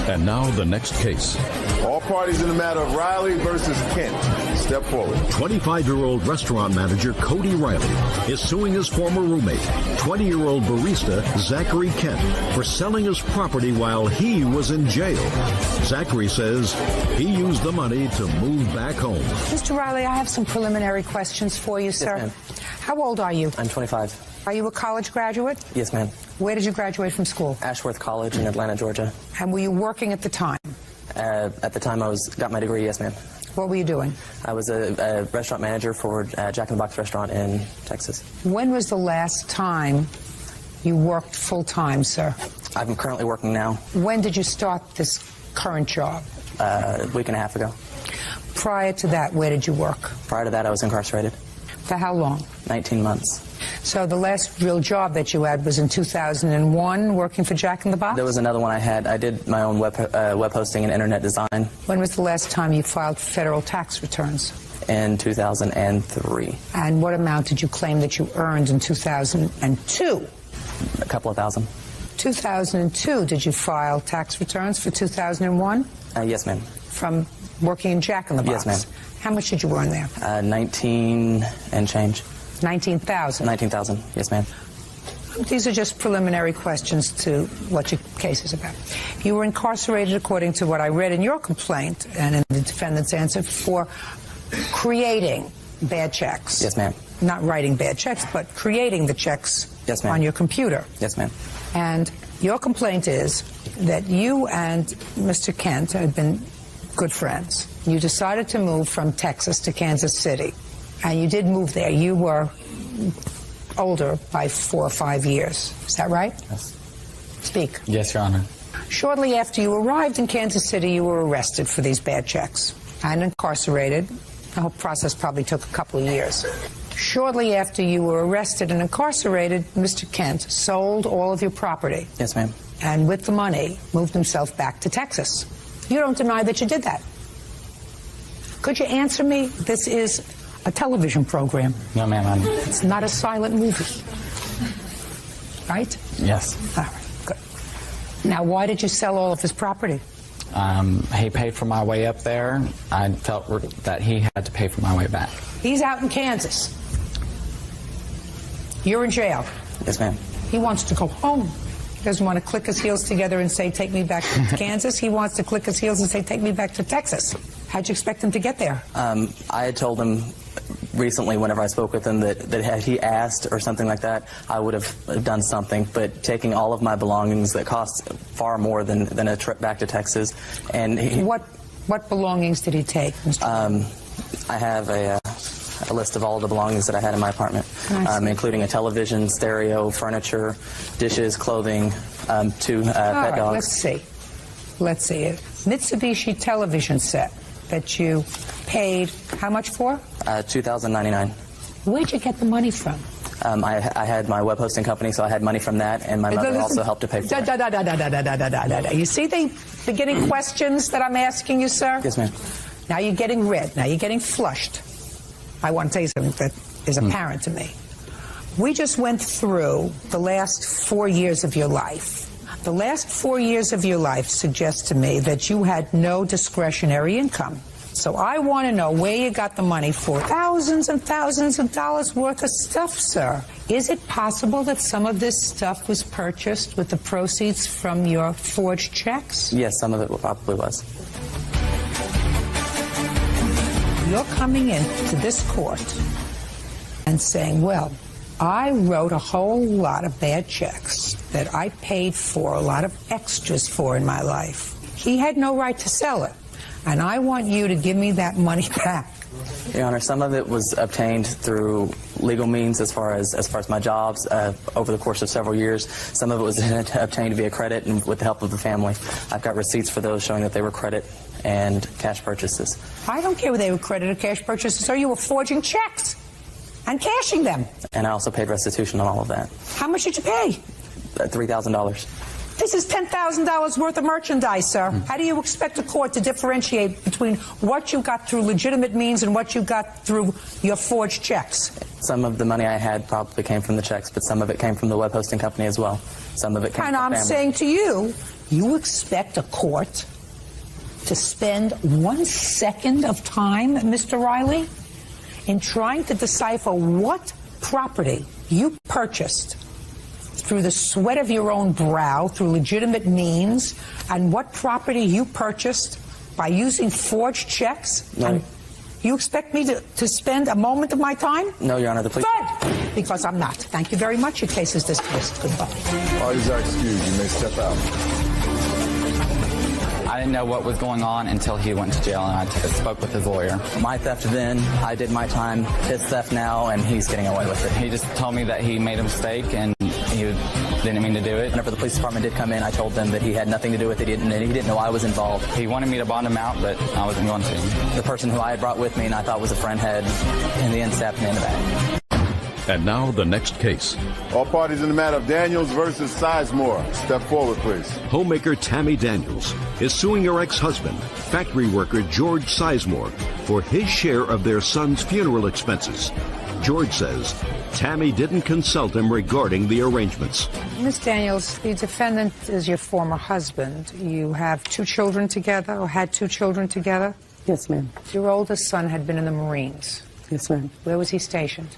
And now the next case. All parties in the matter of Riley versus Kent. Step forward. 25-year-old restaurant manager Cody Riley is suing his former roommate, 20-year-old barista Zachary Kent, for selling his property while he was in jail. Zachary says he used the money to move back home. Mr. Riley, I have some preliminary questions for you, sir. Yes, ma'am. How old are you? I'm 25. Are you a college graduate? Yes, ma'am. Where did you graduate from school? Ashworth College in Atlanta, Georgia. And were you working at the time? At the time I got my degree, yes, ma'am. What were you doing? I was a restaurant manager for Jack in the Box restaurant in Texas. When was the last time you worked full-time, sir? I'm currently working now. When did you start this current job? A week and a half ago. Prior to that, where did you work? Prior to that, I was incarcerated. For how long? 19 months. So the last real job that you had was in 2001, working for Jack in the Box? There was another one I had. I did my own web hosting and internet design. When was the last time you filed federal tax returns? In 2003. And what amount did you claim that you earned in 2002? A couple of thousand. 2002, did you file tax returns for 2001? Yes, ma'am. From working in Jack in the Box? Yes, ma'am. How much did you earn there? 19 and change. 19,000? 19,000, yes, ma'am. These are just preliminary questions to what your case is about. You were incarcerated, according to what I read in your complaint and in the defendant's answer, for creating bad checks. Yes, ma'am. Not writing bad checks, but creating the checks yes, ma'am. On your computer. Yes, ma'am. And your complaint is that you and Mr. Kent had been good friends. You decided to move from Texas to Kansas City. And you did move there. You were older by 4 or 5 years. Is that right? Yes. Speak. Yes, Your Honor. Shortly after you arrived in Kansas City, you were arrested for these bad checks and incarcerated. The whole process probably took a couple of years. Shortly after you were arrested and incarcerated, Mr. Kent sold all of your property. Yes, ma'am. And with the money, moved himself back to Texas. You don't deny that you did that. Could you answer me? This is a television program. No, ma'am. It's not a silent movie. Right? Yes. All right, good. Now, why did you sell all of his property? He paid for my way up there. I felt that he had to pay for my way back. He's out in Kansas. You're in jail. Yes, ma'am. He wants to go home. He doesn't want to click his heels together and say, take me back to Kansas. He wants to click his heels and say, take me back to Texas. How'd you expect him to get there? I had told him recently, whenever I spoke with him, that had he asked or something like that, I would have done something. But taking all of my belongings that cost far more than a trip back to Texas. And what belongings did he take, Mr. I have a list of all of the belongings that I had in my apartment, including a television, stereo, furniture, dishes, clothing, 2 pet dogs. Let's see it. Mitsubishi television set that you paid how much for? $2,099. Where'd you get the money from? I had my web hosting company, so I had money from that, and my mother also helped to pay for it. You see the beginning questions that I'm asking you, sir? Yes, ma'am. Now you're getting red. Now you're getting flushed. I want to tell you something that is apparent to me. We just went through the last 4 years of your life. The last 4 years of your life suggests to me that you had no discretionary income. So I want to know where you got the money for thousands and thousands of dollars worth of stuff, sir. Is it possible that some of this stuff was purchased with the proceeds from your forged checks? Yes, some of it probably was. You're coming into this court and saying, well, I wrote a whole lot of bad checks that I paid for, a lot of extras for in my life. He had no right to sell it, and I want you to give me that money back. Your Honor, some of it was obtained through legal means as far as my jobs over the course of several years. Some of it was obtained via credit and with the help of the family. I've got receipts for those showing that they were credit and cash purchases. I don't care whether they were credit or cash purchases, or you were forging checks and cashing them. And I also paid restitution on all of that. How much did you pay? $3,000. This is $10,000 worth of merchandise, sir. How do you expect a court to differentiate between what you got through legitimate means and what you got through your forged checks? Some of the money I had probably came from the checks, but some of it came from the web hosting company as well. Some of it came from family. And I'm saying to you You expect a court to spend 1 second of time, Mr. Riley, in trying to decipher what property you purchased through the sweat of your own brow, through legitimate means, and what property you purchased by using forged checks? No. And you expect me to spend a moment of my time? No, Your Honor, the police... Good, because I'm not. Thank you very much. Your case is dismissed. Goodbye. Parties are excused. You may step out. I didn't know what was going on until he went to jail, and I spoke with his lawyer. My theft then, I did my time. His theft now, and he's getting away with it. He just told me that he made a mistake and he didn't mean to do it. Whenever the police department did come in, I told them that he had nothing to do with it, and he didn't know I was involved. He wanted me to bond him out, but I wasn't going to. The person who I had brought with me and I thought was a friend had, in the end, stabbed me in the back. And now the next case. All parties in the matter of Daniels versus Sizemore. Step forward, please. Homemaker Tammy Daniels is suing her ex-husband, factory worker George Sizemore, for his share of their son's funeral expenses. George says Tammy didn't consult him regarding the arrangements. Ms. Daniels, the defendant is your former husband. You have 2 children together, or had 2 children together? Yes, ma'am. Your oldest son had been in the Marines. Yes, ma'am. Where was he stationed?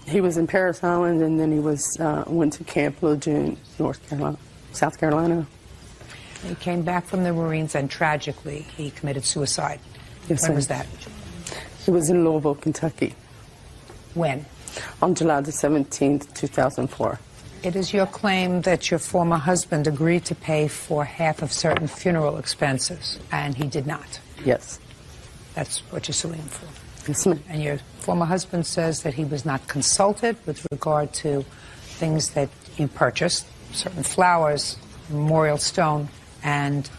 He was in Paris Island, and then he went to Camp Lejeune, South Carolina. He came back from the Marines, and tragically, he committed suicide. Yes, When ma'am. was that? It was in Louisville, Kentucky, When? on July the 17th, 2004. It is your claim that your former husband agreed to pay for half of certain funeral expenses, and he did not. Yes. That's what you're suing him for. Yes, ma'am. And your former husband says that he was not consulted with regard to things that you purchased, certain flowers, memorial stone, and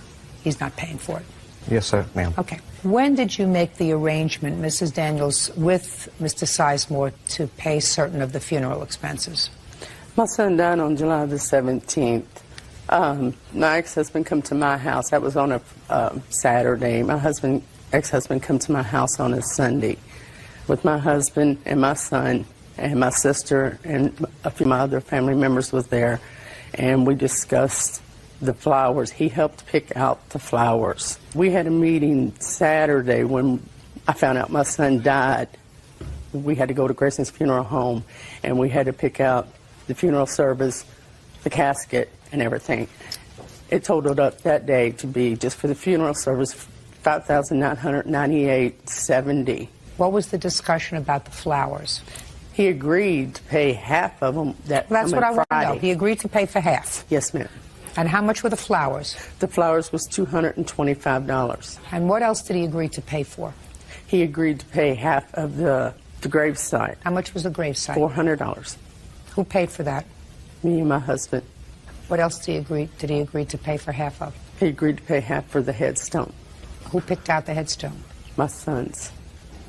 he's not paying for it. Yes, sir, ma'am. Okay. When did you make the arrangement, Mrs. Daniels, with Mr. Sizemore to pay certain of the funeral expenses? My son died on July the 17th. My ex-husband come to my house. That was on a Saturday. My ex-husband come to my house on a Sunday with my husband and my son and my sister, and a few of my other family members was there, and we discussed the flowers. He helped pick out the flowers. We had a meeting Saturday when I found out my son died. We had to go to Grayson's funeral home, and we had to pick out the funeral service, the casket, and everything. It totaled up that day to be, just for the funeral service, $5,998.70. What was the discussion about the flowers? He agreed to pay half of them that That's what I want to know. Friday. He agreed to pay for half. Yes, ma'am. And how much were the flowers? The flowers was $225. And what else did he agree to pay for? He agreed to pay half of the gravesite. How much was the gravesite? $400. Who paid for that? Me and my husband. What else did he agree to pay for half of? He agreed to pay half for the headstone. Who picked out the headstone? My sons.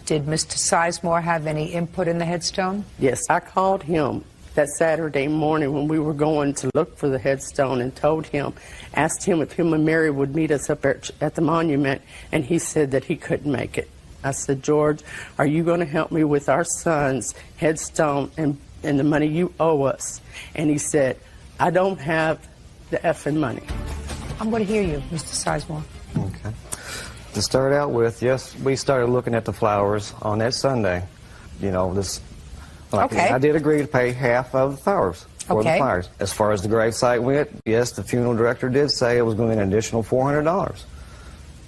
Did Mr. Sizemore have any input in the headstone? Yes, I called him that Saturday morning when we were going to look for the headstone and told him, asked him if him and Mary would meet us up at the monument, and he said that he couldn't make it. I said, George, are you going to help me with our son's headstone and the money you owe us? And he said, I don't have the effing money. I'm going to hear you, Mr. Sizemore. Okay. To start out with, yes, we started looking at the flowers on that Sunday. You know, Okay. I did agree to pay half of the flowers for the flowers. As far as the gravesite went, yes, the funeral director did say it was going to be an additional $400.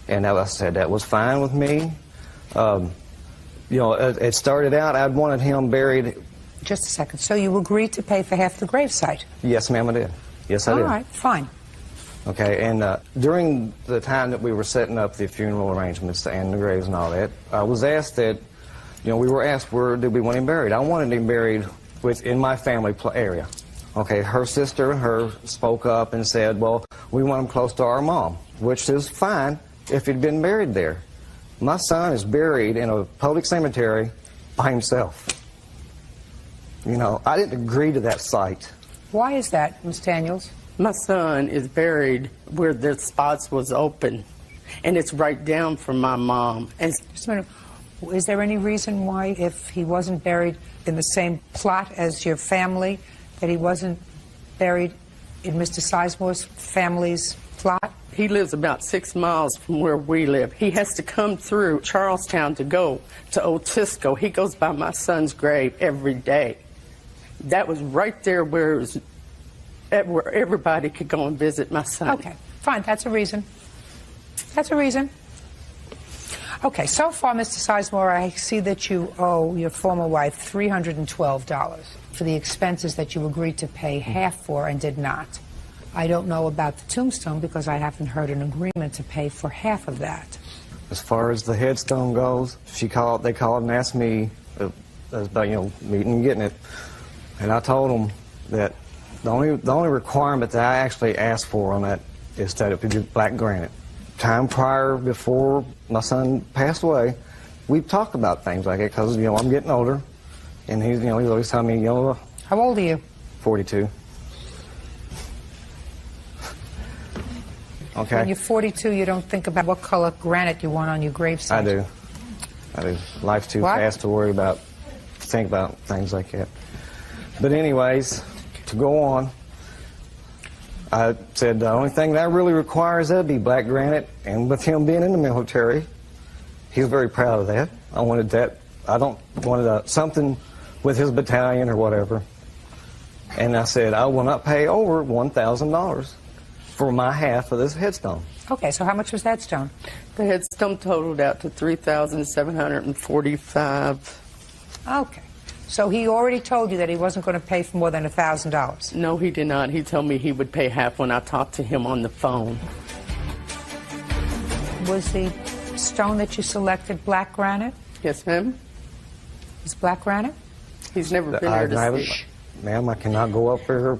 And I said that was fine with me. You know, it started out, I'd wanted him buried. Just a second. So you agreed to pay for half the gravesite? Yes, ma'am, I did. Yes, I did. All right, fine. Okay, and during the time that we were setting up the funeral arrangements and the graves and all that, I was asked that, you know, we were asked where did we want him buried. I wanted him buried in my family area. Okay, her sister spoke up and said, well, we want him close to our mom, which is fine if he'd been buried there. My son is buried in a public cemetery by himself. You know, I didn't agree to that site. Why is that, Ms. Daniels? My son is buried where the spots was open, and it's right down from my mom. And Just a minute. Is there any reason why, if he wasn't buried in the same plot as your family, that he wasn't buried in Mr. Sizemore's family's plot? He lives about 6 miles from where we live. He has to come through Charlestown to go to Otisco. He goes by my son's grave every day. That was right there where everybody could go and visit my son. Okay, fine. That's a reason. That's a reason. Okay, so far, Mr. Sizemore, I see that you owe your former wife $312 for the expenses that you agreed to pay half for and did not. I don't know about the tombstone because I haven't heard an agreement to pay for half of that. As far as the headstone goes, they called and asked me about, meeting and getting it. And I told them that the only requirement that I actually asked for on that is that it be black granite. Time prior, before my son passed away, we've talked about things like it because, I'm getting older. And he's always telling me, How old are you? 42. Okay. When you're 42, you don't think about what color granite you want on your gravesite. I do. Life's too fast to think about things like that. But anyways, to go on, I said the only thing that really requires that would be black granite, and with him being in the military, he was very proud of that. I wanted that. I wanted something with his battalion or whatever. And I said, I will not pay over $1,000 for my half of this headstone. Okay, so how much was that stone? The headstone totaled out to $3,745. Okay. So he already told you that he wasn't going to pay for more than $1,000? No, he did not. He told me he would pay half when I talked to him on the phone. Was the stone that you selected black granite? Yes, ma'am. Is black granite? He's never been here to see. Ma'am, I cannot go up there.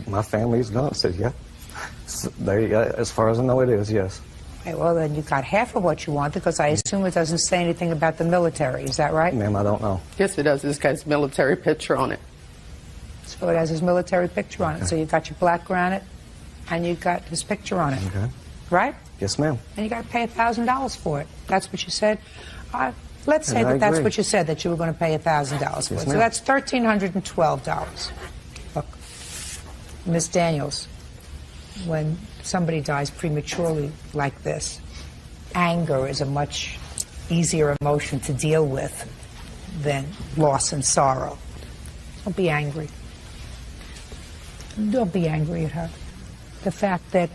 My family's gone. I said, yeah. So as far as I know, it is, yes. Okay, well, then you got half of what you want because I assume it doesn't say anything about the military. Is that right? Ma'am, I don't know. Yes, it does. This guy's military picture on it. So it has his military picture on it. So you got your black granite and you got his picture on it. Okay. Right? Yes, ma'am. And you got to pay $1,000 for it. That's what you said. Let's say that's what you said, that you were going to pay $1,000 for it. So that's $1,312. Look, Miss Daniels, when somebody dies prematurely like this, anger is a much easier emotion to deal with than loss and sorrow. Don't be angry. Don't be angry at her. The fact that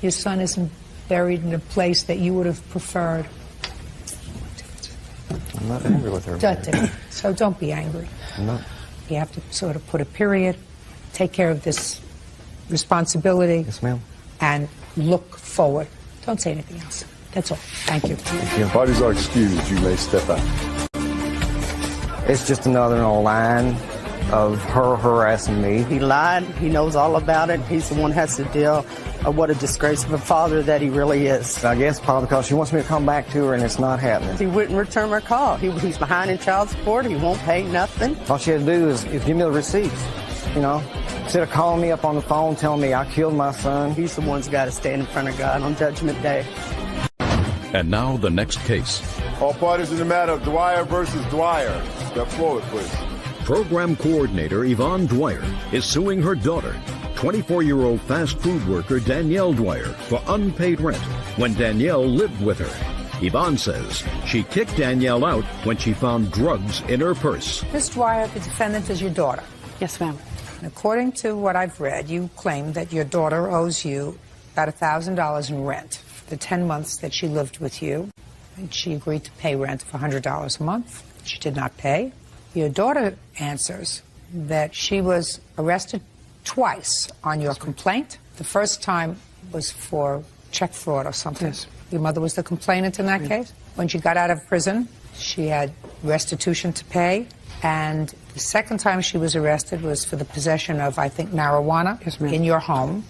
your son isn't buried in a place that you would have preferred. I'm not angry with her. So don't be angry. I'm not. You have to sort of put a period, take care of this responsibility. Yes, ma'am. And look forward. Don't say anything else. That's all. Thank you. Parties are excused. You may step out. It's just another line of her harassing me. He lied. He knows all about it. He's the one who has to deal with what a disgrace of a father that he really is. I guess probably because she wants me to come back to her and it's not happening. He wouldn't return her call. He's behind in child support. He won't pay nothing. All she had to do is give me the receipts, Instead of calling me up on the phone telling me I killed my son. He's the one who's got to stand in front of God on Judgment Day. And now the next case. All parties in the matter of Dwyer versus Dwyer. Step forward, please. Program coordinator Yvonne Dwyer is suing her daughter, 24-year-old fast food worker Danielle Dwyer, for unpaid rent when Danielle lived with her. Yvonne says she kicked Danielle out when she found drugs in her purse. Ms. Dwyer, the defendant is your daughter. Yes, ma'am. According to what I've read, you claim that your daughter owes you about $1,000 in rent for the 10 months that she lived with you. And she agreed to pay rent of $100 a month. She did not pay. Your daughter answers that she was arrested twice on your complaint. The first time was for check fraud or something. Yes. Your mother was the complainant in that case. When she got out of prison, she had restitution to pay. And the second time she was arrested was for the possession of, I think, marijuana in your home.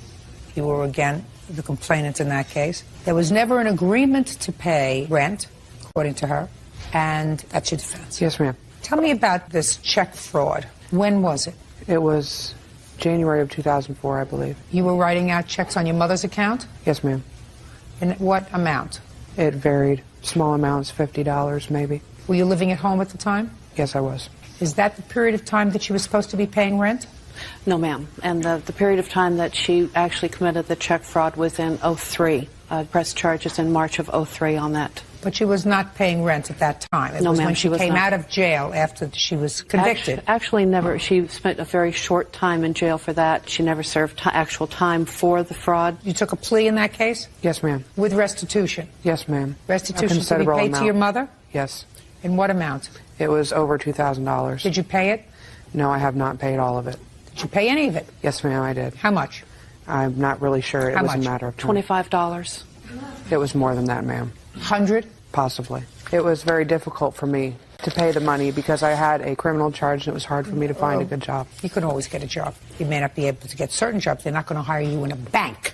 You were, again, the complainant in that case. There was never an agreement to pay rent, according to her, and that's your defense. Yes, ma'am. Tell me about this check fraud. When was it? It was January of 2004, I believe. You were writing out checks on your mother's account? Yes, ma'am. In what amount? It varied. Small amounts, $50 maybe. Were you living at home at the time? Yes, I was. Is that the period of time that she was supposed to be paying rent? No, ma'am. And the period of time that she actually committed the check fraud was in '03. Pressed charges in March of '03 on that. But she was not paying rent at that time. It No, was ma'am, when she was came not. out of jail after she was convicted. Actually, never. She spent a very short time in jail for that. She never served actual time for the fraud. You took a plea in that case? Yes, ma'am. With restitution? Yes, ma'am. Restitution to be considerable paid to your mother? Yes. In what amount? It was over $2,000. Did you pay it? No, I have not paid all of it. Did you pay any of it? Yes, ma'am, I did. How much? I'm not really sure. It How was much? a matter of time. $25. It was more than that, ma'am. 100? Possibly. It was very difficult for me to pay the money because I had a criminal charge and it was hard for me to find a good job. You can always get a job. You may not be able to get certain jobs. They're not going to hire you in a bank,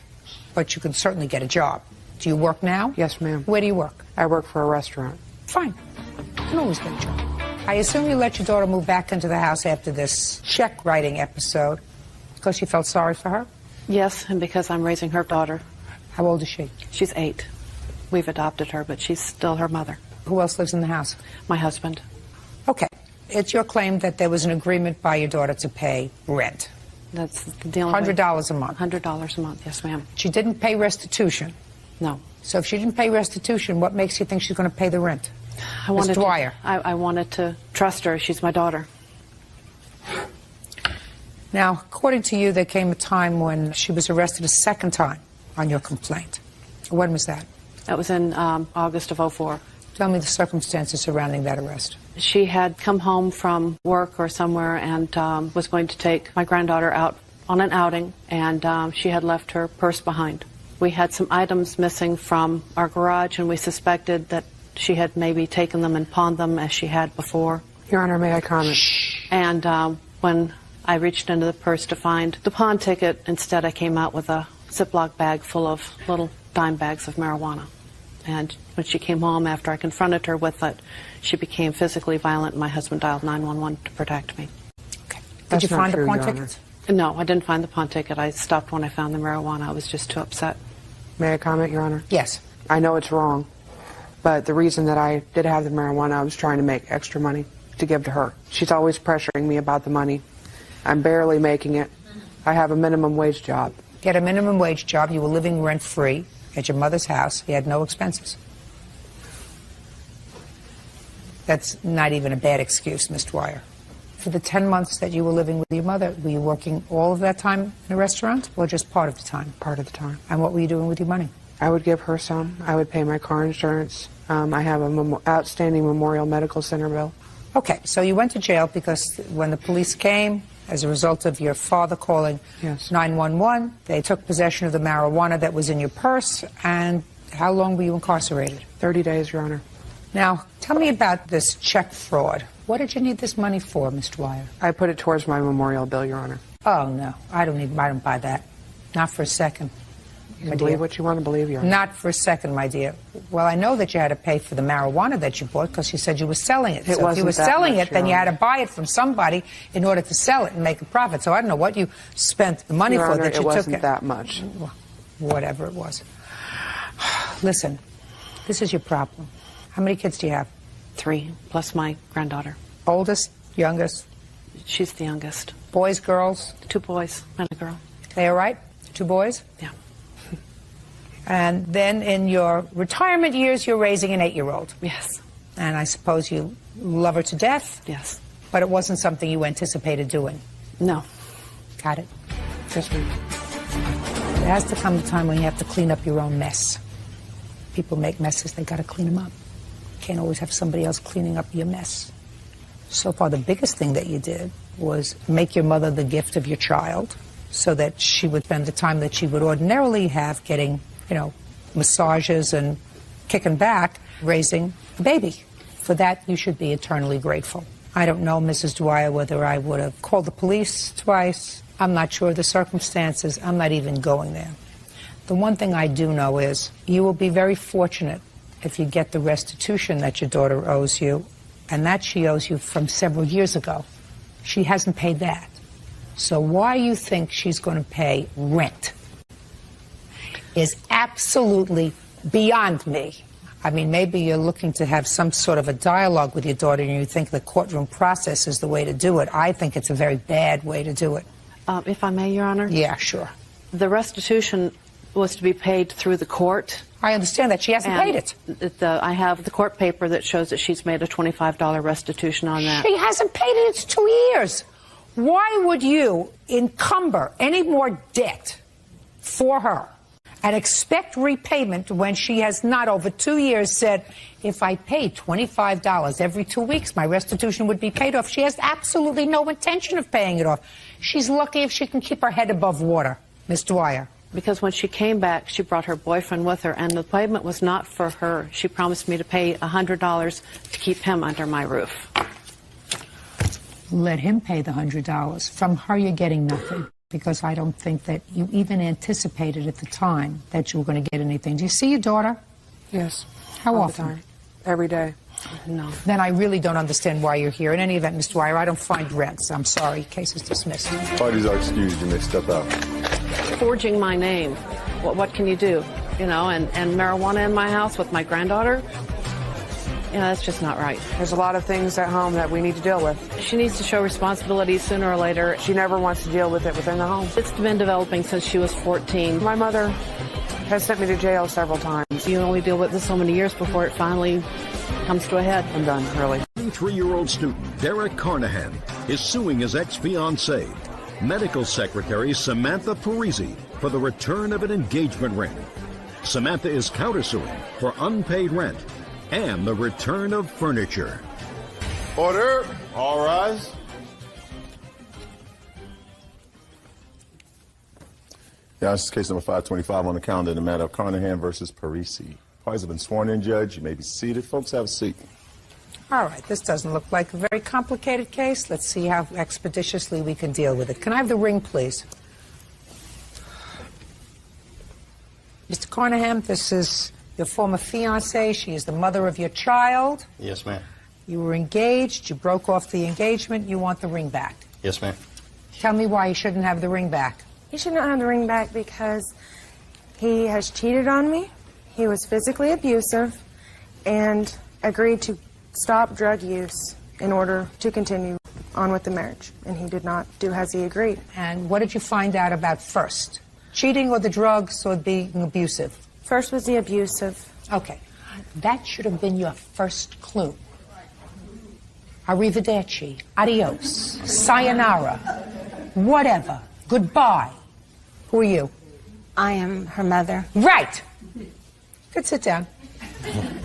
but you can certainly get a job. Do you work now? Yes, ma'am. Where do you work? I work for a restaurant. Fine. You can always get a job. I assume you let your daughter move back into the house after this check writing episode because you felt sorry for her? Yes, and because I'm raising her daughter. How old is she? She's 8. We've adopted her, but she's still her mother. Who else lives in the house? My husband. Okay. It's your claim that there was an agreement by your daughter to pay rent. That's the only $100 a month. $100 a month, yes, ma'am. She didn't pay restitution. No. So if she didn't pay restitution, what makes you think she's going to pay the rent? Ms. Dwyer. I wanted to trust her. She's my daughter. Now, according to you, there came a time when she was arrested a second time on your complaint. When was that? That was in August of '04. Tell me the circumstances surrounding that arrest. She had come home from work or somewhere and was going to take my granddaughter out on an outing, and she had left her purse behind. We had some items missing from our garage, and we suspected that she had maybe taken them and pawned them as she had before. Your Honor, may I comment? And when I reached into the purse to find the pawn ticket, instead I came out with a Ziploc bag full of little dime bags of marijuana. And when she came home, after I confronted her with it, she became physically violent, and my husband dialed 911 to protect me. Okay. Did That's you not find true, the pawn Your Honor. tickets? No, I didn't find the pawn ticket. I stopped when I found the marijuana. I was just too upset. May I comment, Your Honor? Yes. I know it's wrong, but the reason that I did have the marijuana, I was trying to make extra money to give to her. She's always pressuring me about the money. I'm barely making it. I have a minimum wage job. You had a minimum wage job. You were living rent-free at your mother's house. You had no expenses. That's not even a bad excuse, Ms. Dwyer. For the 10 months that you were living with your mother, were you working all of that time in a restaurant or just part of the time? Part of the time. And what were you doing with your money? I would give her some. I would pay my car insurance. I have an outstanding Memorial Medical Center bill. Okay, so you went to jail because when the police came, as a result of your father calling Yes. 911, they took possession of the marijuana that was in your purse. And how long were you incarcerated? 30 days, Your Honor. Now, tell me about this check fraud. What did you need this money for, Ms. Dwyer? I put it towards my memorial bill, Your Honor. Oh, no. I don't buy that. Not for a second, You my can dear. believe what you want to believe, Your Honor. Not for a second, my dear. Well, I know that you had to pay for the marijuana that you bought because you said you were selling it. It So if you wasn't were that selling much, it, then Your you had to Honor. buy it from somebody in order to sell it and make a profit. So I don't know what you spent the money Your for Honor, that you it took wasn't it. that much. Whatever it was. Listen, this is your problem. How many kids do you have? 3, plus my granddaughter. Oldest, youngest, She's the youngest. boys, girls? 2 boys and a girl. They all right? 2 boys? Yeah. And then in your retirement years, you're raising an 8-year-old. Yes. And I suppose you love her to death, Yes. but it wasn't something you anticipated doing. No. Got it? Yes, ma'am. There has to come a time when you have to clean up your own mess. People make messes, they got to clean them up. Can't always have somebody else cleaning up your mess. So far, the biggest thing that you did was make your mother the gift of your child so that she would spend the time that she would ordinarily have getting, massages and kicking back, raising a baby. For that, you should be eternally grateful. I don't know, Mrs. Dwyer, whether I would have called the police twice. I'm not sure of the circumstances. I'm not even going there. The one thing I do know is you will be very fortunate if you get the restitution that your daughter owes you, and that she owes you from several years ago. She hasn't paid that. So why you think she's going to pay rent is absolutely beyond me. I mean, maybe you're looking to have some sort of a dialogue with your daughter and you think the courtroom process is the way to do it. I think it's a very bad way to do it. If I may, Your Honor? Yeah, sure. The restitution was to be paid through the court. I understand that. She hasn't paid it. I have the court paper that shows that she's made a $25 restitution on that. She hasn't paid it. It's 2 years. Why would you encumber any more debt for her and expect repayment when she has not, over 2 years, said, if I paid $25 every 2 weeks, my restitution would be paid off? She has absolutely no intention of paying it off. She's lucky if she can keep her head above water, Ms. Dwyer. Because when she came back, she brought her boyfriend with her, and the payment was not for her. She promised me to pay $100 to keep him under my roof. Let him pay the $100. From her, you're getting nothing, because I don't think that you even anticipated at the time that you were going to get anything. Do you see your daughter? Yes. How all often? The time. Every day. No. Then I really don't understand why you're here. In any event, Ms. Dwyer, I don't find rents. I'm sorry. Case is dismissed. Parties are excused. You may step out. Forging my name. What can you do? You know, and marijuana in my house with my granddaughter? You know, that's just not right. There's a lot of things at home that we need to deal with. She needs to show responsibility sooner or later. She never wants to deal with it within the home. It's been developing since she was 14. My mother has sent me to jail several times. You only deal with this so many years before it finally comes to a head. I'm done, really. 23-year-old student Derek Carnahan is suing his ex-fiancée, medical secretary Samantha Parisi, for the return of an engagement ring. Samantha is countersuing for unpaid rent and the return of furniture. Order. All rise. Yeah, this is case number 525 on the calendar in the matter of Carnahan versus Parisi. Parties have been sworn in, Judge. You may be seated. Folks, have a seat. All right, this doesn't look like a very complicated case. Let's see how expeditiously we can deal with it. Can I have the ring, please? Mr. Carnahan, this is your former fiancée. She is the mother of your child. Yes, ma'am. You were engaged. You broke off the engagement. You want the ring back. Yes, ma'am. Tell me why you shouldn't have the ring back. He should not have the ring back because he has cheated on me. He was physically abusive and agreed to stop drug use in order to continue on with the marriage. And he did not do as he agreed. And what did you find out about first? Cheating or the drugs or being abusive? First was the abusive. Okay. That should have been your first clue. Arrivederci, adios, sayonara, whatever, goodbye. Who are you? I am her mother. Right. Good, sit down.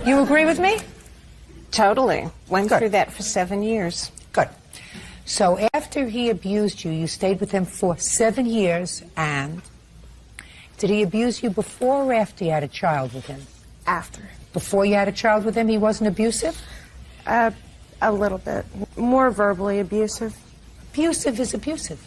You agree with me? Totally. Went Good. through that for 7 years. Good. So after he abused you, you stayed with him for 7 years, and did he abuse you before or after you had a child with him? After. Before you had a child with him, he wasn't abusive? A little bit. More verbally abusive. Abusive is abusive.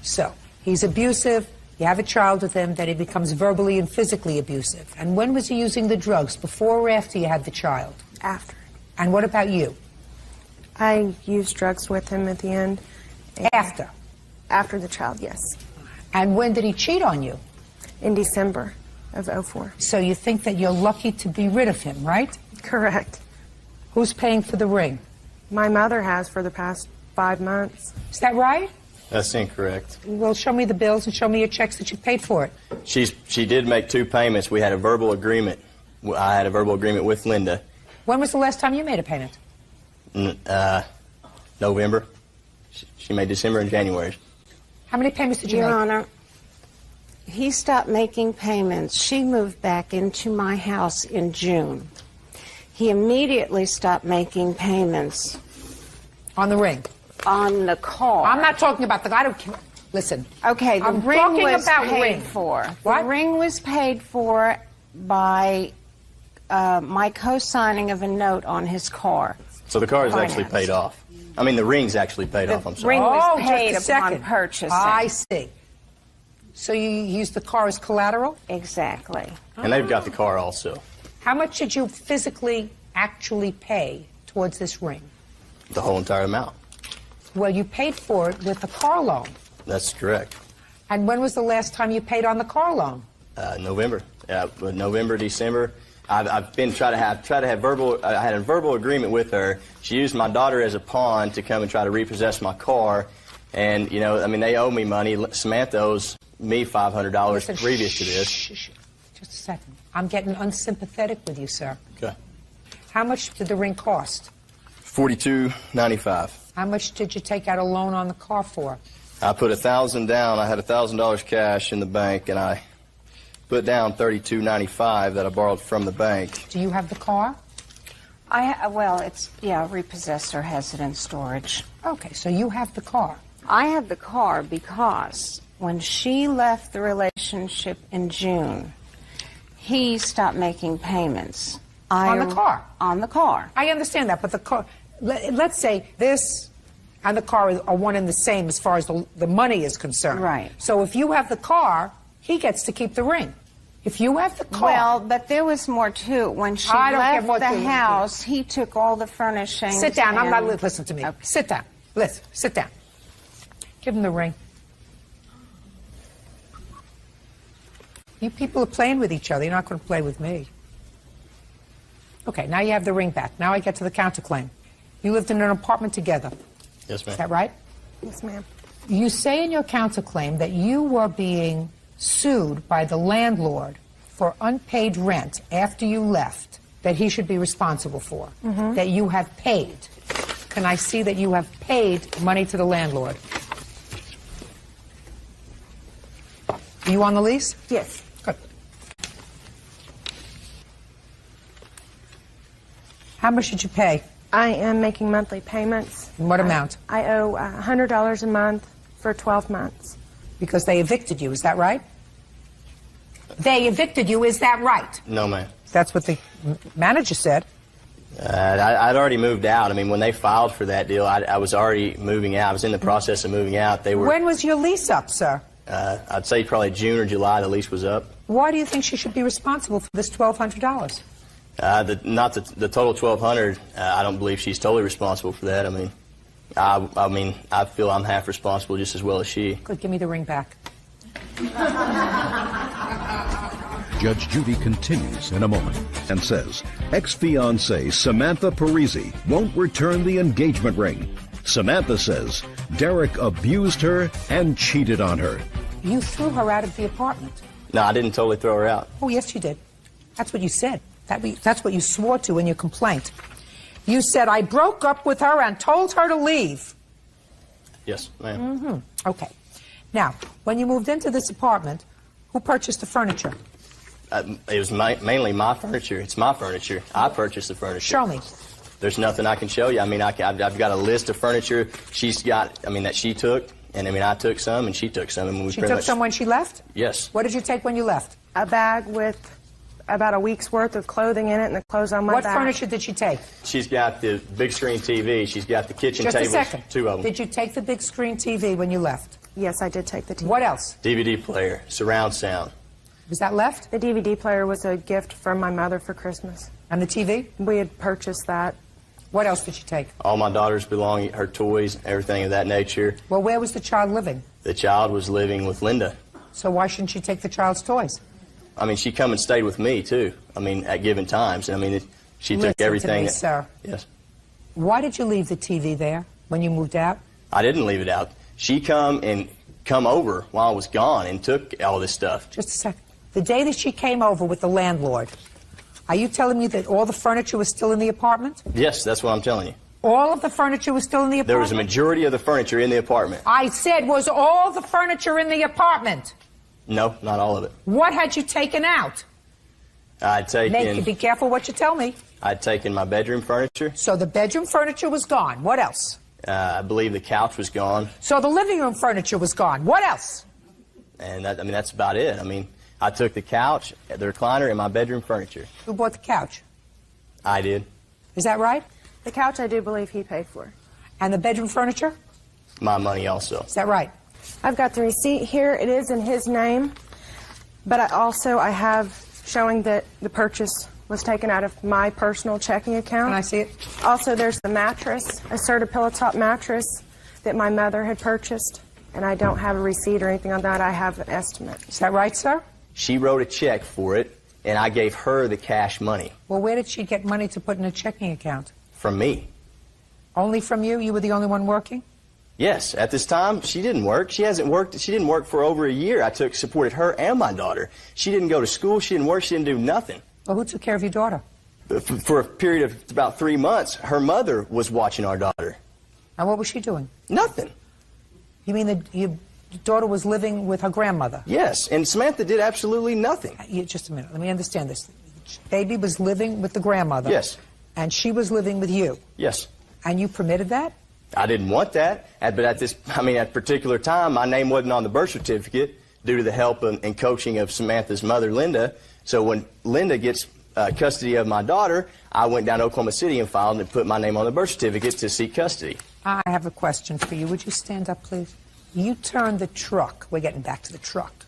So, he's abusive, you have a child with him, then he becomes verbally and physically abusive. And when was he using the drugs, before or after you had the child? After. And what about you? I used drugs with him at the end. After? After the child, yes. And when did he cheat on you? In December of '04. So you think that you're lucky to be rid of him, right? Correct. Who's paying for the ring? My mother has for the past 5 months. Is that right? That's incorrect. Well, show me the bills and show me your checks that you paid for it. She did make 2 payments. We had a verbal agreement. I had a verbal agreement with Linda. When was the last time you made a payment? November. She made December and January. How many payments did you Your make? Honor, he stopped making payments. She moved back into my house in June. He immediately stopped making payments. On the ring? On the car. I'm not talking about the... I don't care. Listen. Okay, the I'm ring talking was about paid ring. for. What? The ring was paid for by my co-signing of a note on his car. So the car is Finance. actually paid off. I mean, the ring's actually paid off. I'm sorry. Ring was Oh, paid just a upon second. purchasing. I see. So you used the car as collateral? Exactly. And they've got the car also. How much did you physically actually pay towards this ring? The whole entire amount. Well, you paid for it with the car loan. That's correct. And when was the last time you paid on the car loan? November. November, December. I've been trying to have verbal. I had a verbal agreement with her. She used my daughter as a pawn to come and try to repossess my car, And, you know, I mean, they owe me money. Samantha owes me $500 Listen, previous to this. Shh. Just a second. I'm getting unsympathetic with you, sir. Okay. How much did the ring cost? $42.95. How much did you take out a loan on the car for? I put $1,000 down. I had $1,000 cash in the bank, and I put down $32.95 that I borrowed from the bank. Do you have the car? Well, it's, yeah, repossessed or has it in storage. Okay, so you have the car. I have the car because when she left the relationship in June, he stopped making payments. On the car? On the car. I understand that, but the car, let's say this and the car are one and the same as far as the money is concerned. Right. So if you have the car, he gets to keep the ring. If you have the car... Well, but there was more to it. When she left the house, he took all the furnishings. Sit down. I'm not listening to me. Okay. Sit down. Listen. Sit down. Give him the ring. You people are playing with each other. You're not going to play with me. Okay, now you have the ring back. Now I get to the counterclaim. You lived in an apartment together. Yes, ma'am. Is that right? Yes, ma'am. You say in your counterclaim that you were being sued by the landlord for unpaid rent after you left that he should be responsible for, that you have paid. Can I see that you have paid money to the landlord? Are you on the lease? Yes. Good. How much did you pay? I am making monthly payments. In what amount? I owe $100 a month for 12 months. Because they evicted you, is that right? They evicted you, is that right? No, ma'am. That's what the manager said. I'd already moved out. I mean, when they filed for that deal, I was already moving out. I was in the process of moving out. They were. When was your lease up, sir? I'd say probably June or July the lease was up. Why do you think she should be responsible for this $1,200? Not the total $1,200. I don't believe she's totally responsible for that. I mean, I feel I'm half responsible just as well as she. Good, give me the ring back. Judge Judy continues in a moment and says ex-fiancée Samantha Parisi won't return the engagement ring. Samantha says Derek abused her and cheated on her. You threw her out of the apartment. No, I didn't totally throw her out. Oh, yes, you did. That's what you said. That's what you swore to in your complaint. You said, I broke up with her and told her to leave. Yes, ma'am. Okay. Now, when you moved into this apartment, who purchased the furniture? It was mainly my furniture. It's my furniture. I purchased the furniture. Show me. There's nothing I can show you. I mean, I've got a list of furniture she's got, that she took. And, I took some and she took some. And she took some when she left? Yes. What did you take when you left? A bag with about a week's worth of clothing in it and the clothes on my back. What furniture did she take? She's got the big screen TV. She's got the kitchen tables. Just a second. 2 of them. Did you take the big screen TV when you left? Yes, I did take the TV. What else? DVD player, surround sound. Was that left? The DVD player was a gift from my mother for Christmas. And the TV? We had purchased that. What else did you take? All my daughter's belongings, her toys, everything of that nature. Well, where was the child living? The child was living with Linda. So why shouldn't she take the child's toys? She come and stayed with me, too. At given times. She took everything. To me, sir. Yes. Why did you leave the TV there when you moved out? I didn't leave it out. She come over while I was gone and took all this stuff. Just a second. The day that she came over with the landlord, are you telling me that all the furniture was still in the apartment? Yes, that's what I'm telling you. All of the furniture was still in the apartment? There was a majority of the furniture in the apartment. I said, was all the furniture in the apartment? No, not all of it. What had you taken out? I'd taken... Be careful what you tell me. I'd taken my bedroom furniture. So the bedroom furniture was gone. What else? I believe the couch was gone. So the living room furniture was gone. What else? And that's about it. I took the couch, the recliner, and my bedroom furniture. Who bought the couch? I did. Is that right? The couch I do believe he paid for. And the bedroom furniture? My money also. Is that right? I've got the receipt here. It is in his name. But I have showing that the purchase was taken out of my personal checking account. Can I see it? Also, there's the mattress, a Serta pillow top mattress that my mother had purchased. And I don't have a receipt or anything on that. I have an estimate. Is that right, sir? She wrote a check for it, and I gave her the cash money. Well, where did she get money to put in a checking account? From me. Only from you? You were the only one working? Yes, at this time, she didn't work. She hasn't worked. She didn't work for over a year. I supported her and my daughter. She didn't go to school. She didn't work. She didn't do nothing. Well, who took care of your daughter? For a period of about 3 months, her mother was watching our daughter. And what was she doing? Nothing. You mean that your daughter was living with her grandmother? Yes, and Samantha did absolutely nothing. Just a minute. Let me understand this. Baby was living with the grandmother. Yes. And she was living with you. Yes. And you permitted that? I didn't want that, but at that particular time, my name wasn't on the birth certificate due to the help and coaching of Samantha's mother, Linda. So when Linda gets custody of my daughter, I went down to Oklahoma City and filed and put my name on the birth certificate to seek custody. I have a question for you. Would you stand up, please? You turned the truck. We're getting back to the truck.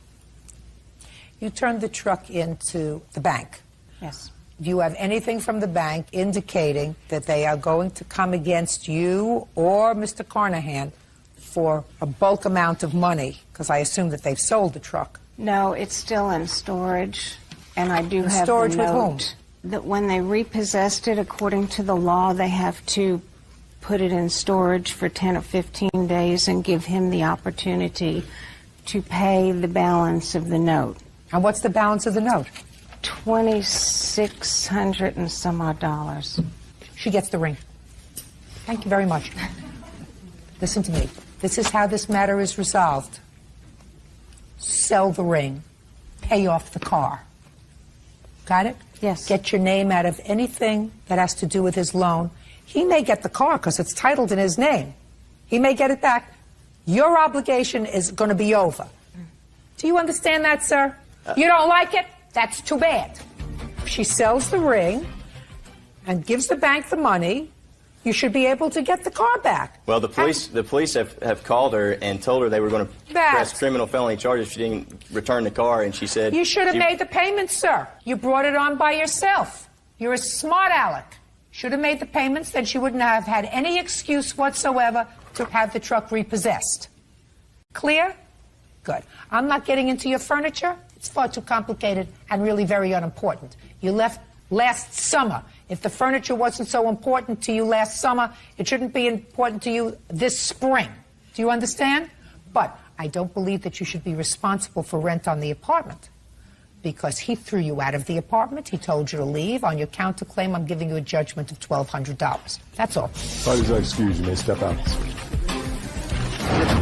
You turned the truck into the bank. Yes. Do you have anything from the bank indicating that they are going to come against you or Mr. Carnahan for a bulk amount of money? Because I assume that they've sold the truck. No, it's still in storage, and I do have storage the note with whom? That when they repossessed it, according to the law, they have to put it in storage for 10 or 15 days and give him the opportunity to pay the balance of the note. And what's the balance of the note? $2,600 and some odd dollars. She gets the ring. Thank you very much. Listen to me. This is how this matter is resolved. Sell the ring. Pay off the car. Got it? Yes. Get your name out of anything that has to do with his loan. He may get the car because it's titled in his name. He may get it back. Your obligation is going to be over. Do you understand that, sir? You don't like it? That's too bad. If she sells the ring and gives the bank the money, you should be able to get the car back. Well, the police have called her and told her they were going to press criminal felony charges if she didn't return the car, and she said... You should have made the payment, sir. You brought it on by yourself. You're a smart aleck. Should have made the payments, then she wouldn't have had any excuse whatsoever to have the truck repossessed. Clear? Good. I'm not getting into your furniture. It's far too complicated and really very unimportant. You left last summer. If the furniture wasn't so important to you last summer, it shouldn't be important to you this spring. Do you understand? But I don't believe that you should be responsible for rent on the apartment because he threw you out of the apartment. He told you to leave. On your counterclaim, I'm giving you a judgment of $1,200. That's all. Parties are excused. You may step out.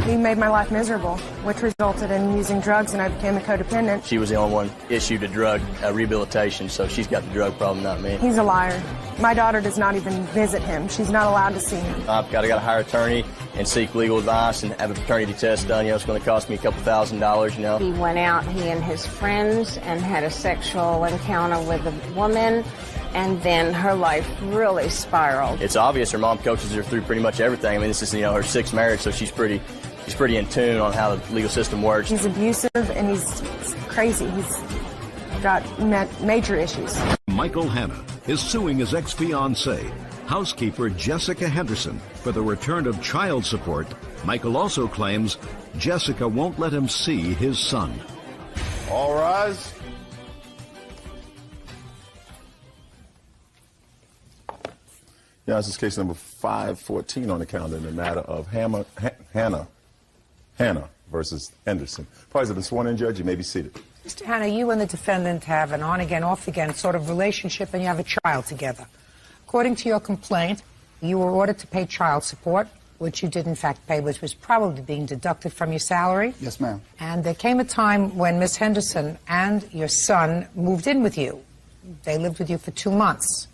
He made my life miserable, which resulted in using drugs, and I became a codependent. She was the only one issued a drug rehabilitation, so she's got the drug problem, not me. He's a liar. My daughter does not even visit him. She's not allowed to see him. I've got to hire an attorney and seek legal advice and have a paternity test done. You know, it's going to cost me a couple $1,000s, you know. He went out, he and his friends, and had a sexual encounter with a woman, and then her life really spiraled. It's obvious her mom coaches her through pretty much everything. I mean, this is, you know, her 6th marriage, so she's pretty in tune on how the legal system works. He's abusive and he's crazy. He's got major issues. Michael Hanna is suing his ex-fiancée, housekeeper Jessica Henderson, for the return of child support. Michael also claims Jessica won't let him see his son. All rise. Yeah, this is case number 514 on the calendar in the matter of Hanna versus Henderson. Parties have been sworn in, Judge. You may be seated. Mr. Hanna, you and the defendant have an on-again, off-again sort of relationship, and you have a child together. According to your complaint, you were ordered to pay child support, which you did in fact pay, which was probably being deducted from your salary. Yes, ma'am. And there came a time when Miss Henderson and your son moved in with you. They lived with you for 2 months.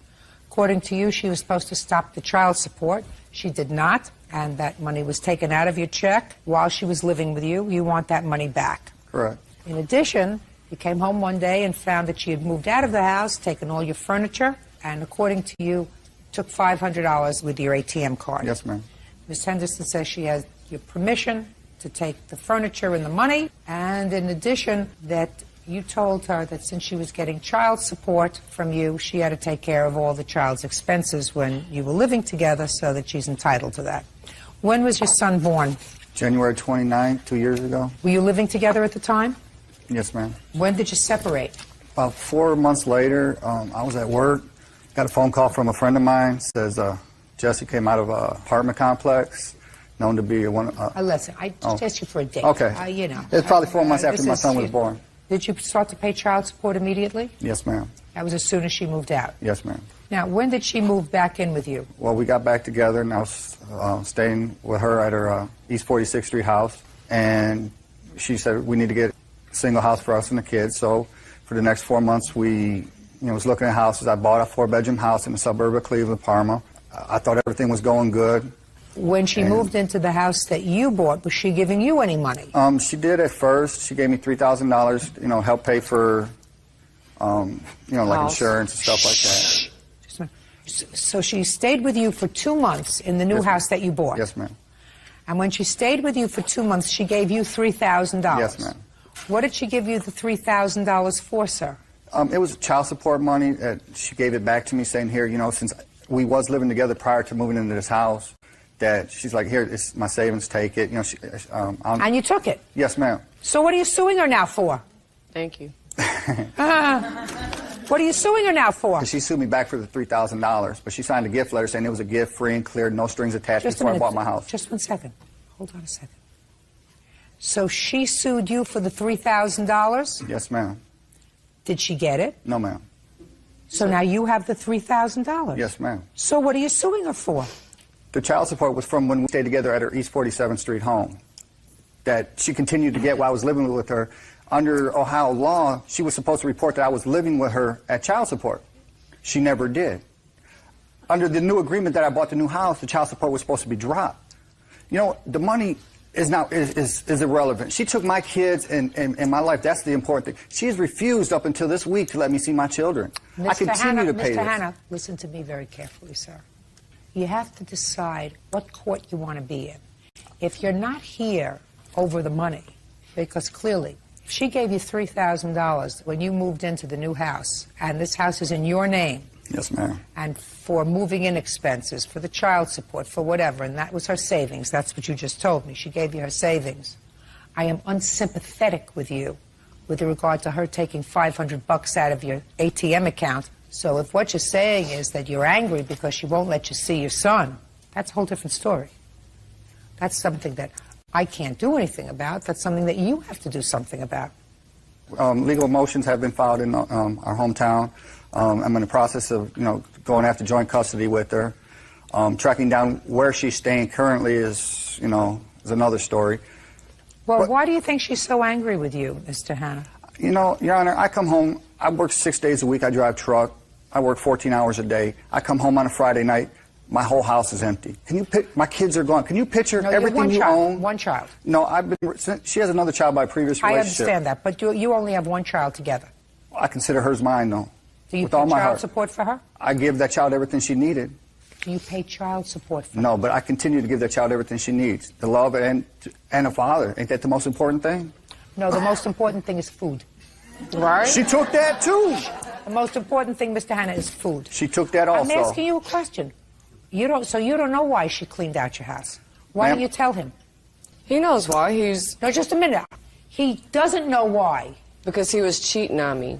According to you, she was supposed to stop the child support. She did not, and that money was taken out of your check while she was living with you. You want that money back. Correct. In addition, you came home one day and found that she had moved out of the house, taken all your furniture, and according to you, took $500 with your ATM card. Yes, ma'am. Ms. Henderson says she has your permission to take the furniture and the money, and in addition, that you told her that since she was getting child support from you, she had to take care of all the child's expenses when you were living together, so that she's entitled to that. When was your son born? January 29th, 2 years ago. Were you living together at the time? Yes, ma'am. When did you separate? About 4 months later, I was at work, got a phone call from a friend of mine, says Jesse came out of an apartment complex, known to be one. Listen, I just asked you for a date. Okay. You know. It's probably 4 months after my son was born. Did you start to pay child support immediately? Yes, ma'am. That was as soon as she moved out? Yes, ma'am. Now, when did she move back in with you? Well, we got back together, and I was staying with her at her East 46th Street house, and she said we need to get a single house for us and the kids. So for the next 4 months, we was looking at houses. I bought a 4-bedroom house in the suburb of Cleveland, Parma. I thought everything was going good. When she moved into the house that you bought, was she giving you any money? She did at first. She gave me $3,000, help pay for, like insurance and stuff like that. So she stayed with you for 2 months in the new house that you bought? Yes, ma'am. And when she stayed with you for 2 months, she gave you $3,000? Yes, ma'am. What did she give you the $3,000 for, sir? It was child support money. She gave it back to me saying, here, since we was living together prior to moving into this house, that she's like, here, it's my savings, take it. And you took it? Yes, ma'am. So what are you suing her now for? Thank you. What are you suing her now for? She sued me back for the $3,000, but she signed a gift letter saying it was a gift, free and clear, no strings attached before I bought my house. Just 1 second. Hold on a second. So she sued you for the $3,000? Yes, ma'am. Did she get it? No, ma'am. So now you have the $3,000? Yes, ma'am. So what are you suing her for? The child support was from when we stayed together at her East 47th Street home that she continued to get while I was living with her. Under Ohio law, she was supposed to report that I was living with her at child support. She never did. Under the new agreement that I bought the new house, the child support was supposed to be dropped. The money is irrelevant. She took my kids and my life. That's the important thing. She has refused up until this week to let me see my children. I continue to pay this. Mr. Hanna, listen to me very carefully, sir. You have to decide what court you want to be in. If you're not here over the money, because clearly, if she gave you $3,000 when you moved into the new house, and this house is in your name. Yes, ma'am. And for moving in expenses, for the child support, for whatever, and that was her savings. That's what you just told me. She gave you her savings. I am unsympathetic with you with regard to her taking $500 out of your ATM account. So if what you're saying is that you're angry because she won't let you see your son, that's a whole different story. That's something that I can't do anything about. That's something that you have to do something about. Legal motions have been filed in our hometown. I'm in the process of, going after joint custody with her. Tracking down where she's staying currently is another story. Well, why do you think she's so angry with you, Mr. Hanna? Your Honor, I come home. I work 6 days a week. I drive truck. I work 14 hours a day. I come home on a Friday night. My whole house is empty. My kids are gone. Can you picture everything you own? One child. No, she has another child by a previous relationship. I understand that, but you only have one child together. I consider hers mine, though. Do you pay child support for her? I give that child everything she needed. Do you pay child support for her? No, but I continue to give that child everything she needs. The love and a father. Ain't that the most important thing? No, the most important thing is food. Right? She took that, too. The most important thing, Mr. Hanna, is food. She took that also. I'm asking you a question. So you don't know why she cleaned out your house. Why don't you tell him? He knows why. No, just a minute. He doesn't know why. Because he was cheating on me.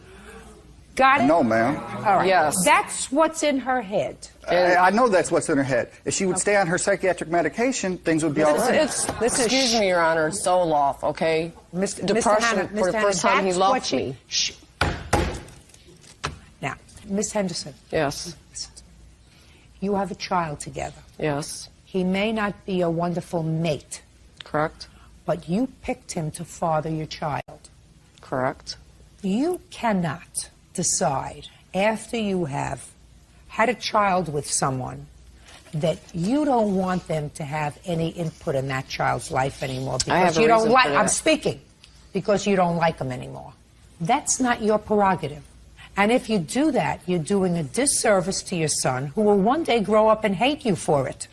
Got it? No, ma'am. All right. Yes. That's what's in her head. I know that's what's in her head. If she would stay on her psychiatric medication, things would be all right. Excuse me, Your Honor, it's so off, okay? Depression for the first time he loved me. Now, Miss Henderson. Yes. You have a child together. Yes. He may not be a wonderful mate. Correct. But you picked him to father your child. Correct. You cannot decide after you have had a child with someone that you don't want them to have any input in that child's life anymore because you don't like. I'm speaking because you don't like them anymore. That's not your prerogative. And if you do that, you're doing a disservice to your son, who will one day grow up and hate you for it.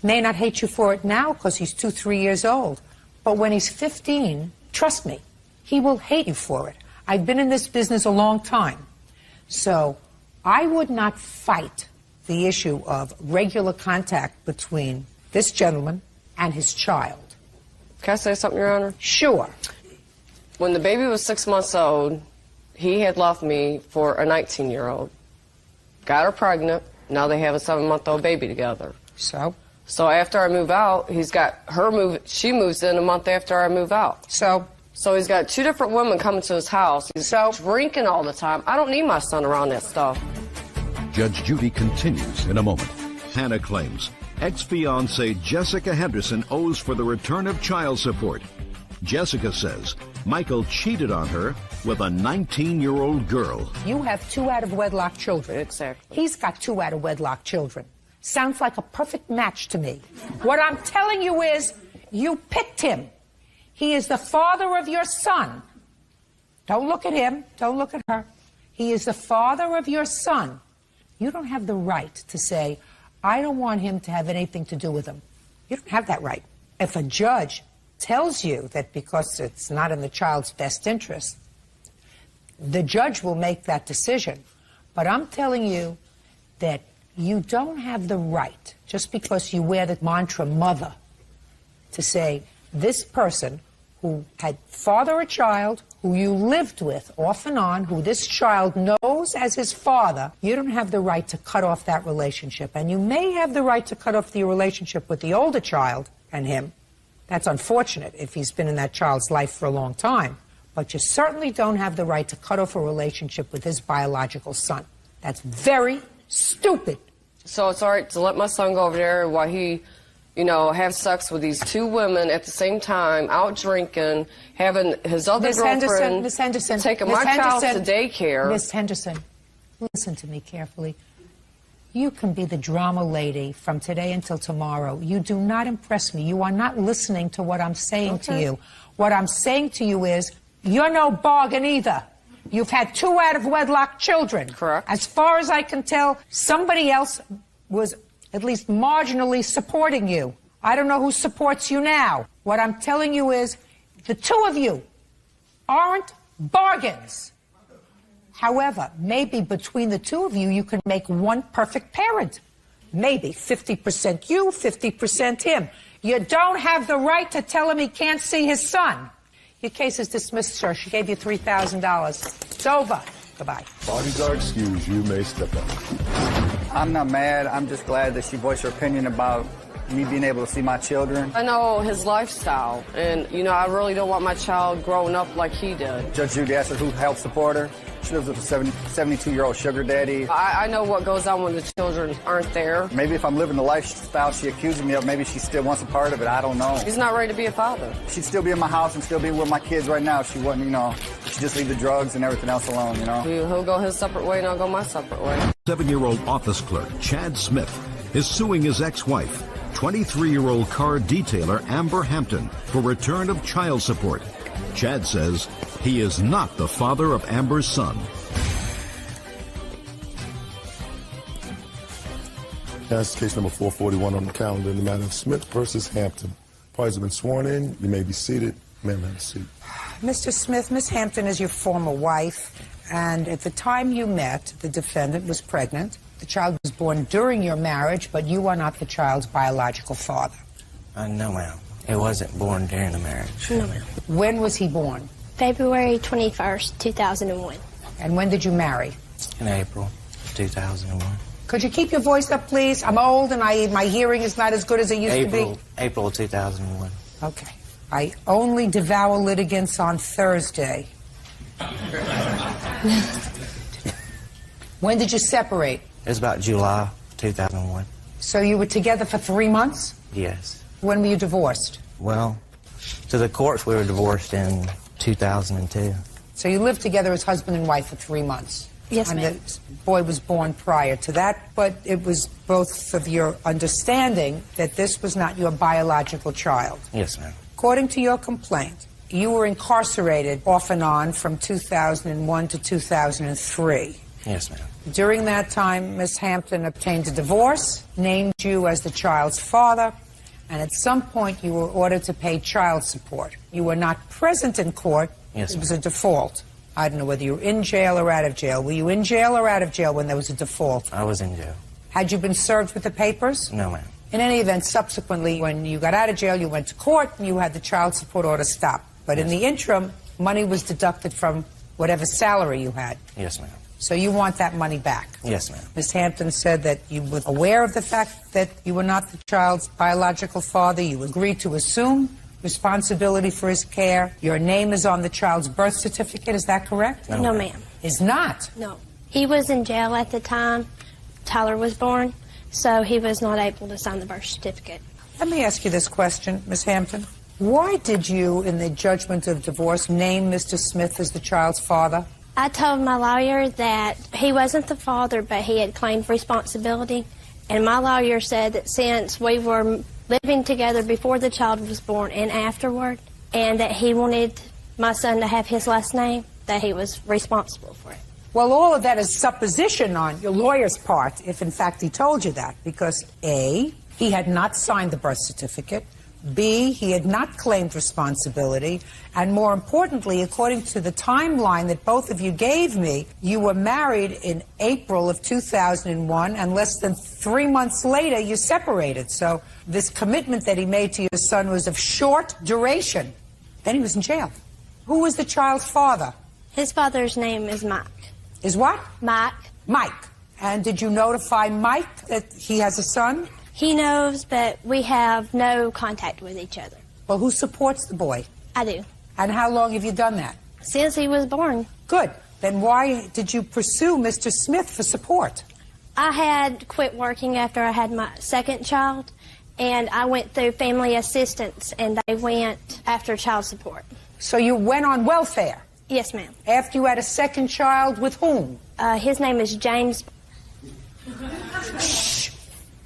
May not hate you for it now because he's 2, 3 years old, but when he's 15, trust me, he will hate you for it. I've been in this business a long time. So I would not fight the issue of regular contact between this gentleman and his child. Can I say something, Your Honor? Sure. When the baby was 6 months old, he had left me for a 19-year-old. Got her pregnant. Now they have a 7-month-old baby together. So So after I move out, he's got her she moves in a month after I move out. So he's got 2 different women coming to his house. He's drinking all the time. I don't need my son around that stuff. Judge Judy continues in a moment. Hannah claims ex-fiancée Jessica Henderson owes for the return of child support. Jessica says Michael cheated on her with a 19-year-old girl. You have 2 out-of-wedlock children. Exactly. He's got 2 out-of-wedlock children. Sounds like a perfect match to me. What I'm telling you is, you picked him. He is the father of your son. Don't look at him. Don't look at her. He is the father of your son. You don't have the right to say, I don't want him to have anything to do with him. You don't have that right. If a judge tells you that because it's not in the child's best interest, the judge will make that decision. But I'm telling you that you don't have the right, just because you wear the mantra mother, to say this person who had father a child, who you lived with off and on, who this child knows as his father, you don't have the right to cut off that relationship. And you may have the right to cut off the relationship with the older child and him. That's unfortunate if he's been in that child's life for a long time. But you certainly don't have the right to cut off a relationship with his biological son. That's very stupid. So it's all right to let my son go over there while he, have sex with these 2 women at the same time, out drinking, having his other girlfriend, Miss Henderson, taking my child to daycare. Miss Henderson, listen to me carefully. You can be the drama lady from today until tomorrow. You do not impress me. You are not listening to what I'm saying to you. What I'm saying to you is, you're no bargain either. You've had 2 out-of-wedlock children. Correct. As far as I can tell, somebody else was at least marginally supporting you. I don't know who supports you now. What I'm telling you is, the 2 of you aren't bargains. However, maybe between the 2 of you, you can make one perfect parent. Maybe 50% you, 50% him. You don't have the right to tell him he can't see his son. Your case is dismissed, sir. She gave you $3,000. It's over. Goodbye. Parties are excused. You may step up. I'm not mad. I'm just glad that she voiced her opinion about me being able to see my children. I know his lifestyle, and, I really don't want my child growing up like he did. Judge Judy asked her who helped support her. She lives with a 72-year-old sugar daddy. I know what goes on when the children aren't there. Maybe if I'm living the lifestyle she accuses me of, maybe she still wants a part of it. I don't know. He's not ready to be a father. She'd still be in my house and still be with my kids right now if she wasn't, she'd just leave the drugs and everything else alone, He'll go his separate way and I'll go my separate way. 7-year-old office clerk Chad Smith is suing his ex-wife, 23-year-old car detailer Amber Hampton, for return of child support. Chad says he is not the father of Amber's son. That's case number 441 on the calendar in the matter of Smith versus Hampton. Parties have been sworn in. You may be seated. Ma'am, have a seat. Mr. Smith, Miss Hampton is your former wife, and at the time you met, the defendant was pregnant. The child was born during your marriage, but you are not the child's biological father. No, ma'am. It wasn't born during the marriage. No, ma'am. When was he born? February 21st, 2001. And when did you marry? In April 2001. Could you keep your voice up, please? I'm old and my hearing is not as good as it used to be. April 2001. Okay. I only devour litigants on Thursday. When did you separate? It was about July 2001. So you were together for 3 months? Yes. When were you divorced? Well, to the courts, we were divorced in 2002. So you lived together as husband and wife for 3 months? Yes, ma'am. And the boy was born prior to that, but it was both of your understanding that this was not your biological child. Yes, ma'am. According to your complaint, you were incarcerated off and on from 2001 to 2003. Yes, ma'am. During that time, Miss Hampton obtained a divorce, named you as the child's father, and at some point you were ordered to pay child support. You were not present in court. Yes, it was a default. I don't know whether you were in jail or out of jail. Were you in jail or out of jail when there was a default? I was in jail. Had you been served with the papers? No, ma'am. In any event, subsequently, when you got out of jail, you went to court and you had the child support order stopped. But in the interim, money was deducted from whatever salary you had. Yes, ma'am. So you want that money back? Yes, ma'am. Ms. Hampton said that you were aware of the fact that you were not the child's biological father. You agreed to assume responsibility for his care. Your name is on the child's birth certificate. Is that correct? No, ma'am. Is not? No. He was in jail at the time Tyler was born, so he was not able to sign the birth certificate. Let me ask you this question, Ms. Hampton. Why did you, in the judgment of divorce, name Mr. Smith as the child's father? I told my lawyer that he wasn't the father, but he had claimed responsibility. And my lawyer said that since we were living together before the child was born and afterward, and that he wanted my son to have his last name, that he was responsible for it. Well, all of that is supposition on your lawyer's part, if in fact he told you that, because A, he had not signed the birth certificate, B, he had not claimed responsibility, and more importantly, according to the timeline that both of you gave me, you were married in April of 2001, and less than 3 months later, you separated. So this commitment that he made to your son was of short duration. Then he was in jail. Who was the child's father? His father's name is Mike. Is what? Mike. Mike. And did you notify Mike that he has a son? He knows, but we have no contact with each other. Well, who supports the boy? I do. And how long have you done that? Since he was born. Good. Then why did you pursue Mr. Smith for support? I had quit working after I had my second child, and I went through family assistance, and they went after child support. So you went on welfare? Yes, ma'am. After you had a second child with whom? His name is James. Shh.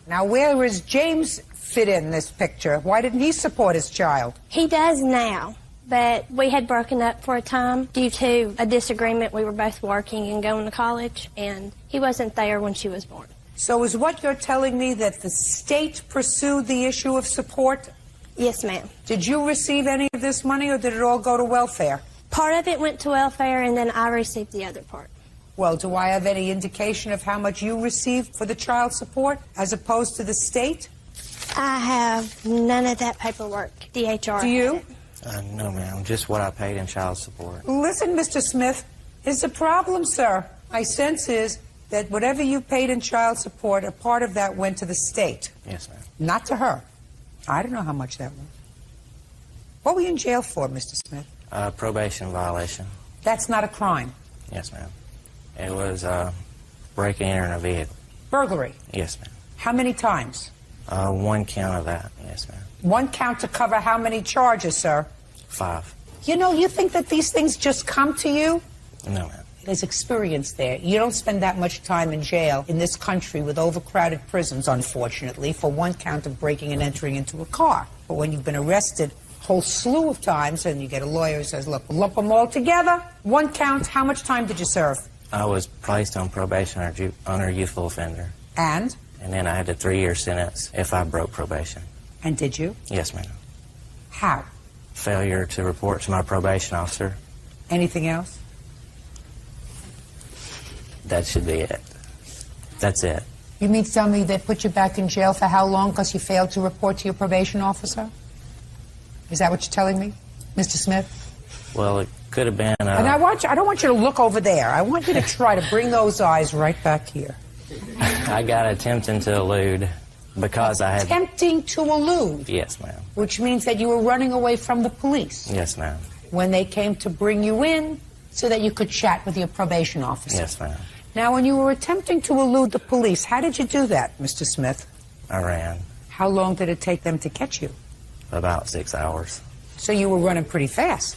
Now, where does James fit in this picture? Why didn't he support his child? He does now, but we had broken up for a time due to a disagreement. We were both working and going to college, and he wasn't there when she was born. So is what you're telling me that the state pursued the issue of support? Yes, ma'am. Did you receive any of this money, or did it all go to welfare? Part of it went to welfare, and then I received the other part. Well, do I have any indication of how much you received for the child support as opposed to the state? I have none of that paperwork. DHR. Do you? No, ma'am. Just what I paid in child support. Listen, Mr. Smith, it's a problem, sir. My sense is that whatever you paid in child support, a part of that went to the state. Yes, ma'am. Not to her. I don't know how much that was. What were you in jail for, Mr. Smith? Probation violation. That's not a crime. Yes, ma'am. It was breaking and entering a vehicle. Burglary? Yes, ma'am. How many times? One count of that. Yes, ma'am. One count to cover how many charges, sir? 5. You know, you think that these things just come to you? No, ma'am. There's experience there. You don't spend that much time in jail in this country with overcrowded prisons, unfortunately, for one count of breaking and entering into a car. But when you've been arrested a whole slew of times and you get a lawyer who says, look, lump them all together, one count, how much time did you serve? I was placed on probation under youthful offender. And? And then I had a 3-year sentence if I broke probation. And did you? Yes, ma'am. How? Failure to report to my probation officer. Anything else? That should be it. That's it. You mean to tell me they put you back in jail for how long because you failed to report to your probation officer? Is that what you're telling me, Mr. Smith? Well, it could have been... And I don't want you to look over there. I want you to try to bring those eyes right back here. I got attempting to elude because I had... Attempting to elude? Yes, ma'am. Which means that you were running away from the police? Yes, ma'am. When they came to bring you in so that you could chat with your probation officer? Yes, ma'am. Now, when you were attempting to elude the police, how did you do that, Mr. Smith? I ran. How long did it take them to catch you? About 6 hours. So you were running pretty fast.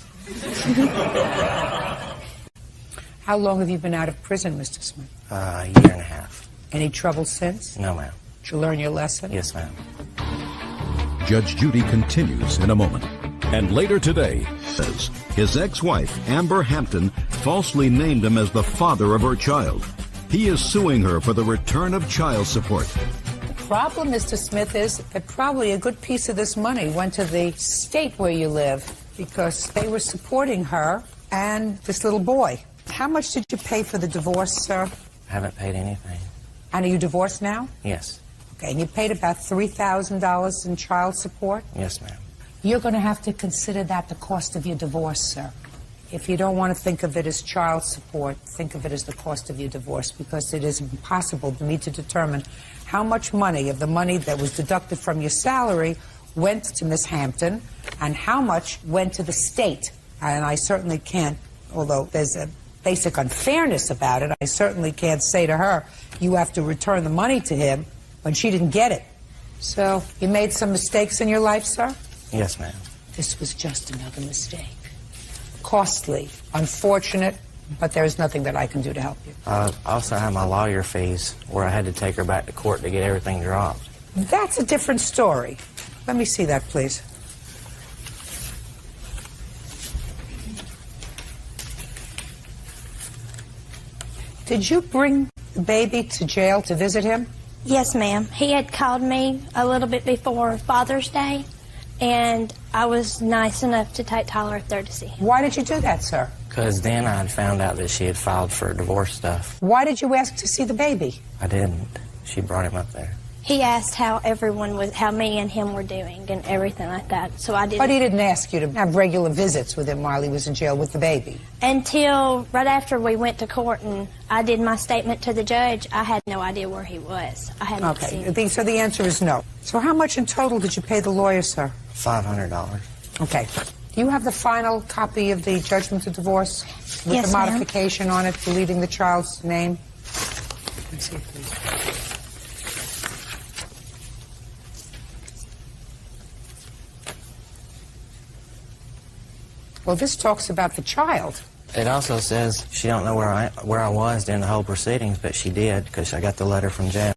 How long have you been out of prison, Mr. Smith? A year and a half. Any trouble since? No, ma'am. Did you learn your lesson? Yes, ma'am. Judge Judy continues in a moment. And later today, says his ex-wife, Amber Hampton, falsely named him as the father of her child. He is suing her for the return of child support. The problem, Mr. Smith, is that probably a good piece of this money went to the state where you live because they were supporting her and this little boy. How much did you pay for the divorce, sir? I haven't paid anything. And are you divorced now? Yes. Okay, and you paid about $3,000 in child support? Yes, ma'am. You're going to have to consider that the cost of your divorce, sir. If you don't want to think of it as child support, think of it as the cost of your divorce, because it is impossible for me to determine how much money of the money that was deducted from your salary went to Miss Hampton and how much went to the state. And I certainly can't, although there's a basic unfairness about it, I certainly can't say to her, you have to return the money to him when she didn't get it. So, you made some mistakes in your life, sir? Yes, ma'am. This was just another mistake. Costly, unfortunate, but there's nothing that I can do to help you. I also had my lawyer fees where I had to take her back to court to get everything dropped. That's a different story. Let me see that, please. Did you bring the baby to jail to visit him? Yes, ma'am. He had called me a little bit before Father's Day, and I was nice enough to take Tyler up there to see him. Why did you do that, sir? Because then I had found out that she had filed for divorce stuff. Why did you ask to see the baby? I didn't. She brought him up there. He asked how me and him were doing and everything like that, so I didn't. But he didn't ask you to have regular visits with him while he was in jail with the baby? Until right after we went to court and I did my statement to the judge, I had no idea where he was. I hadn't seen him. So the answer is no. So how much in total did you pay the lawyer, sir? $500. Okay. Do you have the final copy of the judgment of divorce with Yes, the modification on it, deleting the child's name? Let me see, please. Well, this talks about the child. It also says she don't know where I was during the whole proceedings, but she did because I got the letter from jail.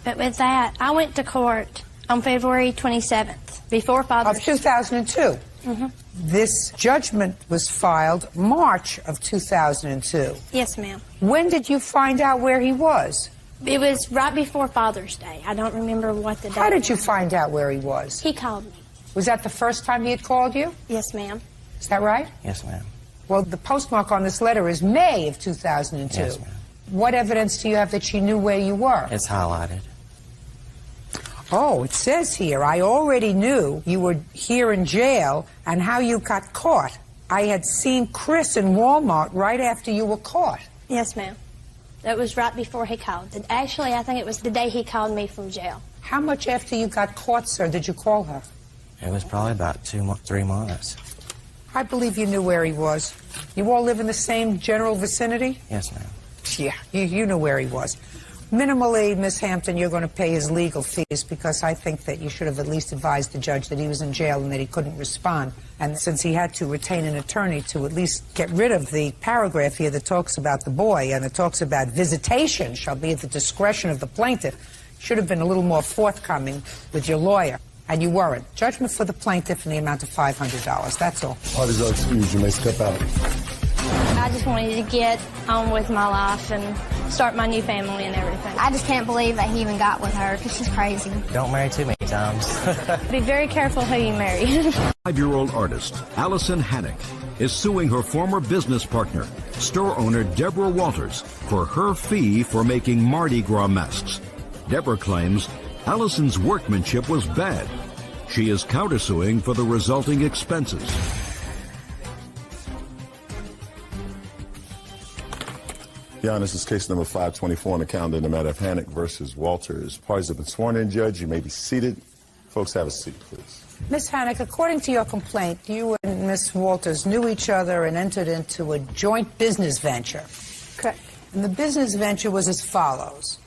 But with that, I went to court on February 27th, before Father's Of 2002. Mm-hmm. This judgment was filed March of 2002. Yes, ma'am. When did you find out where he was? It was right before Father's Day. I don't remember what the day How did you was. find out where he was? He called me. Was that the first time he had called you? Yes, ma'am. Is that right? Yes, ma'am. Well, the postmark on this letter is May of 2002. Yes, ma'am. What evidence do you have that she knew where you were? It's highlighted. Oh, it says here, I already knew you were here in jail and how you got caught. I had seen Chris in Walmart right after you were caught. Yes, ma'am. That was right before he called. Actually, I think it was the day he called me from jail. How much after you got caught, sir, did you call her? It was probably about 3 months. I believe you knew where he was. You all live in the same general vicinity? Yes, ma'am. Yeah, you knew where he was. Minimally, Miss Hampton, you're going to pay his legal fees because I think that you should have at least advised the judge that he was in jail and that he couldn't respond. And since he had to retain an attorney to at least get rid of the paragraph here that talks about the boy and it talks about visitation shall be at the discretion of the plaintiff, should have been a little more forthcoming with your lawyer. And you weren't. Judgment for the plaintiff in the amount of $500. That's all. Parties are excused. You may step out. I just wanted to get on with my life and start my new family and everything. I just can't believe that he even got with her because she's crazy. Don't marry too many times. Be very careful who you marry. 5-year-old artist Allison Hannock is suing her former business partner, store owner Deborah Walters, for her fee for making Mardi Gras masks. Deborah claims Allison's workmanship was bad. She is countersuing for the resulting expenses. Your Honor, this is case number 524 on the calendar in the matter of Hannock versus Walters. Parties have been sworn in, Judge. You may be seated. Folks, have a seat, please. Miss Hannock, according to your complaint, you and Miss Walters knew each other and entered into a joint business venture. Correct. And the business venture was as follows.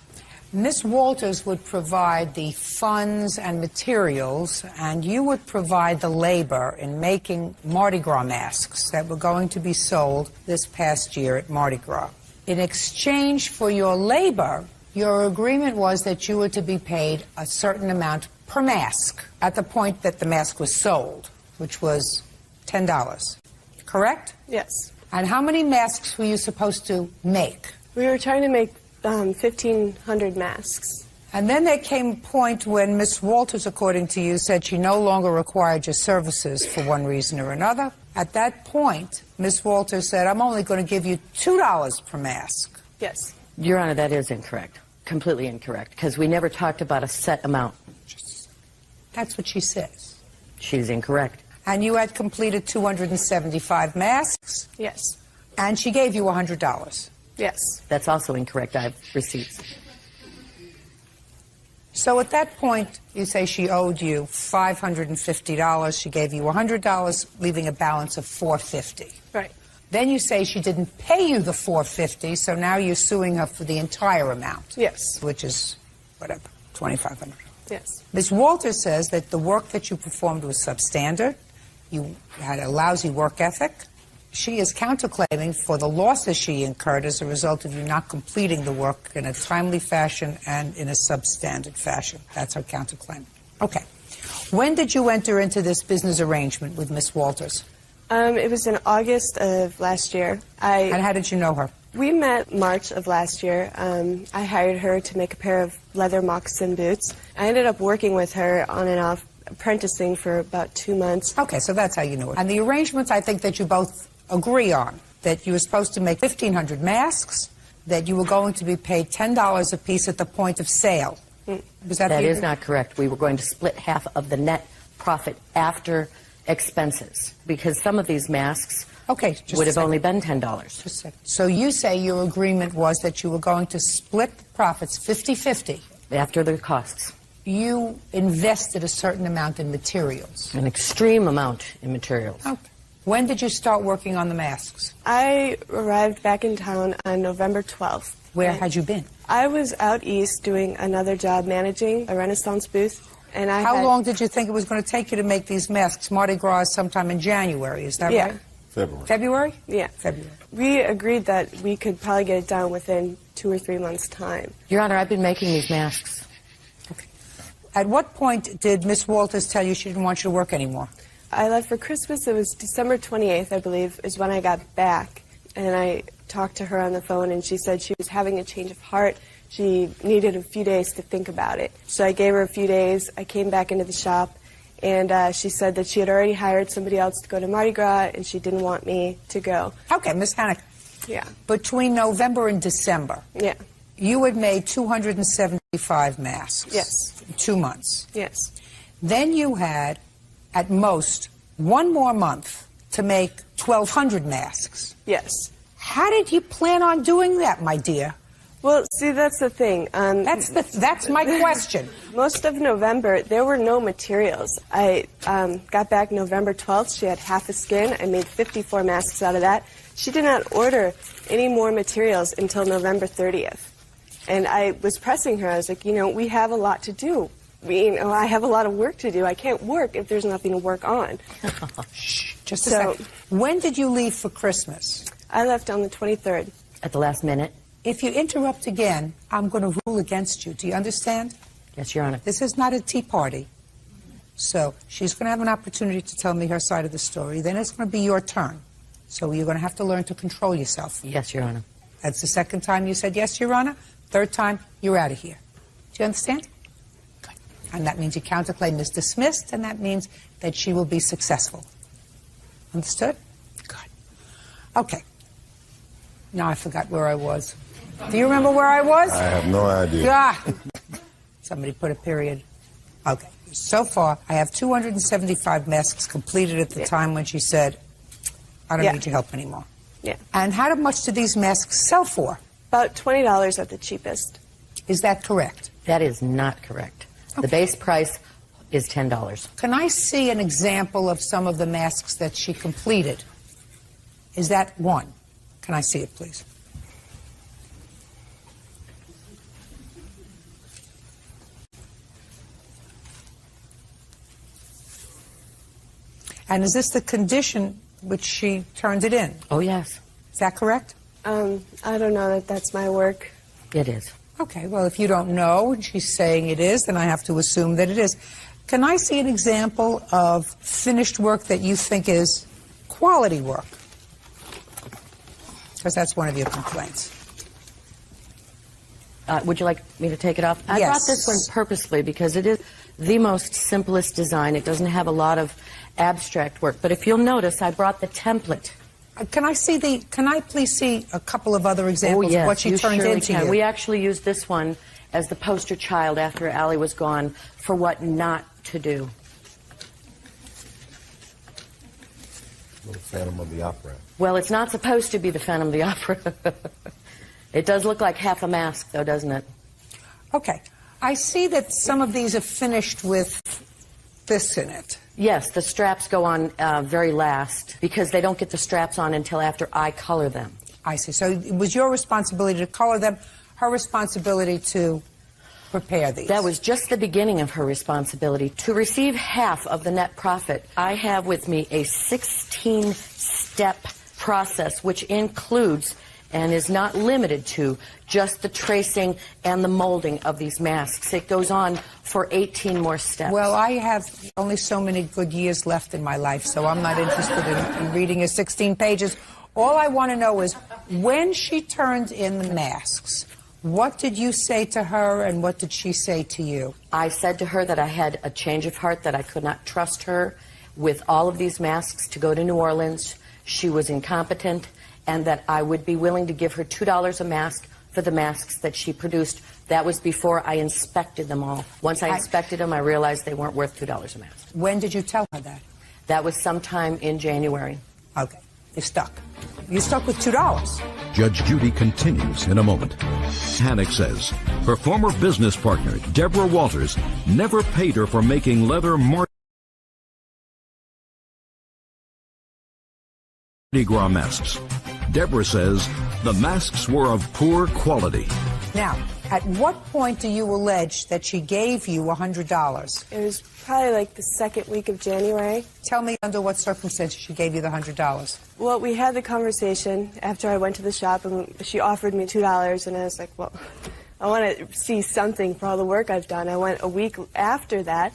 Miss Walters would provide the funds and materials, and you would provide the labor in making Mardi Gras masks that were going to be sold this past year at Mardi Gras. In exchange for your labor, your agreement was that you were to be paid a certain amount per mask at the point that the mask was sold, which was $10. Correct? Yes. And how many masks were you supposed to make? We were trying to make 1,500 masks. And then there came a point when Miss Walters, according to you, said she no longer required your services for one reason or another. At that point, Miss Walters said, I'm only going to give you $2 per mask. Yes. Your Honor, that is incorrect. Completely incorrect, because we never talked about a set amount. That's what she says. She's incorrect. And you had completed 275 masks? Yes. And she gave you $100? Yes. That's also incorrect. I have receipts. So at that point, you say she owed you $550. She gave you $100, leaving a balance of $450. Right. Then you say she didn't pay you the $450, so now you're suing her for the entire amount. Yes. Which is, whatever, $2,500. Yes. Ms. Walters says that the work that you performed was substandard. You had a lousy work ethic. She is counterclaiming for the losses she incurred as a result of you not completing the work in a timely fashion and in a substandard fashion. That's her counterclaim. Okay. When did you enter into this business arrangement with Ms. Walters? It was in August of last year. And how did you know her? We met March of last year. I hired her to make a pair of leather moccasin boots. I ended up working with her on and off, apprenticing for about 2 months. Okay, so that's how you knew her. And the arrangements, I think that you both agree on, that you were supposed to make 1,500 masks, that you were going to be paid $10 a piece at the point of sale. Was that That is not correct. We were going to split half of the net profit after expenses, because some of these masks would have only been $10. Just a second. So you say your agreement was that you were going to split the profits 50-50. After the costs. You invested a certain amount in materials. An extreme amount in materials. Okay. When did you start working on the masks? I arrived back in town on November 12th. Where had you been? I was out east doing another job managing a Renaissance booth. And How long did you think it was going to take you to make these masks? Mardi Gras is sometime in January, is that right? February. February? Yeah. February. We agreed that we could probably get it done within 2 or 3 months' time. Your Honor, I've been making these masks. At what point did Miss Walters tell you she didn't want you to work anymore? I left for Christmas. It was December 28th, I believe, is when I got back. And I talked to her on the phone, and she said she was having a change of heart. She needed a few days to think about it. So I gave her a few days. I came back into the shop, and she said that she had already hired somebody else to go to Mardi Gras, and she didn't want me to go. Okay, Miss Hannick. Yeah. Between November and December, you had made 275 masks. Yes. In 2 months. Yes. Then you had, at most, 1 more month to make 1,200 masks. Yes. How did you plan on doing that, my dear? Well, see, that's the thing. That's my question. Most of November, there were no materials. I got back November 12th. She had half a skin. I made 54 masks out of that. She did not order any more materials until November 30th. And I was pressing her. I was like, we have a lot to do. I have a lot of work to do. I can't work if there's nothing to work on. Shh, just a second. When did you leave for Christmas? I left on the 23rd. At the last minute? If you interrupt again, I'm going to rule against you. Do you understand? Yes, Your Honor. This is not a tea party. So she's going to have an opportunity to tell me her side of the story. Then it's going to be your turn. So you're going to have to learn to control yourself. Yes, Your Honor. That's the second time you said yes, Your Honor. Third time, you're out of here. Do you understand? Good. And that means your counterclaim is dismissed, and that means that she will be successful. Understood? Good. Okay. Now I forgot where I was. Do you remember where I was? I have no idea. Yeah. Somebody put a period. Okay. So far, I have 275 masks completed at the time when she said, I don't need your help anymore. Yeah. And how much do these masks sell for? About $20 at the cheapest. Is that correct? That is not correct. Okay. The base price is $10. Can I see an example of some of the masks that she completed? Is that one? Can I see it, please? And is this the condition which she turned it in? Oh, yes. Is that correct? I don't know that that's my work. It is. Okay, well, if you don't know and she's saying it is, then I have to assume that it is. Can I see an example of finished work that you think is quality work? Because that's one of your complaints. Would you like me to take it off? I Yes. brought this one purposely because it is the most simplest design. It doesn't have a lot of abstract work. But if you'll notice, I brought the template. Can I please see a couple of other examples of what she turned into you? We actually used this one as the poster child after Allie was gone for what not to do. Little Phantom of the Opera. Well, it's not supposed to be the Phantom of the Opera. It does look like half a mask, though, doesn't it? Okay. I see that some of these are finished with this in it. Yes, the straps go on very last because they don't get the straps on until after I color them. I see. So it was your responsibility to color them, her responsibility to prepare these. That was just the beginning of her responsibility. To receive half of the net profit, I have with me a 16-step process which includes and is not limited to just the tracing and the molding of these masks. It goes on for 18 more steps. Well, I have only so many good years left in my life, so I'm not interested in reading your 16 pages. All I want to know is, when she turned in the masks, what did you say to her and what did she say to you? I said to her that I had a change of heart, that I could not trust her with all of these masks to go to New Orleans. She was incompetent, and that I would be willing to give her $2 a mask for the masks that she produced. That was before I inspected them all. Once I inspected them, I realized they weren't worth $2 a mask. When did you tell her that? That was sometime in January. Okay. You're stuck. You're stuck with $2. Judge Judy continues in a moment. Hannock says her former business partner, Deborah Walters, never paid her for making leather Mardi Gras masks. Deborah says the masks were of poor quality. Now, at what point do you allege that she gave you $100? It was probably like the second week of January. Tell me under what circumstances she gave you the $100. Well, we had the conversation after I went to the shop, and she offered me $2, and I was like, well, I want to see something for all the work I've done. I went a week after that,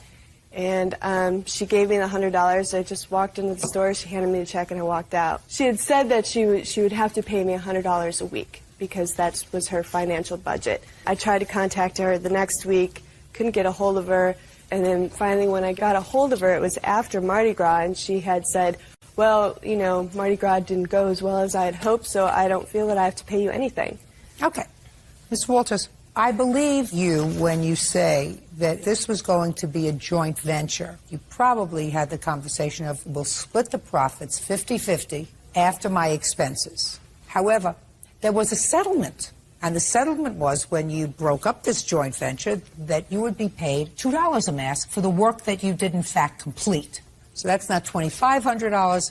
and she gave me the $100. I just walked into the store, she handed me the check, and I walked out. She had said that she would have to pay me $100 a week because that was her financial budget. I tried to contact her the next week, couldn't get a hold of her, and then finally when I got a hold of her, it was after Mardi Gras, and she had said, well, you know, Mardi Gras didn't go as well as I had hoped, so I don't feel that I have to pay you anything. Okay. Ms. Walters, I believe you when you say that this was going to be a joint venture. You probably had the conversation of, we'll split the profits 50-50 after my expenses. However, there was a settlement, and the settlement was when you broke up this joint venture that you would be paid $2 a mask for the work that you did in fact complete. So that's not $2,500,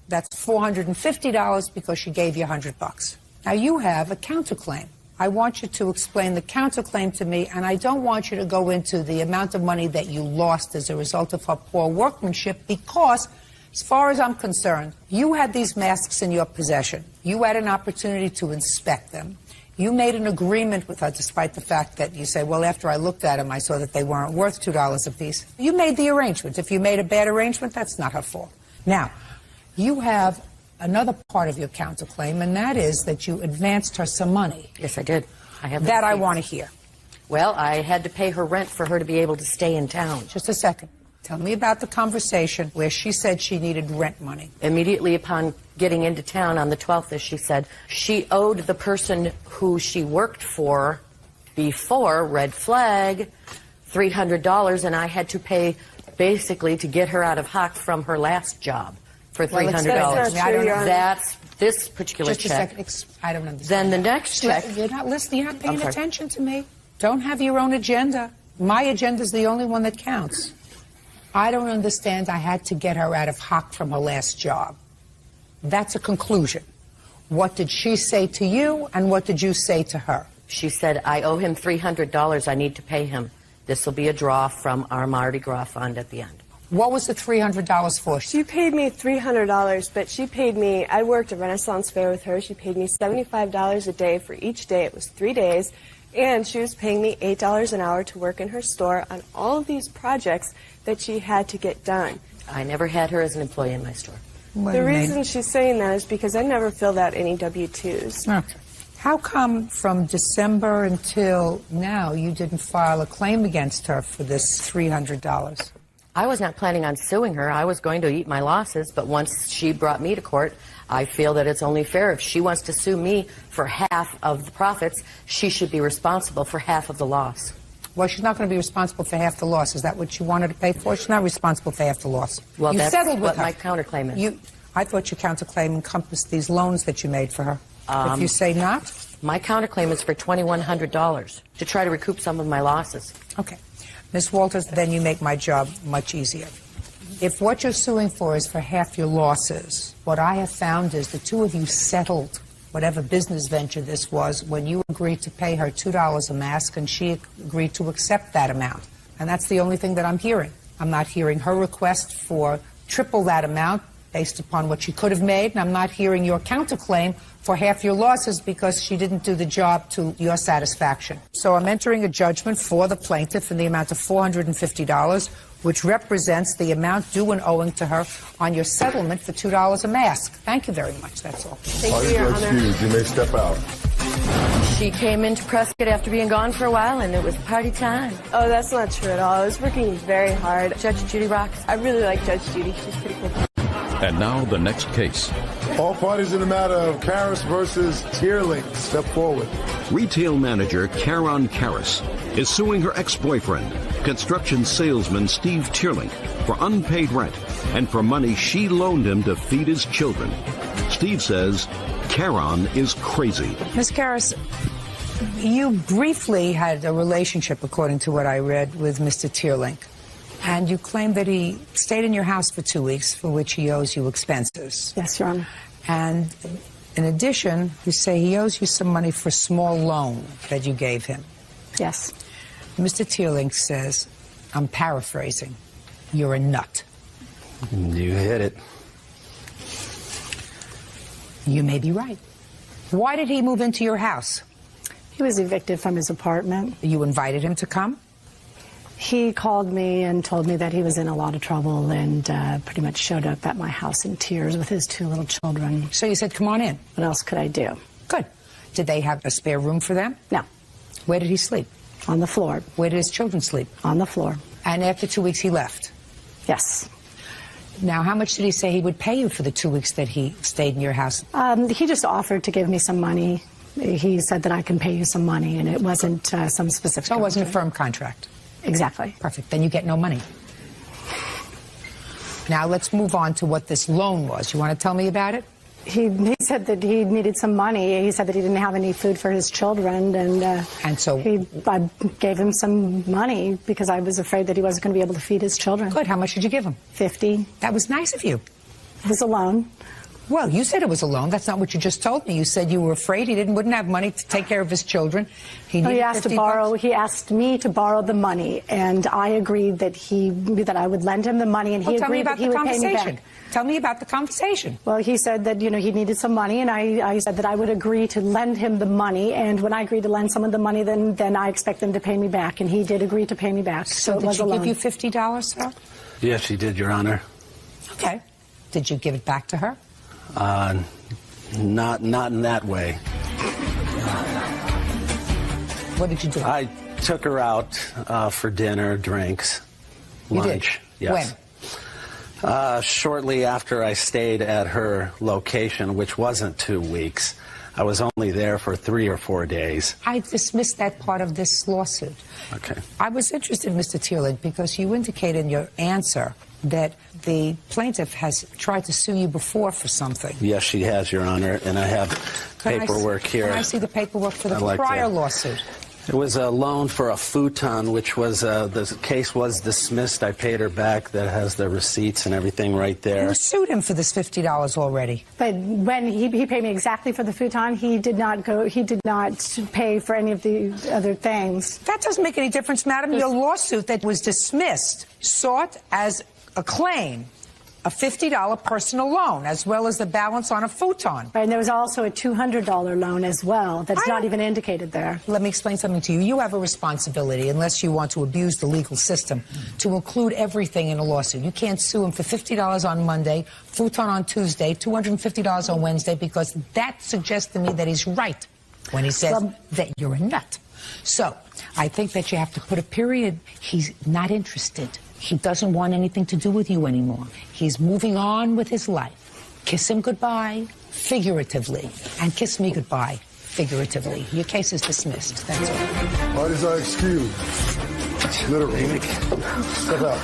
that's $450 because she gave you $100. Now you have a counterclaim. I want you to explain the counterclaim to me, and I don't want you to go into the amount of money that you lost as a result of her poor workmanship, because as far as I'm concerned, you had these masks in your possession. You had an opportunity to inspect them. You made an agreement with her, despite the fact that you say, well, after I looked at them, I saw that they weren't worth $2 a piece. You made the arrangement. If you made a bad arrangement, that's not her fault. Now, you have another part of your counterclaim, and that is that you advanced her some money. Yes, I did. I have that I want to hear. Well, I had to pay her rent for her to be able to stay in town. Just a second. Tell me about the conversation where she said she needed rent money. Immediately upon getting into town on the 12th, as she said, she owed the person who she worked for before, red flag, $300, and I had to pay basically to get her out of hock from her last job for $300. That's this particular check. Just a second. I don't understand. Then the next check. You're not listening. You're not paying attention to me. Don't have your own agenda. My agenda is the only one that counts. I don't understand. I had to get her out of hock from her last job. That's a conclusion. What did she say to you, and what did you say to her? She said, I owe him $300. I need to pay him. This will be a draw from our Mardi Gras fund at the end. What was the $300 for? She paid me $300, but she paid me, I worked a Renaissance fair with her. She paid me $75 a day for each day. It was 3 days. And she was paying me $8 an hour to work in her store on all of these projects that she had to get done. I never had her as an employee in my store. The reason she's saying that is because I never filled out any W-2s. Okay. How come from December until now you didn't file a claim against her for this $300? I was not planning on suing her. I was going to eat my losses, but once she brought me to court, I feel that it's only fair. If she wants to sue me for half of the profits, she should be responsible for half of the loss. Well, she's not going to be responsible for half the loss. Is that what you wanted to pay for? She's not responsible for half the loss. Well, you that's settled with what her. my counterclaim is. I thought your counterclaim encompassed these loans that you made for her. If you say not? My counterclaim is for $2,100 to try to recoup some of my losses. Okay. Ms. Walters, then you make my job much easier. If what you're suing for is for half your losses, what I have found is the two of you settled whatever business venture this was when you agreed to pay her $2 a mask and she agreed to accept that amount. And that's the only thing that I'm hearing. I'm not hearing her request for triple that amount based upon what she could have made, and I'm not hearing your counterclaim for half your losses because she didn't do the job to your satisfaction. So I'm entering a judgment for the plaintiff in the amount of $450, which represents the amount due and owing to her on your settlement for $2 a mask. Thank you very much. That's all. Thank you, Your Honor. You may step out. She came into Prescott after being gone for a while, and it was party time. Oh, that's not true at all. I was working very hard. Judge Judy rocks. I really like Judge Judy. She's pretty cool. And now the next case. All parties in the matter of Karras versus Tierling, step forward. Retail manager Karen Karras is suing her ex-boyfriend, construction salesman Steve Tierling, for unpaid rent and for money she loaned him to feed his children. Steve says Karen is crazy. Ms. Karras, you briefly had a relationship, according to what I read, with Mr. Tierling. And you claim that he stayed in your house for 2 weeks, for which he owes you expenses. Yes, Your Honor. And in addition, you say he owes you some money for a small loan that you gave him. Yes. Mr. Tierling says, I'm paraphrasing, you're a nut. You hit it. You may be right. Why did he move into your house? He was evicted from his apartment. You invited him to come? He called me and told me that he was in a lot of trouble and pretty much showed up at my house in tears with his 2 little children. So you said, come on in. What else could I do? Good. Did they have a spare room for them? No. Where did he sleep? On the floor. Where did his children sleep? On the floor. And after 2 weeks, he left? Yes. Now, how much did he say he would pay you for the 2 weeks that he stayed in your house? He just offered to give me some money. He said that I can pay you some money, and it wasn't some specific. So it wasn't a firm contract? Exactly. Perfect. Then you get no money. Now let's move on to what this loan was. You want to tell me about it? He said that he needed some money. He said that he didn't have any food for his children, and so I gave him some money because I was afraid that he wasn't going to be able to feed his children. Good. How much did you give him? $50. That was nice of you. It was a loan. Well, you said it was a loan. That's not what you just told me. You said you were afraid he wouldn't have money to take care of his children. He asked to borrow. He asked me to borrow the money, and I agreed that I would lend him the money, and he agreed that he would pay me back. Tell me about the conversation. Well, he said that he needed some money, and I said that I would agree to lend him the money, and when I agreed to lend someone the money, then I expect them to pay me back, and he did agree to pay me back. So it was a loan. Did she give you $50, sir? Yes, she did, Your Honor. Okay. Did you give it back to her? Not in that way. What did you do? I took her out for dinner, drinks, lunch. You did? Yes. When? Shortly after I stayed at her location, which wasn't 2 weeks. I was only there for 3 or 4 days. I dismissed that part of this lawsuit. Okay. I was interested, Mr. Tierling, because you indicated in your answer that the plaintiff has tried to sue you before for something. Yes, she has, Your Honor, and I have paperwork here. Can I see the paperwork for the I'd prior like lawsuit? It was a loan for a futon, which was, the case was dismissed. I paid her back. That has the receipts and everything right there. You sued him for this $50 already. But when he paid me exactly for the futon, he did not pay for any of the other things. That doesn't make any difference, madam. Your lawsuit that was dismissed sought as a claim a $50 personal loan, as well as the balance on a futon. Right, and there was also a $200 loan as well that's not even indicated there. Let me explain something to you. You have a responsibility, unless you want to abuse the legal system, to include everything in a lawsuit. You can't sue him for $50 on Monday, futon on Tuesday, $250 on Wednesday, because that suggests to me that he's right when he says that you're a nut. So I think that you have to put a period. He's not interested. He doesn't want anything to do with you anymore. He's moving on with his life. Kiss him goodbye, figuratively, and kiss me goodbye, figuratively. Your case is dismissed. That's all. Parties are excused. Literally. Step out.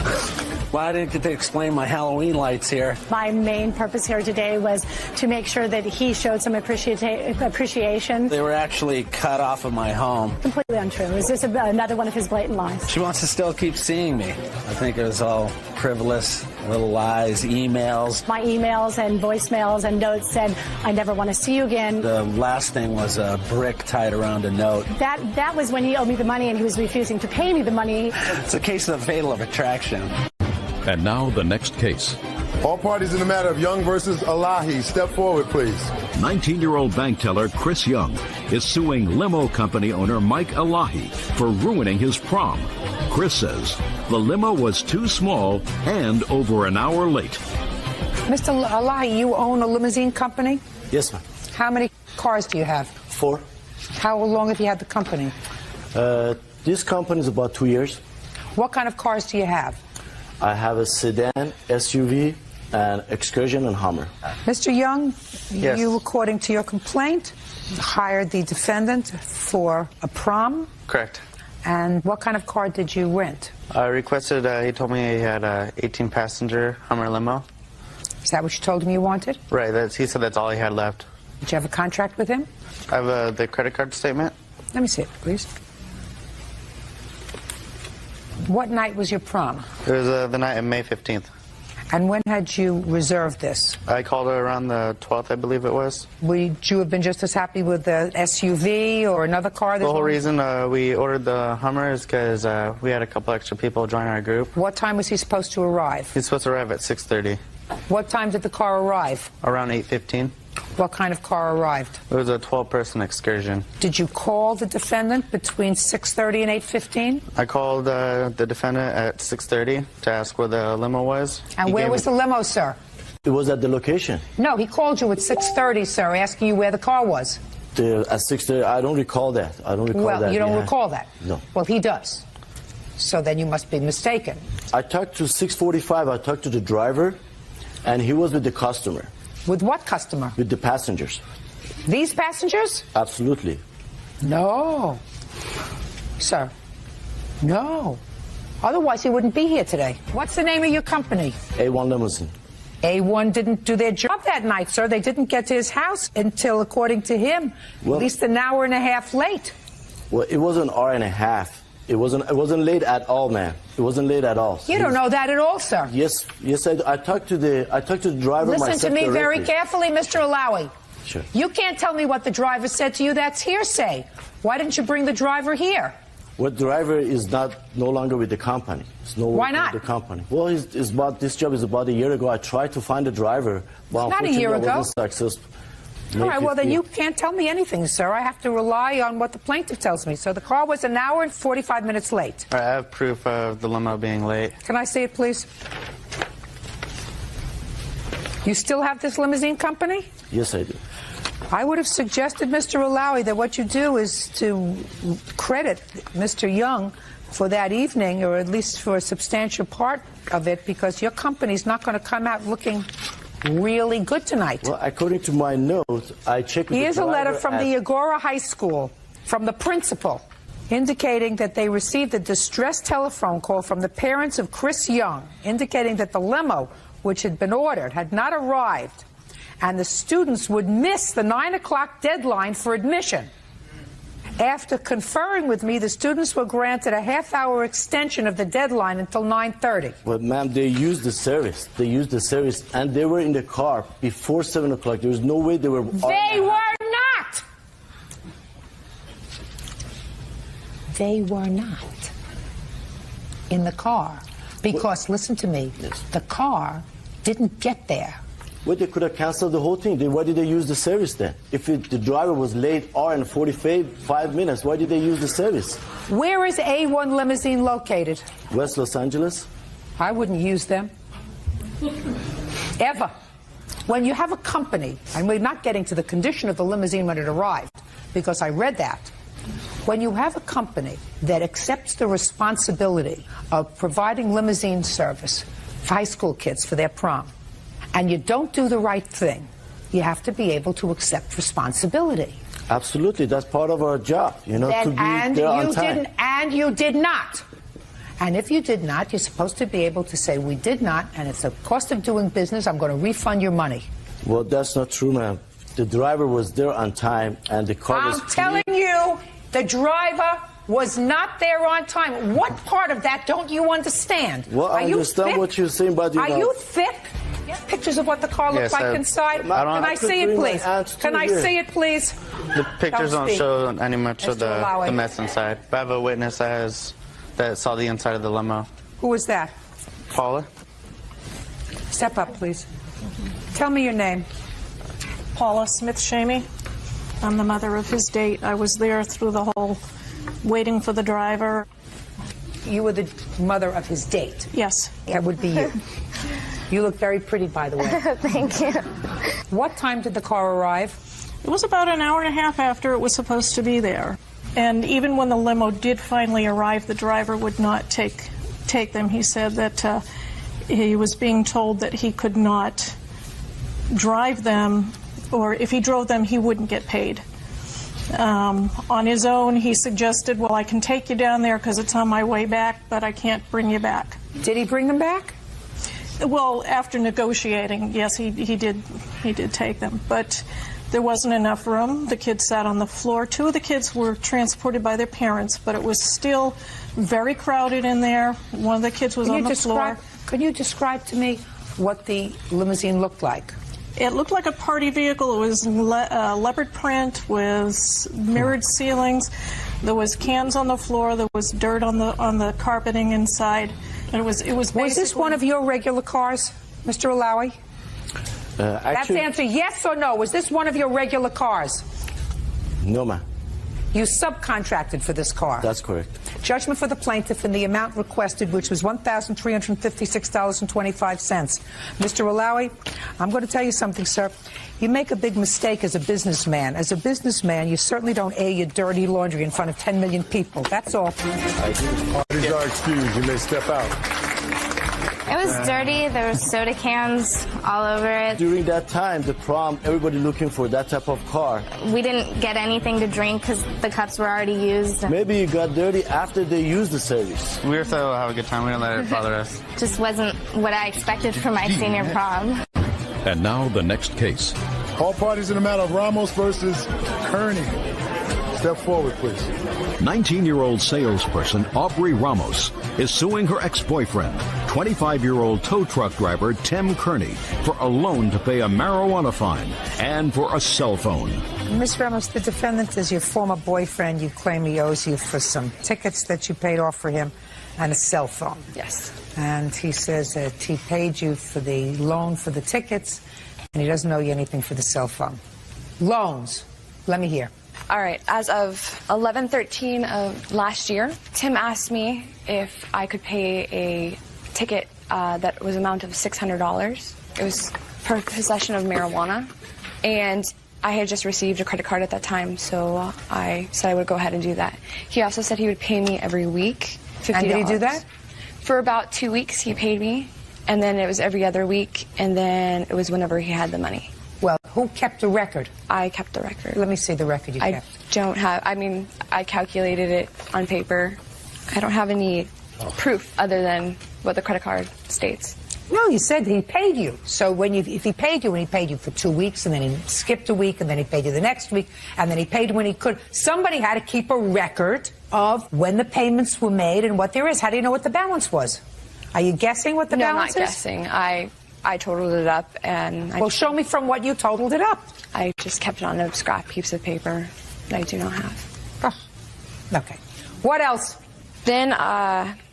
Well, I didn't get to explain my Halloween lights here. My main purpose here today was to make sure that he showed some appreciation. They were actually cut off of my home. Completely untrue. Is this another one of his blatant lies? She wants to still keep seeing me. I think it was all frivolous, little lies, emails. My emails and voicemails and notes said, I never want to see you again. The last thing was a brick tied around a note. That was when he owed me the money and he was refusing to pay me the money. It's a case of fatal attraction. And now the next case. All parties in the matter of Young versus Elahi, step forward, please. 19-year-old bank teller Chris Young is suing limo company owner Mike Elahi for ruining his prom. Chris says the limo was too small and over an hour late. Mr. Elahi, you own a limousine company? Yes, ma'am. How many cars do you have? 4. How long have you had the company? This company is about 2 years. What kind of cars do you have? I have a sedan, SUV, an Excursion, and Hummer. Mr. Young, yes. You, according to your complaint, hired the defendant for a prom. Correct. And what kind of car did you rent? I requested, he told me he had a 18-passenger Hummer limo. Is that what you told him you wanted? Right, he said that's all he had left. Did you have a contract with him? I have the credit card statement. Let me see it, please. What night was your prom? It was the night of May 15th. And when had you reserved this? I called her around the 12th, I believe it was. Would you have been just as happy with the SUV or another car? The whole reason we ordered the Hummer is because we had a couple extra people join our group. What time was he supposed to arrive? He's supposed to arrive at 6:30. What time did the car arrive? Around 8:15. What kind of car arrived? It was a 12-person Excursion. Did you call the defendant between 6:30 and 8:15? I called the defendant at 6:30 to ask where the limo was. And where was the limo, sir? It was at the location. No, he called you at 6:30, sir, asking you where the car was. At 6:30, I don't recall that. I don't recall that. Well, you don't recall that? No. Well, he does. So then you must be mistaken. I talked to 6:45. I talked to the driver, and he was with the customer. With what customer? With the passengers. These passengers? Absolutely. No. Sir. No. Otherwise, he wouldn't be here today. What's the name of your company? A1 Limousine. A1 didn't do their job that night, sir. They didn't get to his house until, according to him, at least an hour and a half late. Well, it was an hour and a half. It wasn't late at all, man. It wasn't late at all. You don't know that at all, sir. Yes, I talked to the driver myself. Listen to me very carefully, Mr. Alawi. Sure. You can't tell me what the driver said to you. That's hearsay. Why didn't you bring the driver here? What driver is no longer with the company. Why not? With the company. Well, this job is about a year ago. I tried to find a driver, but not a year ago. I wasn't successful. All right, well, then you can't tell me anything, sir. I have to rely on what the plaintiff tells me. So the car was an hour and 45 minutes late. All right, I have proof of the limo being late. Can I see it, please? You still have this limousine company? Yes, I do. I would have suggested, Mr. Alawi, that what you do is to credit Mr. Young for that evening, or at least for a substantial part of it, because your company's not going to come out looking really good tonight. Well, according to my note, I checked with Here's the a letter from at the Agora High School, from the principal, indicating that they received a distress telephone call from the parents of Chris Young, indicating that the limo, which had been ordered, had not arrived, and the students would miss the 9 o'clock deadline for admission. After conferring with me, the students were granted a half-hour extension of the deadline until 9:30. Well, ma'am, they used the service. They used the service, and they were in the car before 7 o'clock. There was no way they were... They were not! They were not in the car. Because, listen to me, the car didn't get there. Well, they could have canceled the whole thing. Why did they use the service then? If the driver was late hour and 45 minutes, why did they use the service? Where is A1 Limousine located? West Los Angeles. I wouldn't use them. Ever. When you have a company, and we're not getting to the condition of the limousine when it arrived, because I read that. When you have a company that accepts the responsibility of providing limousine service for high school kids for their prom, and you don't do the right thing, you have to be able to accept responsibility. Absolutely, that's part of our job, you know, to be and there you on time. And you did not. And if you did not, you're supposed to be able to say, we did not, and it's the cost of doing business, I'm going to refund your money. Well, that's not true, ma'am. The driver was there on time, and the car was I'm telling you, the driver was not there on time. What part of that don't you understand? Well, I understand what you're saying, but Are you thick? Pictures of what the car looks like inside? Can I see it, please? Can I see it, please? The pictures don't show any much of the mess inside. But I have a witness that saw the inside of the limo. Who was that? Paula. Step up, please. Tell me your name. Paula Smith-Shamey. I'm the mother of his date. I was there through the whole waiting for the driver. You were the mother of his date? Yes. That would be you. You look very pretty, by the way. Thank you. What time did the car arrive? It was about an hour and a half after it was supposed to be there. And even when the limo did finally arrive, the driver would not take them. He said that he was being told that he could not drive them, or if he drove them, he wouldn't get paid. On his own, he suggested, well, I can take you down there because it's on my way back, but I can't bring you back. Did he bring them back? Well, after negotiating, yes, he did take them, but there wasn't enough room. The kids sat on the floor. 2 of the kids were transported by their parents, but it was still very crowded in there. One of the kids was on the floor. Could you describe to me what the limousine looked like? It looked like a party vehicle. It was leopard print with mirrored ceilings. There was cans on the floor. There was dirt on the carpeting inside. And it was Was this one of your regular cars, Mr. Alawi? That's the answer, yes or no. Was this one of your regular cars? No, ma'am. You subcontracted for this car. That's correct. Judgment for the plaintiff in the amount requested, which was $1,356.25. Mr. Alawi, I'm going to tell you something, sir. You make a big mistake as a businessman. As a businessman, you certainly don't air your dirty laundry in front of 10 million people. That's all. Parties are excused. You may step out. It was dirty. There were soda cans all over it. During that time, the prom, everybody looking for that type of car. We didn't get anything to drink because the cups were already used. Maybe you got dirty after they used the service. We were so have a good time. We didn't let it bother us. Just wasn't what I expected for my senior prom. And now the next case. All parties in the matter of Ramos versus Kearney. Step forward, please. 19-year-old salesperson Aubrey Ramos is suing her ex-boyfriend, 25-year-old tow truck driver Tim Kearney, for a loan to pay a marijuana fine and for a cell phone. Ms. Ramos, the defendant is your former boyfriend. You claim he owes you for some tickets that you paid off for him and a cell phone. Yes. And he says that he paid you for the loan for the tickets, and he doesn't owe you anything for the cell phone. Loans. Let me hear. All right, as of 11/13 of last year, Tim asked me if I could pay a ticket that was amount of $600. It was for possession of marijuana, and I had just received a credit card at that time, so I said I would go ahead and do that. He also said he would pay me every week, $50. And did he do that? For about 2 weeks, he paid me, and then it was every other week, and then it was whenever he had the money. Well, who kept the record? I kept the record. Let me see the record you kept. I don't have, I mean, I calculated it on paper. I don't have any proof other than what the credit card states. No, you said he paid you. So if he paid you and he paid you for 2 weeks and then he skipped a week and then he paid you the next week and then he paid when he could, somebody had to keep a record of when the payments were made and what there is. How do you know what the balance was? Are you guessing what the balance is? No, I'm not guessing. I totaled it up and... Well, show me from what you totaled it up. I just kept it on a scrap piece of paper that I do not have. Oh, okay. What else? Then,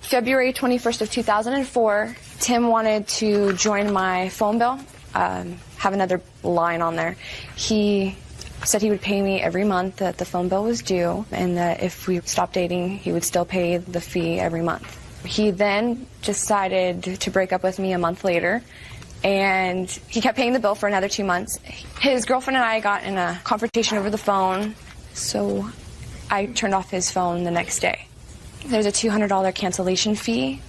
February 21st of 2004, Tim wanted to join my phone bill, have another line on there. He said he would pay me every month that the phone bill was due, and that if we stopped dating, he would still pay the fee every month. He then decided to break up with me a month later, and he kept paying the bill for another 2 months. His girlfriend and I got in a confrontation over the phone, so I turned off his phone the next day. There's a $200 cancellation fee.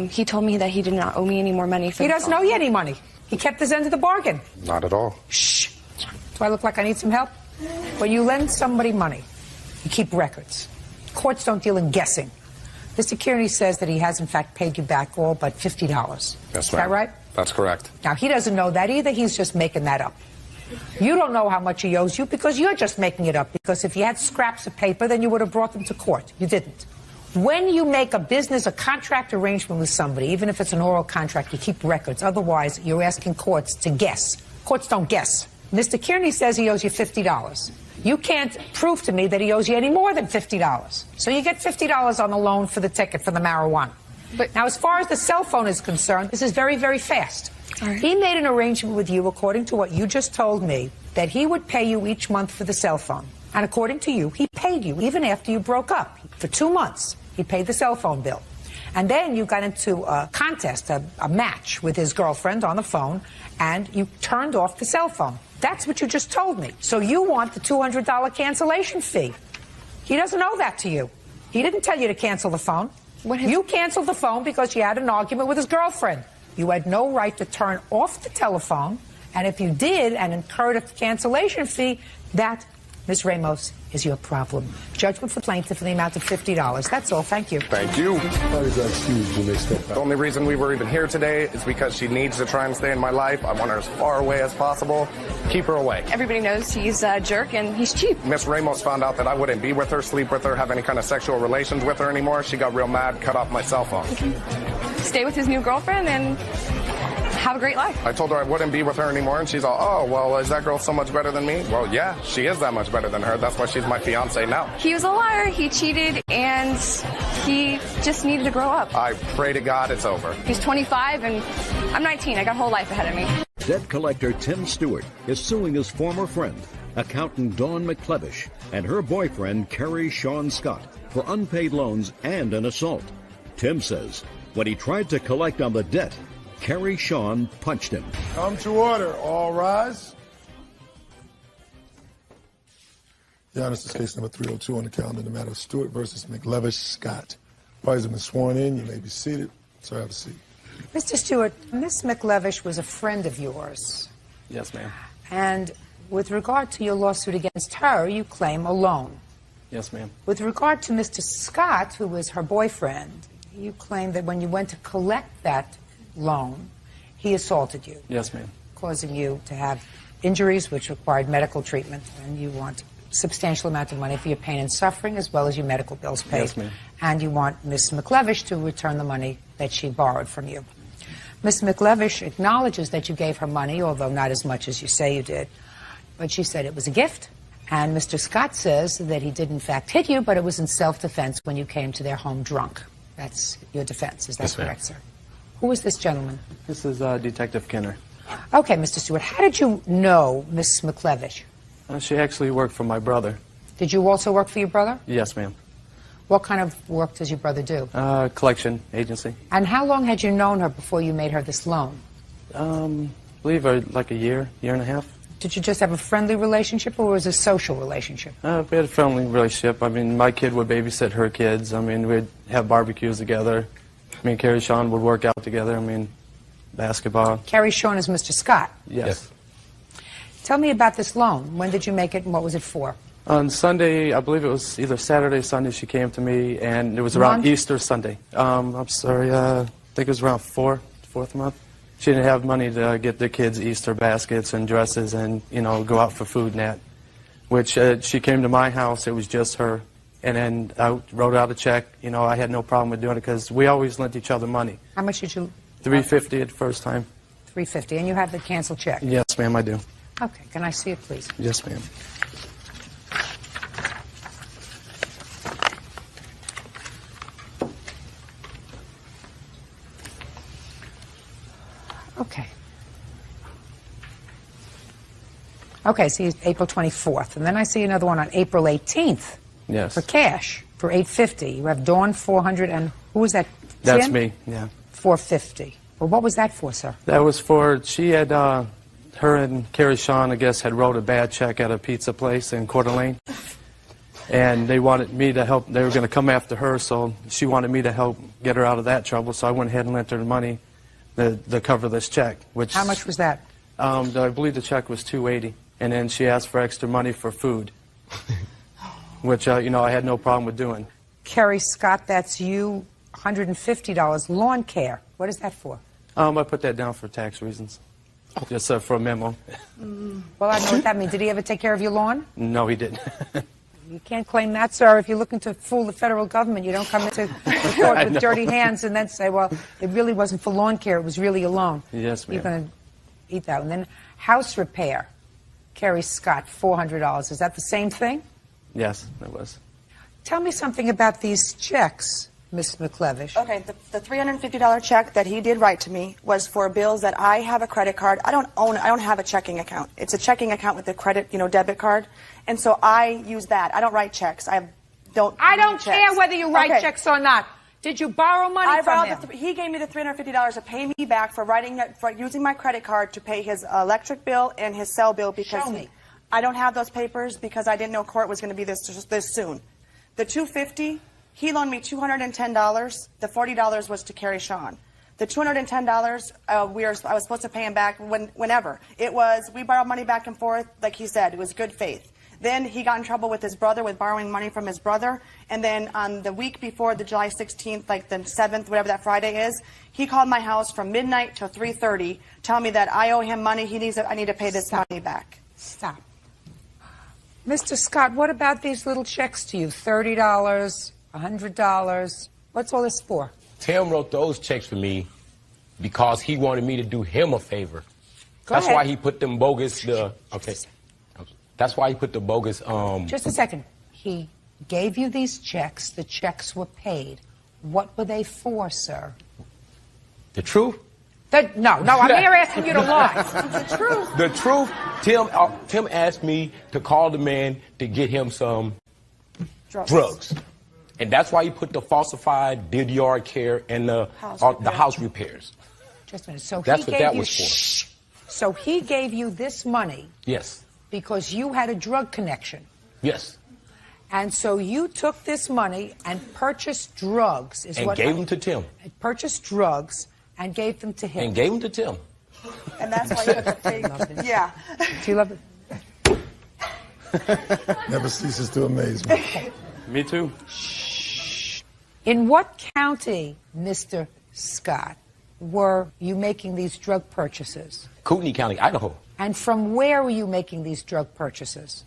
He told me that he did not owe me any more money for He doesn't owe you any money. He kept his end of the bargain. Not at all. Shh. Do I look like I need some help? When you lend somebody money, you keep records. Courts don't deal in guessing. Mr. Kearney says that he has, in fact, paid you back all but $50. Yes, ma'am. Is that right? That's correct. Now, he doesn't know that either. He's just making that up. You don't know how much he owes you because you're just making it up. Because if you had scraps of paper, then you would have brought them to court. You didn't. When you make a business, a contract arrangement with somebody, even if it's an oral contract, you keep records. Otherwise, you're asking courts to guess. Courts don't guess. Mr. Kearney says he owes you $50. You can't prove to me that he owes you any more than $50. So you get $50 on the loan for the ticket for the marijuana. But now, as far as the cell phone is concerned, this is very, very fast. Right. He made an arrangement with you, according to what you just told me, that he would pay you each month for the cell phone. And according to you, he paid you even after you broke up. For 2 months, he paid the cell phone bill. And then you got into a contest, a match with his girlfriend on the phone, and you turned off the cell phone. That's what you just told me. So you want the $200 cancellation fee. He doesn't owe that to you. He didn't tell you to cancel the phone. You canceled the phone because you had an argument with his girlfriend. You had no right to turn off the telephone, and if you did and incurred a cancellation fee, that, Ms. Ramos, is your problem. Judgment for plaintiff in the amount of $50. That's all. Thank you. Thank you. The only reason we were even here today is because she needs to try and stay in my life. I want her as far away as possible. Keep her away. Everybody knows he's a jerk and he's cheap. Miss Ramos found out that I wouldn't be with her, sleep with her, have any kind of sexual relations with her anymore. She got real mad, cut off my cell phone. Stay with his new girlfriend and have a great life. I told her I wouldn't be with her anymore, and she's all, oh, well, is that girl so much better than me? Well, yeah, she is that much better than her. That's why she's my fiance now. He was a liar. He cheated, and he just needed to grow up. I pray to God it's over. He's 25, and I'm 19. I got a whole life ahead of me. Debt collector Tim Stewart is suing his former friend, accountant Dawn McClevish, and her boyfriend, Kerry Sean Scott, for unpaid loans and an assault. Tim says when he tried to collect on the debt, Kerry Sean punched him. Come to order. All rise. Your Honor, this is case number 302 on the calendar in the matter of Stewart versus McLevish Scott. Parties have been sworn in. You may be seated. Sir, have a seat. Mr. Stewart, Miss McLevish was a friend of yours. Yes, ma'am. And with regard to your lawsuit against her, you claim a loan. Yes, ma'am. With regard to Mr. Scott, who was her boyfriend, you claim that when you went to collect that loan, he assaulted you. Yes, ma'am. Causing you to have injuries which required medical treatment, and you want a substantial amount of money for your pain and suffering as well as your medical bills paid. Yes, ma'am. And you want Miss McLevish to return the money that she borrowed from you. Miss McLevish acknowledges that you gave her money, although not as much as you say you did, but she said it was a gift. And Mr. Scott says that he did in fact hit you, but it was in self-defense when you came to their home drunk. That's your defense. Is that Yes, correct, sir? Who is this gentleman? This is Detective Kenner. Okay, Mr. Stewart, how did you know Miss McLevish? She actually worked for my brother. Did you also work for your brother? Yes, ma'am. What kind of work does your brother do? Collection agency. And how long had you known her before you made her this loan? I believe like a year and a half. Did you just have a friendly relationship, or was it a social relationship? We had a friendly relationship. I mean, my kid would babysit her kids. I mean, we'd have barbecues together. Me and Kerry Sean would work out together. I mean, basketball. Kerry Sean is Mr. Scott. Yes. Tell me about this loan. When did you make it, and what was it for? On Sunday, I believe it was either Saturday or Sunday, she came to me, and it was around Easter Sunday. I'm sorry, I think it was around fourth month. She didn't have money to get the kids Easter baskets and dresses and, you know, go out for food and that. Which she came to my house, it was just her. And then I wrote out a check. You know, I had no problem with doing it because we always lent each other money. How much did you? $350 at the first time. $350, and you have the canceled check? Yes, ma'am, I do. Okay, can I see it, please? Yes, ma'am. Okay. Okay, so April 24th, and then I see another one on April 18th. Yes. For cash, for $850. You have Dawn 400, and who was that? That's Tim? me, yeah. 450. Well, what was that for, sir? That was for, she had, her and Kerry Sean, I guess, had wrote a bad check at a pizza place in Coeur d'Alene. And they wanted me to help, they were going to come after her, so she wanted me to help get her out of that trouble, so I went ahead and lent her the money to cover this check. Which, how much was that? I believe the check was $280, and then she asked for extra money for food, which, you know, I had no problem with doing. Kerry Scott, that's you, $150. Lawn care. What is that for? I put that down for tax reasons. Just for a memo. Well, I know what that means. Did he ever take care of your lawn? No, he didn't. You can't claim that, sir. If you're looking to fool the federal government, you don't come into the court with dirty hands and then say, well, it really wasn't for lawn care. It was really a loan. Yes, ma'am. You're going to eat that. And then house repair. Kerry Scott, $400. Is that the same thing? Yes, it was. Tell me something about these checks, Miss McLevish. Okay, the $350 check that he did write to me was for bills that I have a credit card. I don't have a checking account. It's a checking account with a credit, debit card. And so I use that. I don't write checks. I don't care whether you write checks or not. Did you borrow money from him? He gave me the $350 to pay me back for using my credit card to pay his electric bill and his cell bill because Show me. I don't have those papers because I didn't know court was going to be this soon. The $250, he loaned me $210. The $40 was to Carrie Sean. The $210, I was supposed to pay him back whenever. We borrowed money back and forth, like he said. It was good faith. Then he got in trouble with his brother, with borrowing money from his brother. And then on the week before the July 16th, like the 7th, whatever that Friday is, he called my house from midnight till 3:30, telling me that I owe him money. I need to pay this money back. Stop. Mr. Scott, what about these little checks to you? $30, $100. What's all this for? Tim wrote those checks for me because he wanted me to do him a favor. That's ahead. why he put them bogus. That's why he put the bogus. Just a second. He gave you these checks. The checks were paid. What were they for, sir? The truth? No, I'm here asking you to lie. The truth. The truth. Tim asked me to call the man to get him some drugs. And that's why he put the falsified DDR care and the house repairs. Just a minute. So that's he what gave that you, was for. So he gave you this money. Yes. Because you had a drug connection. Yes. And so you took this money and purchased drugs. And gave them to Tim. Purchased drugs and gave them to him. And gave them to Tim. And that's why you put the fake. Yeah. Do you love it? Never ceases to amaze me. Me too. In what county, Mr. Scott, were you making these drug purchases? Kootenai County, Idaho. And from where were you making these drug purchases?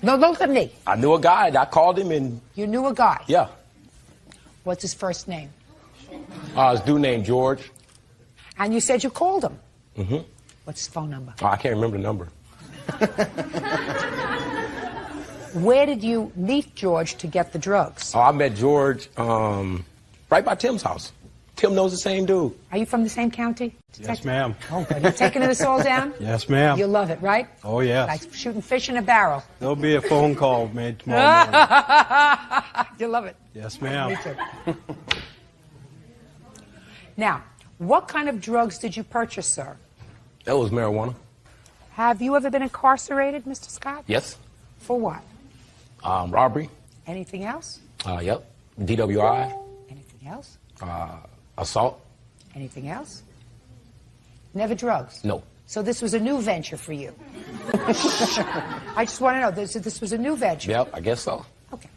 No, look at me. I knew a guy. I called him and... You knew a guy? Yeah. What's his first name? His dude named George. And you said you called him? Mm-hmm. What's his phone number? I can't remember the number. Where did you meet George to get the drugs? I met George right by Tim's house. Tim knows the same dude. Are you from the same county? Yes, ma'am. Oh, good. You taking this all down? Yes, ma'am. You love it, right? Oh, yes. Like shooting fish in a barrel. There'll be a phone call made tomorrow morning. You love it. Yes, ma'am. Me too. Now, what kind of drugs did you purchase, sir? That was marijuana. Have you ever been incarcerated, Mr. Scott? Yes. For what? Robbery. Anything else? Yep. DWI. Anything else? Assault. Anything else? Never drugs? No. So this was a new venture for you? I just want to know, this was a new venture? Yep, I guess so. Okay.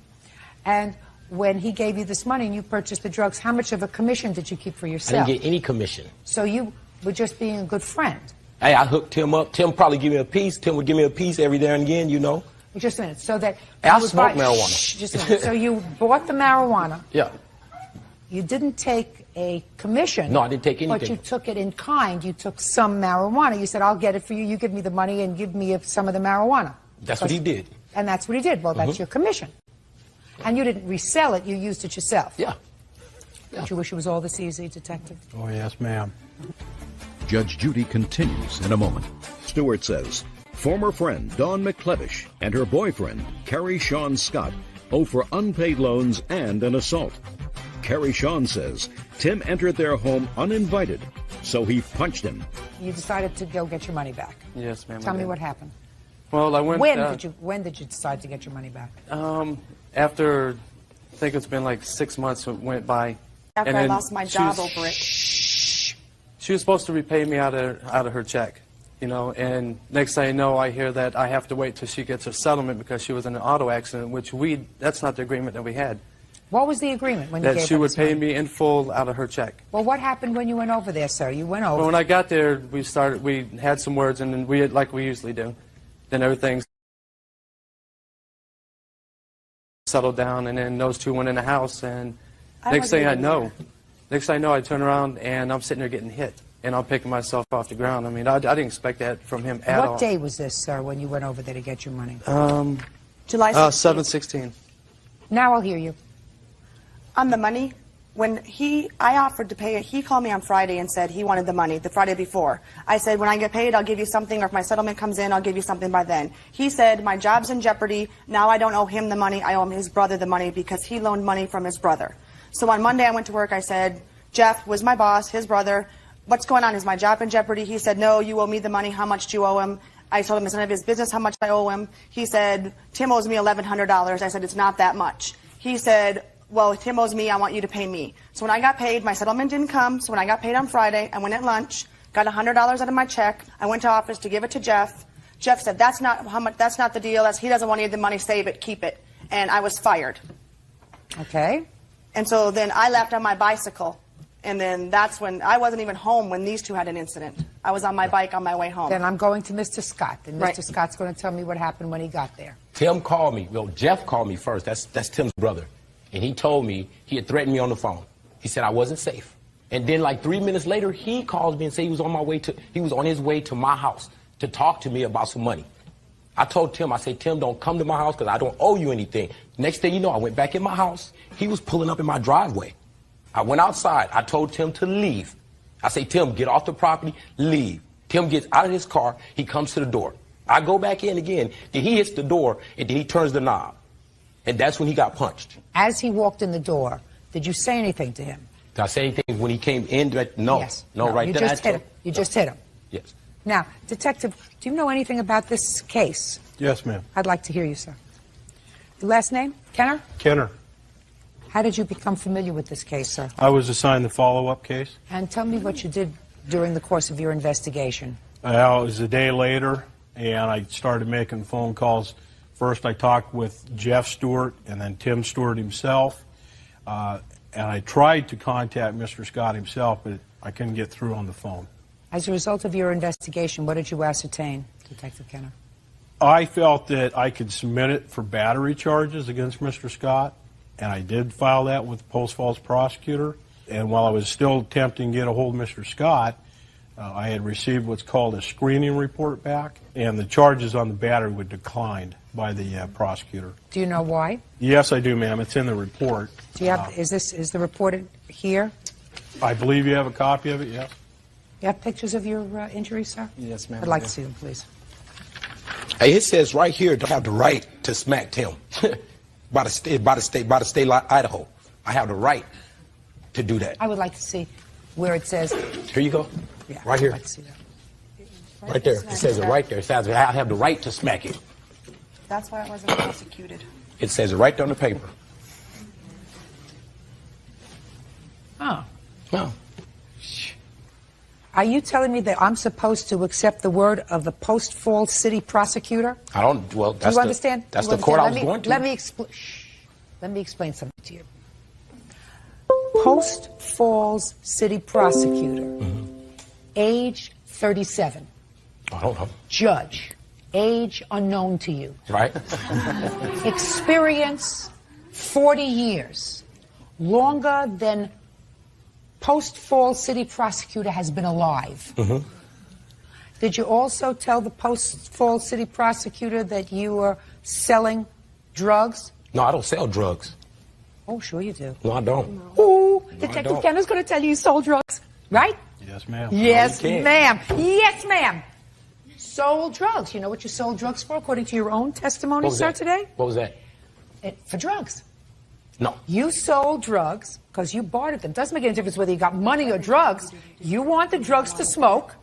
And when he gave you this money and you purchased the drugs, how much of a commission did you keep for yourself? I didn't get any commission. So you were just being a good friend? Hey, I hooked Tim up. Tim probably give me a piece. Tim would give me a piece every now and again, you know. Just a minute. So that... I smoke marijuana. Just a minute. So you bought the marijuana. Yeah. You didn't take a commission. No, I didn't take anything. But you took it in kind. You took some marijuana. You said, I'll get it for you. You give me the money and give me some of the marijuana. That's what he did. And that's what he did. Well, that's your commission. And you didn't resell it. You used it yourself. Yeah. Don't you wish it was all this easy, Detective? Oh, yes, ma'am. Judge Judy continues in a moment. Stewart says, former friend Dawn McLevish and her boyfriend, Carrie Sean Scott, owe for unpaid loans and an assault. Carrie Sean says Tim entered their home uninvited, so he punched him. You decided to go get your money back. Yes, ma'am. Tell me what happened. Well, I went... When did you decide to get your money back? After, I think it's been like 6 months went by. After I lost my job over it. She was supposed to repay me out of her check, you know, and next thing I know, I hear that I have to wait till she gets her settlement because she was in an auto accident, which that's not the agreement that we had. What was the agreement when you that gave she her would this pay money? me in full out of her check. Well, what happened when you went over there, sir? You went over. Well, when I got there, we had some words, and then we had, like we usually do. Then everything settled down, and then those two went in the house, and next thing I know, I turn around and I'm sitting there getting hit, and I'm picking myself off the ground. I mean, I didn't expect that from him at all. What day was this, sir, when you went over there to get your money? July 16th. 7/16. Now I'll hear you. On the money, when I offered to pay it, he called me on Friday and said he wanted the money, the Friday before. I said, when I get paid, I'll give you something, or if my settlement comes in, I'll give you something by then. He said, my job's in jeopardy. Now I don't owe him the money. I owe his brother the money because he loaned money from his brother. So on Monday I went to work. I said, Jeff was my boss, his brother. What's going on? Is my job in jeopardy? He said, no, you owe me the money. How much do you owe him? I told him it's none of his business how much I owe him. He said, Tim owes me $1,100. I said, it's not that much. He said, well, Tim owes me, I want you to pay me. So when I got paid, my settlement didn't come. So when I got paid on Friday, I went at lunch, got $100 out of my check. I went to office to give it to Jeff. Jeff said, that's not how much. That's not the deal. He doesn't want any of the money. Save it, keep it. And I was fired. Okay. And so then I left on my bicycle. And then that's when I wasn't even home when these two had an incident. I was on my bike on my way home. Then I'm going to Mr. Scott. And Mr. Scott's going to tell me what happened when he got there. Tim called me. Well, Jeff called me first. That's Tim's brother. And he told me, he had threatened me on the phone. He said I wasn't safe. And then like 3 minutes later, he calls me and said he was on his way to my house to talk to me about some money. I told Tim, I said, Tim, don't come to my house because I don't owe you anything. Next thing you know, I went back in my house. He was pulling up in my driveway. I went outside. I told Tim to leave. I say, Tim, get off the property, leave. Tim gets out of his car. He comes to the door. I go back in again. Then he hits the door, and then he turns the knob. And that's when he got punched. As he walked in the door, did you say anything to him? Did I say anything when he came in? No. Yes. No, right you then. Just hit him. You just hit him. Yes. Now, Detective, do you know anything about this case? Yes, ma'am. I'd like to hear you, sir. The last name? Kenner? Kenner. How did you become familiar with this case, sir? I was assigned the follow-up case. And tell me what you did during the course of your investigation. Well, it was a day later, and I started making phone calls. First, I talked with Jeff Stewart and then Tim Stewart himself. And I tried to contact Mr. Scott himself, but I couldn't get through on the phone. As a result of your investigation, what did you ascertain, Detective Kenner? I felt that I could submit it for battery charges against Mr. Scott, and I did file that with the Post Falls prosecutor. And while I was still attempting to get a hold of Mr. Scott, I had received what's called a screening report back, and the charges on the battery were declined by the prosecutor. Do you know why? Yes, I do, ma'am. It's in the report. Do you have? Is the report here? I believe you have a copy of it. Yes. You have pictures of your injuries, sir? Yes, ma'am. I'd like to see them, please. Hey, it says right here, I have the right to smack Tim by the state of Idaho. I have the right to do that. I would like to see where it says. Here you go. Yeah, right here. I'd like to see that. Right there. It says it right there. It says I have the right to smack it. That's why I wasn't prosecuted. It says it right there on the paper. Oh. No. Are you telling me that I'm supposed to accept the word of the Post Falls City prosecutor? I don't. Well, that's Do you understand? That's you the court understand? I was going to. Let me explain something to you. Post Falls City prosecutor, age 37. I don't know. Judge, age unknown to you. Right. Experience 40 years, longer than Post Falls City prosecutor has been alive. Did you also tell the Post Falls City prosecutor that you were selling drugs? No, I don't sell drugs. Oh, sure you do. No, I don't. Ooh, No, Detective Kenner's going to tell you sold drugs, right? Yes, ma'am. Yes, No, you can't. ma'am. Yes, ma'am. Sold drugs. You know what you sold drugs for, according to your own testimony, What was sir, that? today? What was that? For drugs. No. You sold drugs because you bartered them. Doesn't make any difference whether you got money or drugs. You want the drugs to smoke,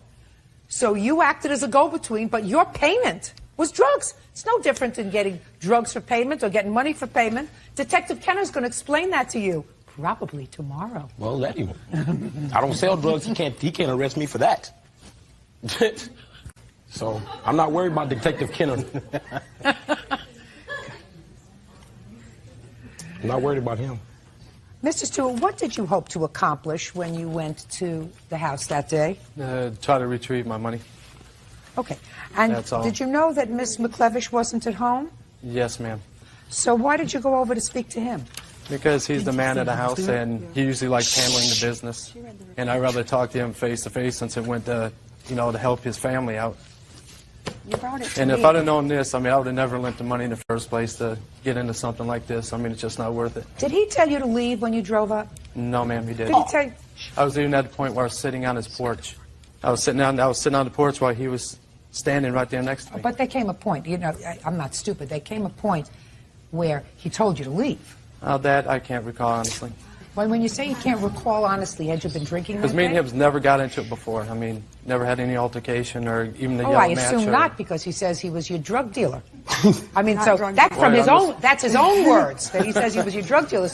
so you acted as a go-between, but your payment was drugs. It's no different than getting drugs for payment or getting money for payment. Detective Kenner's going to explain that to you, probably tomorrow. Well, let him. I don't sell drugs. He can't arrest me for that. So I'm not worried about Detective Kenner. I'm not worried about him. Mr. Stewart, what did you hope to accomplish when you went to the house that day? Try to retrieve my money. Okay. And That's all. did you know that Miss McLevish wasn't at home? Yes, ma'am. So why did you go over to speak to him? Because he's the man of the house, and he usually likes handling the business. And I'd rather talk to him face to face since it went to, to help his family out. You brought it to And me. if I'd have known this, I would have never lent the money in the first place to get into something like this. It's just not worth it. Did he tell you to leave when you drove up? No, ma'am, he didn't. Did he tell you? I was even at the point where I was sitting on his porch. I was sitting on the porch while he was standing right there next to me. But there came a point, I'm not stupid, there came a point where he told you to leave. That I can't recall, honestly. When you say you can't recall honestly, had you been drinking that Because me and day? him's never got into it before. Never had any altercation or even a Oh, yell I match. assume or... not, because he says he was your drug dealer. Not So drug that's dealer. from his Right, own, that's his own words, that he says he was your drug dealer,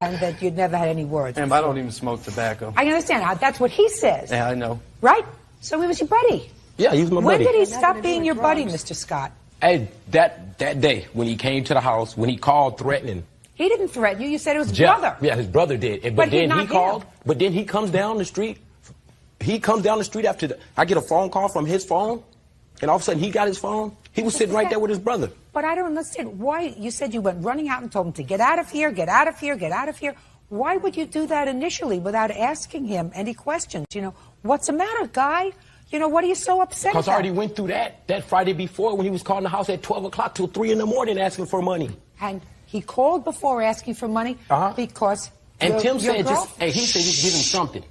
and that you'd never had any words. And I don't even smoke tobacco. I understand, that's what he says, Yeah, I know. right? So he was your buddy. Yeah, he was my When buddy. did he stop being your buddy, Mr. Scott? Hey, that day when he came to the house, when he called threatening. He didn't threaten you, you said it was his Jeff, brother. Yeah, his brother did. But then not he called. him. But then he comes down the street. He comes down the street after I get a phone call from his phone, and all of a sudden he got his phone. He was sitting right there with his brother. But I don't understand why you said you went running out and told him to get out of here, get out of here, get out of here. Why would you do that initially without asking him any questions? What's the matter, guy? What are you so upset Because I about? already went through that Friday before when he was calling the house at 12 o'clock till 3 in the morning asking for money. And he called before asking for money because And Tim your said, girl- he said, just give him something.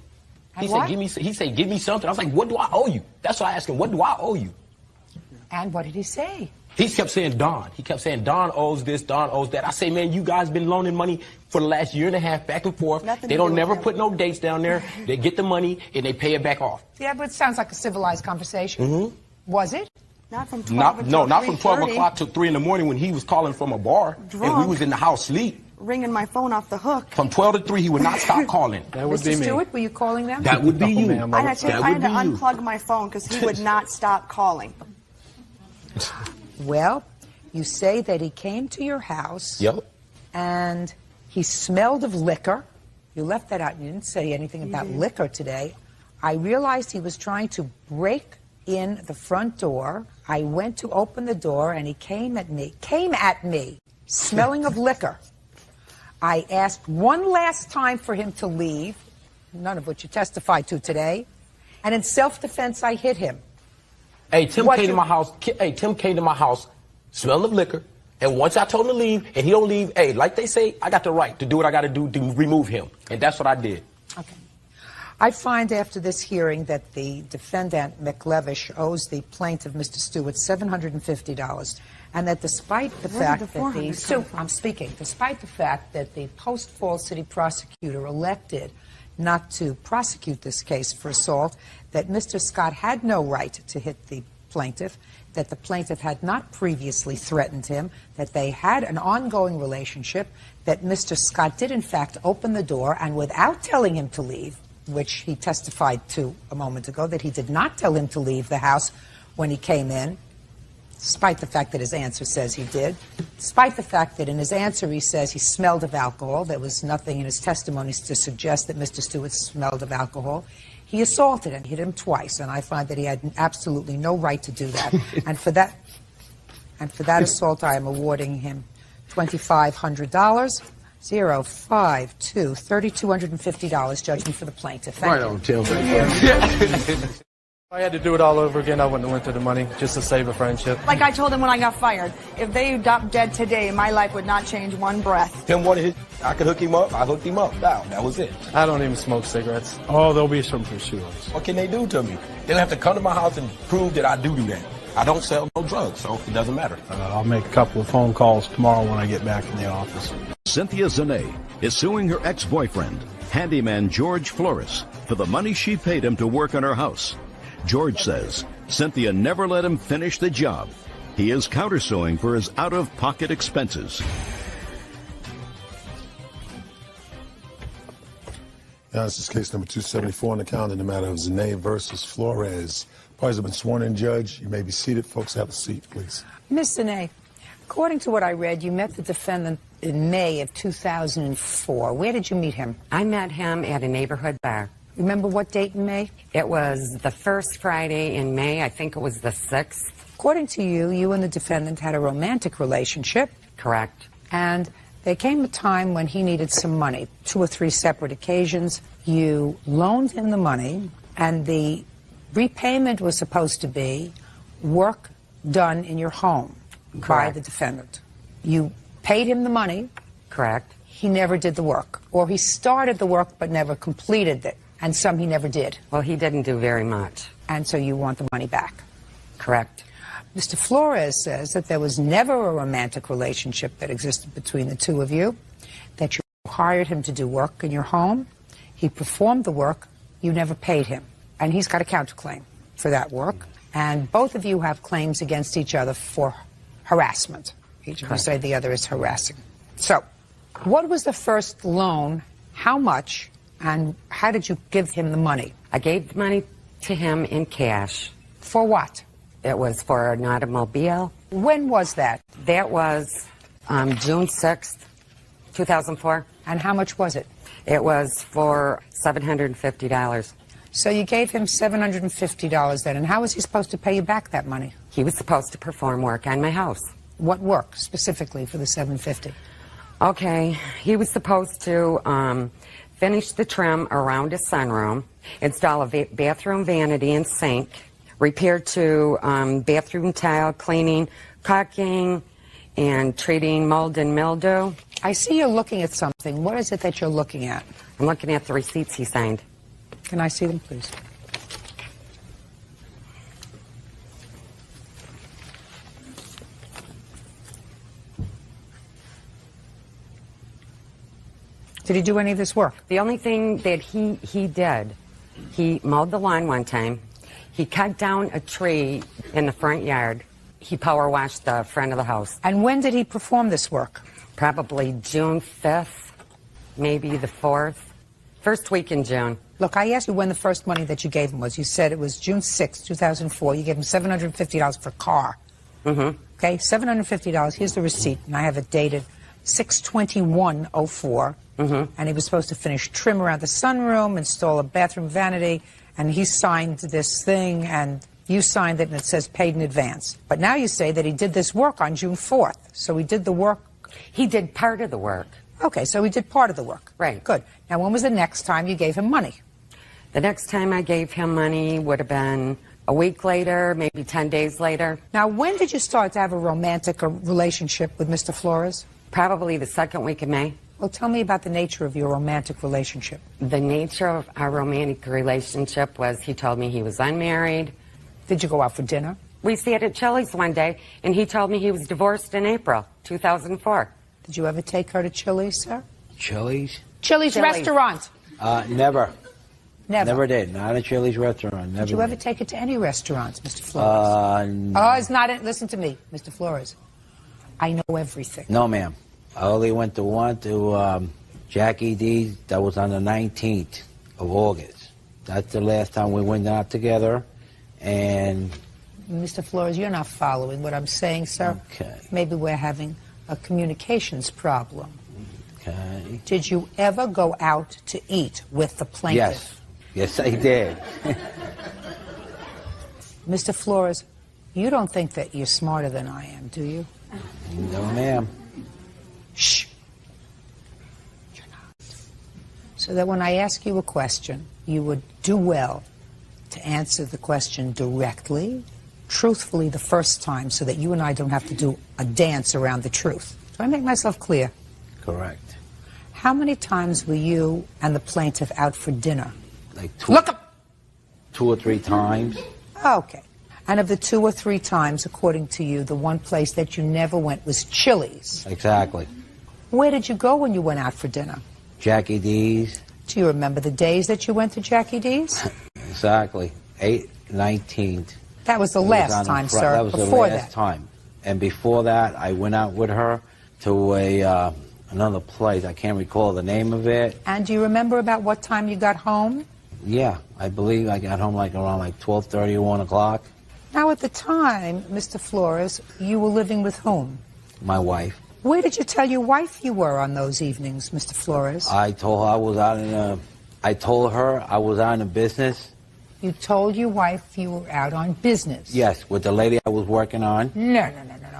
And He what? said, give me something. I was like, what do I owe you? That's why I asked him, what do I owe you? And what did he say? He kept saying Don. He kept saying Don owes this, Don owes that. I say, man, you guys been loaning money for the last year and a half back and forth. Nothing They to don't do with never him. put no dates down there. They get the money and they pay it back off. Yeah, but it sounds like a civilized conversation. Mm-hmm. Was it? Not from 12 Not from 12 3:30. o'clock till 3 in the morning when he was calling from a bar and we Drunk. was in the house sleep. Ringing my phone off the hook. From 12 to 3, he would not stop calling. That would Mr. be me. Stewart, were you calling them? That would be you. ma'am, I had to That would be you. unplug my phone because he would not stop calling. Well, you say that he came to your house Yep. and he smelled of liquor. You left that out. You didn't say anything about liquor today. I realized he was trying to break in the front door. I went to open the door and he came at me, smelling of liquor. I asked one last time for him to leave, none of which you testified to today, and in self-defense I hit him. Hey, Tim What came you- to my house. Tim came to my house, smelling of liquor, and once I told him to leave, and he don't leave. Hey, like they say, I got the right to do what I got to do to remove him, and that's what I did. Okay. I find after this hearing that the defendant, McLevish, owes the plaintiff, Mr. Stewart, $750, and that despite the fact that despite the fact that the post-Falls City prosecutor elected not to prosecute this case for assault, that Mr. Scott had no right to hit the plaintiff, that the plaintiff had not previously threatened him, that they had an ongoing relationship, that Mr. Scott did in fact open the door and without telling him to leave, which he testified to a moment ago, that he did not tell him to leave the house when he came in, despite the fact that his answer says he did, despite the fact that in his answer he says he smelled of alcohol. There was nothing in his testimonies to suggest that Mr. Stewart smelled of alcohol. He assaulted and hit him twice, and I find that he had absolutely no right to do that. And for that assault, I am awarding him $2,500. 052 $3,250 judgment for the plaintiff. Thank Right you. on, Tim. If I had to do it all over again, I wouldn't have went through the money just to save a friendship. Like I told him when I got fired, if they dropped dead today, my life would not change one breath. Tim wanted his. I could hook him up. I hooked him up. Now that was it. I don't even smoke cigarettes. Oh, there'll be some pursuance. What can they do to me? They'll have to come to my house and prove that I do that. I don't sell no drugs, so it doesn't matter. I'll make a couple of phone calls tomorrow when I get back in the office. Cynthia Zane is suing her ex-boyfriend, handyman George Flores, for the money she paid him to work on her house. George says Cynthia never let him finish the job. He is countersuing for his out-of-pocket expenses. Now, this is case number 274 on the calendar in the matter of Zane versus Flores. Parties have been sworn in, Judge. You may be seated. Folks, have a seat, please. Ms. Zane, according to what I read, you met the defendant in May of 2004. Where did you meet him? I met him at a neighborhood bar. Remember what date in May? It was the first Friday in May. I think it was the 6th. According to you, you and the defendant had a romantic relationship. Correct. And there came a time when he needed some money. 2 or 3 separate occasions. You loaned him the money, and the repayment was supposed to be work done in your home by the defendant. You paid him the money. Correct. He never did the work. Or he started the work but never completed it. And some he never did. Well, he didn't do very much. And so you want the money back. Correct. Mr. Flores says that there was never a romantic relationship that existed between the two of you, that you hired him to do work in your home. He performed the work. You never paid him. And he's got a counterclaim for that work. And both of you have claims against each other for harassment. Each of you say the other is harassing. So, what was the first loan, how much, and how did you give him the money? I gave the money to him in cash. For what? It was for an automobile. When was that? That was June 6th, 2004. And how much was it? It was for $750. So you gave him $750 then, and how was he supposed to pay you back that money? He was supposed to perform work on my house. What work, specifically, for the $750? Okay, he was supposed to finish the trim around his sunroom, install a bathroom vanity and sink, repair to bathroom tile, cleaning, caulking, and treating mold and mildew. I see you're looking at something. What is it that you're looking at? I'm looking at the receipts he signed. Can I see them, please? Did he do any of this work? The only thing that he did, he mowed the lawn one time. He cut down a tree in the front yard. He power washed the front of the house. And when did he perform this work? Probably June 5th, maybe the 4th. First week in June. Look, I asked you when the first money that you gave him was. You said it was June 6, 2004. You gave him $750 for a car. Mm-hmm. Okay, $750. Here's the receipt, and I have it dated 6/21/04. Mm-hmm. And he was supposed to finish trim around the sunroom, install a bathroom vanity, and he signed this thing, and you signed it, and it says paid in advance. But now you say that he did this work on June 4th. So he did the work. He did part of the work. Okay, so he did part of the work. Right. Good. Now, when was the next time you gave him money? The next time I gave him money would have been a week later, maybe 10 days later. Now, when did you start to have a romantic relationship with Mr. Flores? Probably the second week of May. Well, tell me about the nature of your romantic relationship. The nature of our romantic relationship was he told me he was unmarried. Did you go out for dinner? We sat at Chili's one day, and he told me he was divorced in April 2004. Did you ever take her to Chili's, sir? Chili's? Chili's restaurant. Never. Never? Never did. Not a Chili's restaurant. Never Did you ever take her to any restaurants, Mr. Flores? No. Oh, it's not it. Listen to me, Mr. Flores. I know everything. No, ma'am. I only went to one to Jackie D's. That was on the 19th of August. That's the last time we went out together. And Mr. Flores, you're not following what I'm saying, sir. Okay. Maybe we're having a communications problem. Okay. Did you ever go out to eat with the plaintiff? Yes. Yes, I did. Mr. Flores, you don't think that you're smarter than I am, do you? No, ma'am. Shh. You're not. So that when I ask you a question, you would do well to answer the question directly, truthfully the first time, so that you and I don't have to do a dance around the truth. Do I make myself clear? Correct. How many times were you and the plaintiff out for dinner? Like two or three times. Okay. And of the 2 or 3 times, according to you, the one place that you never went was Chili's. Exactly. Where did you go when you went out for dinner? Jackie D's. Do you remember the days that you went to Jackie D's? Exactly. 19th. That was the last time, sir. That was before the last that. time. And before that, I went out with her to another place. I can't recall the name of it. And do you remember about what time you got home? Yeah, I believe I got home around 12:30 or 1 o'clock. Now, at the time, Mr. Flores, you were living with whom? My wife. Where did you tell your wife you were on those evenings, Mr. Flores? I told her I was out in a business. You told your wife you were out on business? Yes, with the lady I was working on. No,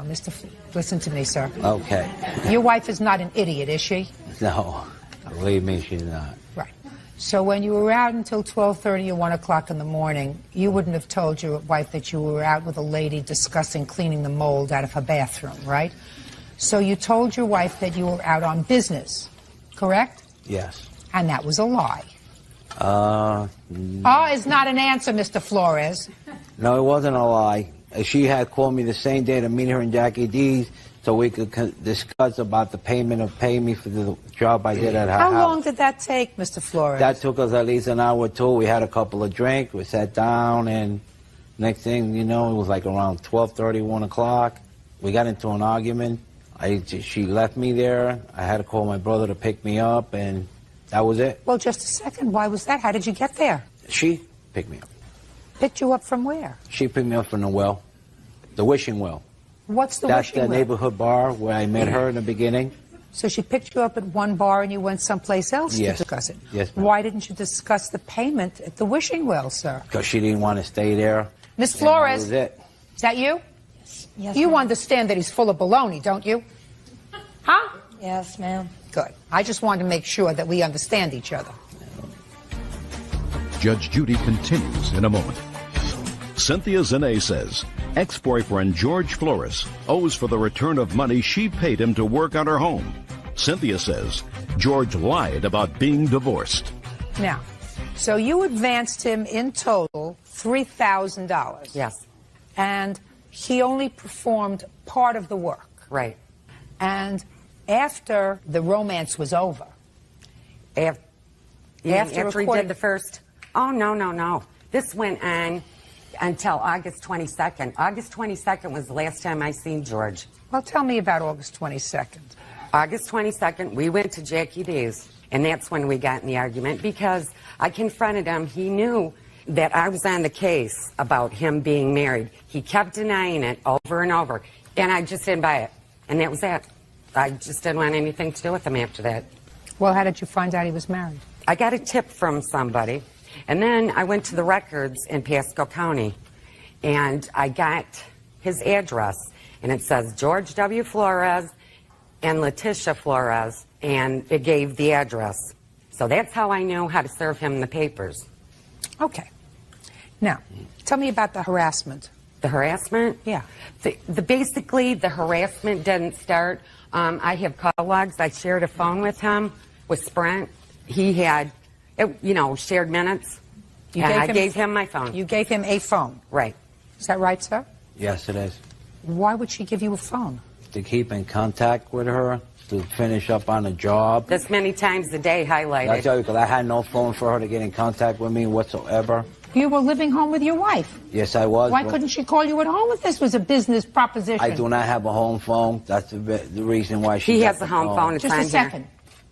Mr. Listen to me, sir. Okay. Your wife is not an idiot, is she? No, believe me, she's not. Right. So when you were out until 12:30 or 1 o'clock in the morning, you wouldn't have told your wife that you were out with a lady discussing cleaning the mold out of her bathroom, right? So you told your wife that you were out on business, correct? Yes. And that was a lie. Is not an answer, Mr. Flores. No, it wasn't a lie. She had called me the same day to meet her in Jackie D's so we could discuss about the payment of paying me for the job I did at her house. How long did that take, Mr. Flores? That took us at least an hour or two. We had a couple of drinks. We sat down, and next thing you know, it was like around 12:30, 1 o'clock. We got into an argument. She left me there. I had to call my brother to pick me up, and that was it. Well, just a second. Why was that? How did you get there? She picked me up. Picked you up from where? She picked me up from the well, the wishing well. What's the That's wishing the well? neighborhood bar where I met her in the beginning. So she picked you up at one bar and you went someplace else Yes. to discuss it? Yes, ma'am. Why didn't you discuss the payment at the wishing well, sir? Because she didn't want to stay there. Miss Flores, That was it. is that you? Yes, You ma'am. understand that he's full of baloney, don't you? Huh? Yes, ma'am. Good. I just wanted to make sure that we understand each other. Judge Judy continues in a moment. Cynthia Zane says ex-boyfriend George Flores owes for the return of money she paid him to work on her home. Cynthia says George lied about being divorced. Now, so you advanced him in total $3,000. Yes. And he only performed part of the work. Right. And after the romance was over. After he did the first? Oh, no. This went on until August 22nd. August 22nd was the last time I seen George. Well, tell me about August 22nd. August 22nd, we went to Jackie D's, and that's when we got in the argument because I confronted him. He knew that I was on the case about him being married. He kept denying it over and over, and I just didn't buy it. And that was that. I just didn't want anything to do with him after that. Well, how did you find out he was married? I got a tip from somebody, and then I went to the records in Pasco County, and I got his address, and it says George W. Flores and Letitia Flores, and it gave the address. So that's how I knew how to serve him the papers. Okay. Now, tell me about the harassment. The harassment? Yeah. Basically, the harassment didn't start. I have call logs. I shared a phone with him, with Sprint. He had, shared minutes. I gave him my phone. You gave him a phone? Right. Is that right, sir? Yes, it is. Why would she give you a phone? To keep in contact with her, to finish up on a job. This many times a day highlighted. I tell you, because I had no phone for her to get in contact with me whatsoever. You were living home with your wife. Yes, I was. Why couldn't she call you at home if this was a business proposition? I do not have a home phone. That's the reason why she has a home phone. Just a second.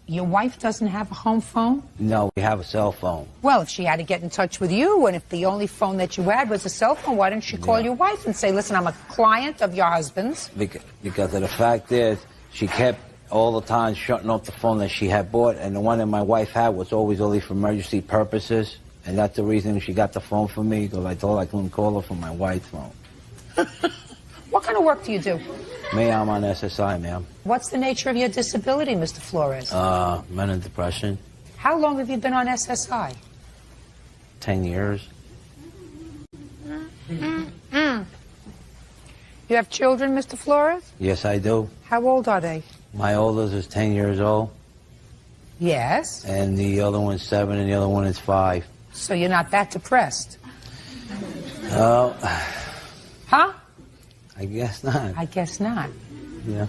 Your wife doesn't have a home phone? No, we have a cell phone. Well, if she had to get in touch with you, and if the only phone that you had was a cell phone, why didn't she call your wife and say, listen, I'm a client of your husband's? Because of the fact is, she kept all the time shutting off the phone that she had bought, and the one that my wife had was always only for emergency purposes. And that's the reason she got the phone from me, because I told her I couldn't call her from my wife's phone. What kind of work do you do? Me, I'm on SSI, ma'am. What's the nature of your disability, Mr. Flores? Mental depression. How long have you been on SSI? 10 years. You have children, Mr. Flores? Yes, I do. How old are they? My oldest is 10 years old. Yes. And the other one's 7, and the other one is 5. So you're not that depressed? Huh? I guess not. I guess not. Yeah.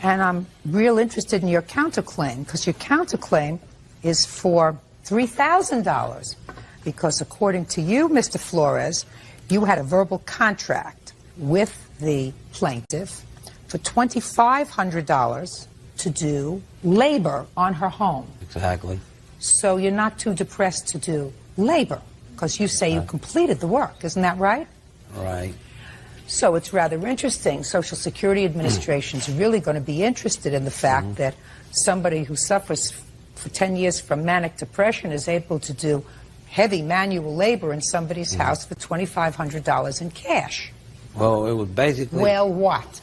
And I'm real interested in your counterclaim, because your counterclaim is for $3,000. Because according to you, Mr. Flores, you had a verbal contract with the plaintiff for $2,500 to do labor on her home. Exactly. So you're not too depressed to do labor, because you say you completed the work. Isn't that right? Right. So it's rather interesting. Social Security Administration is really going to be interested in the fact that somebody who suffers for 10 years from manic depression is able to do heavy manual labor in somebody's house for $2,500 in cash. Well, it was basically... Well, what?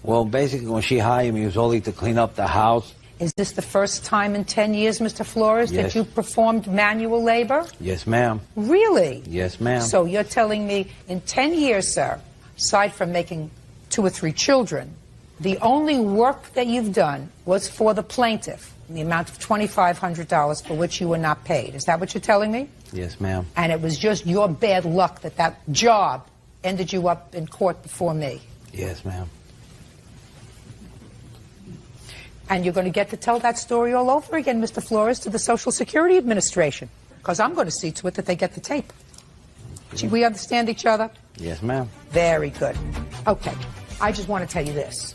Well, basically, when she hired me, it was only to clean up the house. Is this the first time in 10 years, Mr. Flores, Yes. that you performed manual labor? Yes, ma'am. Really? Yes, ma'am. So you're telling me in 10 years, sir, aside from making 2 or 3 children, the only work that you've done was for the plaintiff in the amount of $2,500 for which you were not paid. Is that what you're telling me? Yes, ma'am. And it was just your bad luck that that job ended you up in court before me. Yes, ma'am. And you're going to get to tell that story all over again, Mr. Flores, to the Social Security Administration, because I'm going to see to it that they get the tape. Do we understand each other? Yes, ma'am. Very good. Okay. I just want to tell you this.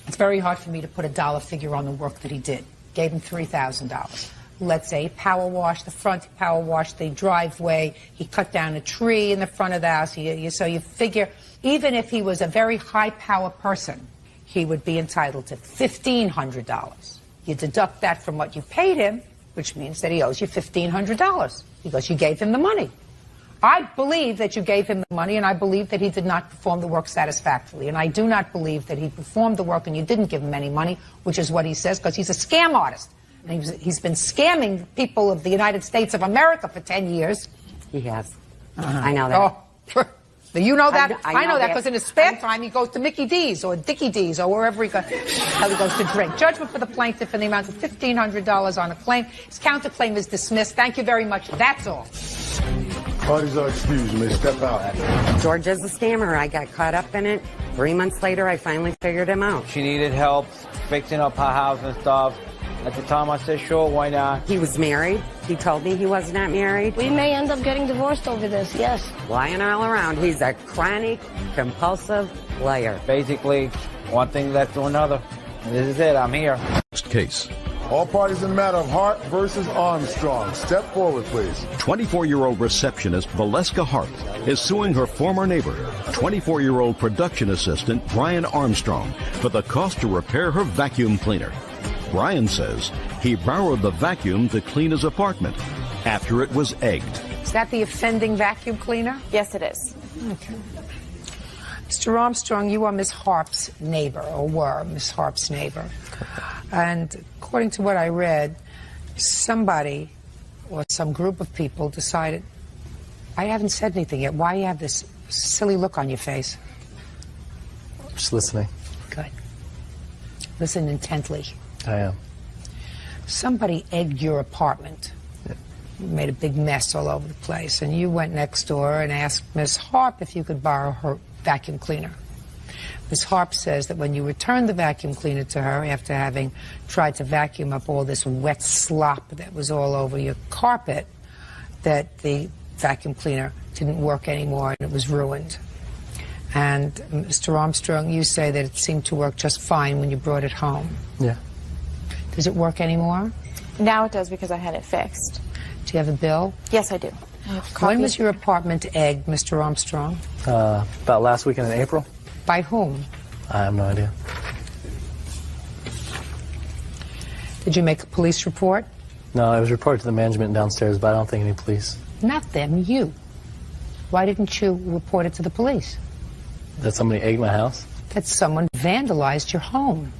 It's very hard for me to put a dollar figure on the work that he did. Gave him $3,000. Let's say he power washed the front, he power washed the driveway, he cut down a tree in the front of the house. So you figure, even if he was a very high power person, he would be entitled to $1,500. You deduct that from what you paid him, which means that he owes you $1,500 because you gave him the money. I believe that you gave him the money, and I believe that he did not perform the work satisfactorily. And I do not believe that he performed the work and you didn't give him any money, which is what he says, because he's a scam artist. And he's been scamming people of the United States of America for 10 years. He has. I know that. Oh, you know that? I know that that. because in his spare time he goes to Mickey D's or Dickie D's or wherever he goes to drink. Judgment for the plaintiff in the amount of $1,500 on a claim. His counterclaim is dismissed. Thank you very much. That's all. Parties are excused. You may step out. George is a scammer. I got caught up in it. 3 months later, I finally figured him out. She needed help fixing up her house and stuff. At the time, I said, sure, why not? He was married. He told me he was not married. We may end up getting divorced over this, yes. Lying all around. He's a chronic, compulsive liar. Basically, one thing led to another. And this is it. I'm here. Next case. All parties in the matter of Hart versus Armstrong. Step forward, please. 24-year-old receptionist Valeska Hart is suing her former neighbor, 24-year-old production assistant Brian Armstrong, for the cost to repair her vacuum cleaner. Brian says he borrowed the vacuum to clean his apartment after it was egged. Is that the offending vacuum cleaner? Yes, it is. Okay. Mr. Armstrong, you are Miss Harp's neighbor, or were Miss Harp's neighbor. And according to what I read, somebody or some group of people decided, I haven't said anything yet. Why do you have this silly look on your face? Just listening. Good. Listen intently. I am. Somebody egged your apartment. Yeah. Made a big mess all over the place. And you went next door and asked Miss Harp if you could borrow her vacuum cleaner. Miss Harp says that when you returned the vacuum cleaner to her after having tried to vacuum up all this wet slop that was all over your carpet, that the vacuum cleaner didn't work anymore and it was ruined. And Mr. Armstrong, you say that it seemed to work just fine when you brought it home. Yeah. Does it work anymore? Now it does because I had it fixed. Do you have a bill? Yes, I do. When was your apartment egged, Mr. Armstrong? About last weekend in April. By whom? I have no idea. Did you make a police report? No, it was reported to the management downstairs, but I don't think any police. Not them, you. Why didn't you report it to the police? That somebody egged my house? That someone vandalized your home.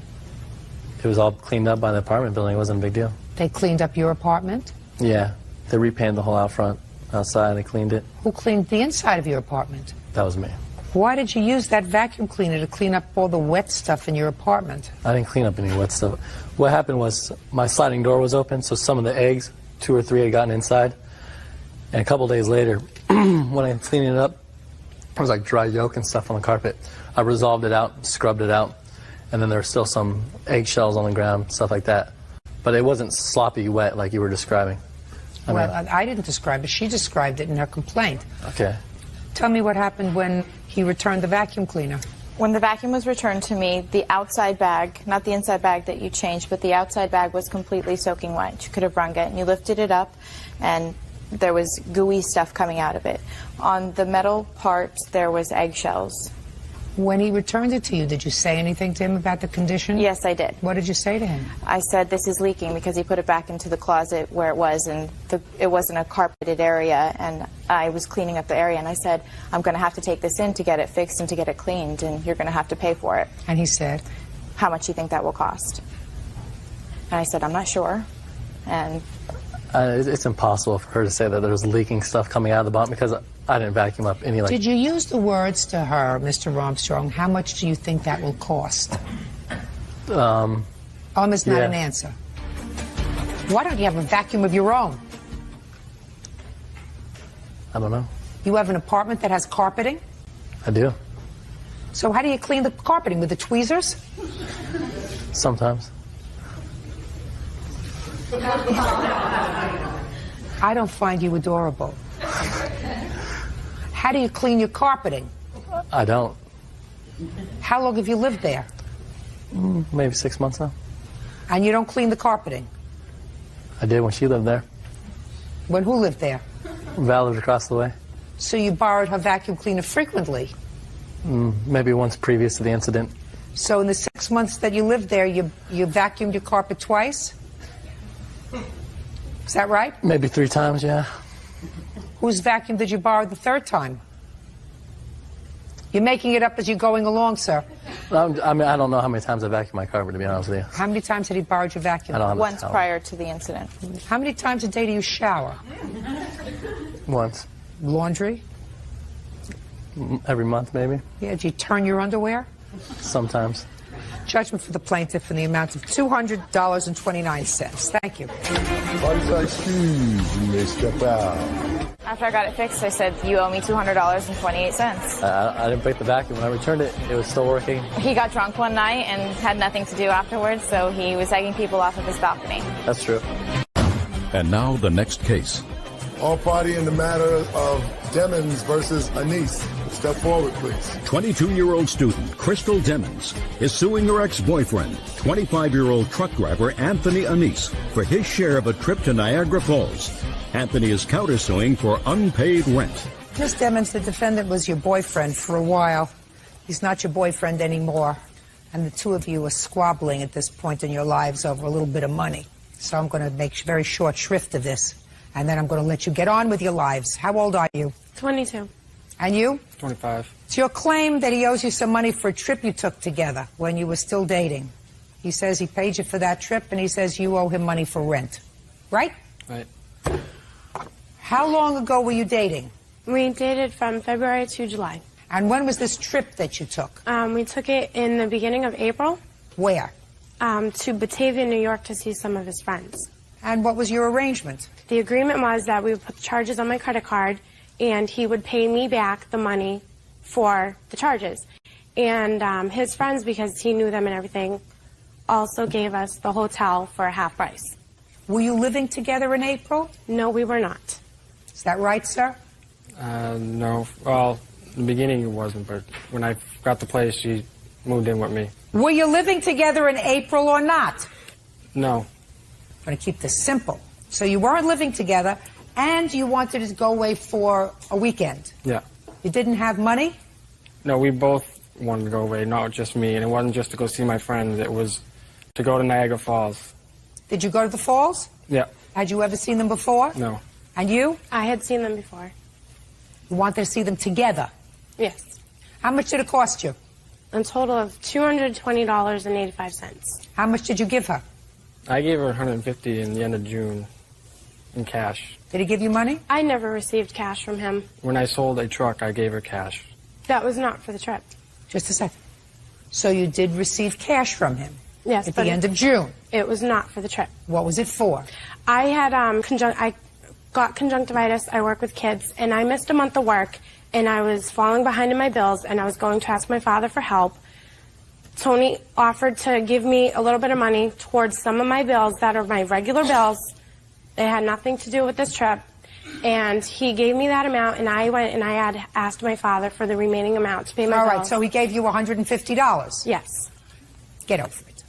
It was all cleaned up by the apartment building. It wasn't a big deal. They cleaned up your apartment? Yeah. They repainted the whole out front. Outside, they cleaned it. Who cleaned the inside of your apartment? That was me. Why did you use that vacuum cleaner to clean up all the wet stuff in your apartment? I didn't clean up any wet stuff. What happened was my sliding door was open, so some of the eggs, 2 or 3, had gotten inside. And a couple days later, when I cleaned it up, there was like dry yolk and stuff on the carpet. I resolved it out, scrubbed it out, and then there were still some eggshells on the ground, stuff like that. But it wasn't sloppy wet like you were describing. I didn't describe it. She described it in her complaint. Okay. Tell me what happened when he returned the vacuum cleaner. When the vacuum was returned to me, the outside bag, not the inside bag that you changed, but the outside bag was completely soaking wet. You could have wrung it, and you lifted it up, and there was gooey stuff coming out of it. On the metal part, there was eggshells, When he returned it to you, did you say anything to him about the condition? Yes, I did. What did you say to him? I said this is leaking because he put it back into the closet where it was, and it wasn't a carpeted area, and I was cleaning up the area, and I said, I'm going to have to take this in to get it fixed and to get it cleaned, and you're going to have to pay for it. And he said? How much do you think that will cost? And I said, I'm not sure. And it's impossible for her to say that there's leaking stuff coming out of the bottom because I didn't vacuum up any. Did you use the words to her, Mr. Armstrong, how much do you think that will cost? Almost not an answer. Why don't you have a vacuum of your own? I don't know. You have an apartment that has carpeting? I do. So how do you clean the carpeting? With the tweezers? Sometimes. I don't find you adorable. How do you clean your carpeting? I don't. How long have you lived there? Maybe 6 months now. And you don't clean the carpeting? I did when she lived there. When who lived there? Val lived across the way. So you borrowed her vacuum cleaner frequently? Maybe once previous to the incident. So in the 6 months that you lived there, you vacuumed your carpet twice? Is that right? Maybe 3 times, yeah. Whose vacuum did you borrow the third time? You're making it up as you're going along, sir. I mean, I don't know how many times I vacuumed my carpet, to be honest with you. How many times had he borrowed your vacuum? I don't know. Once prior to the incident. How many times a day do you shower? Once. Laundry? Every month, maybe. Yeah, do you turn your underwear? Sometimes. Judgment for the plaintiff in the amount of $200.29. Thank you. Excuse, you may step out. After I got it fixed, I said, you owe me $200.28. I didn't break the vacuum. When I returned it, it was still working. He got drunk one night and had nothing to do afterwards, so he was egging people off of his balcony. That's true. And now the next case. All party in the matter of Demmons versus Anise. Step forward, please. 22-year-old student Crystal Demmons is suing her ex-boyfriend, 25-year-old truck driver Anthony Anise, for his share of a trip to Niagara Falls. Anthony is countersuing for unpaid rent. Ms. Demmons, the defendant was your boyfriend for a while. He's not your boyfriend anymore. And the two of you are squabbling at this point in your lives over a little bit of money. So I'm going to make very short shrift of this. And then I'm going to let you get on with your lives. How old are you? 22. And you? 25. It's your claim that he owes you some money for a trip you took together when you were still dating. He says he paid you for that trip, and he says you owe him money for rent. Right? Right. How long ago were you dating? We dated from February to July. And when was this trip that you took? We took it in the beginning of April. Where? To Batavia, New York to see some of his friends. And what was your arrangement? The agreement was that we would put the charges on my credit card and he would pay me back the money for the charges. And his friends, because he knew them and everything, also gave us the hotel for a half price. Were you living together in April? No, we were not. Is that right, sir? No. Well, in the beginning it wasn't, but when I got the place, she moved in with me. Were you living together in April or not? No. I'm going to keep this simple. So you weren't living together, and you wanted to go away for a weekend. Yeah. You didn't have money? No, we both wanted to go away, not just me. And it wasn't just to go see my friends. It was to go to Niagara Falls. Did you go to the falls? Yeah. Had you ever seen them before? No. And you? I had seen them before. You wanted to see them together? Yes. How much did it cost you? A total of $220.85. How much did you give her? I gave her $150 in the end of June in cash. Did he give you money? I never received cash from him. When I sold a truck, I gave her cash. That was not for the trip. Just a second. So you did receive cash from him? Yes. At the end of June? It was not for the trip. What was it for? I had I got conjunctivitis. I work with kids, and I missed a month of work, and I was falling behind in my bills, and I was going to ask my father for help. Tony offered to give me a little bit of money towards some of my bills that are my regular bills. They had nothing to do with this trip. And he gave me that amount, and I went and I had asked my father for the remaining amount to pay my bills. All right, so he gave you $150? Yes. Get over it.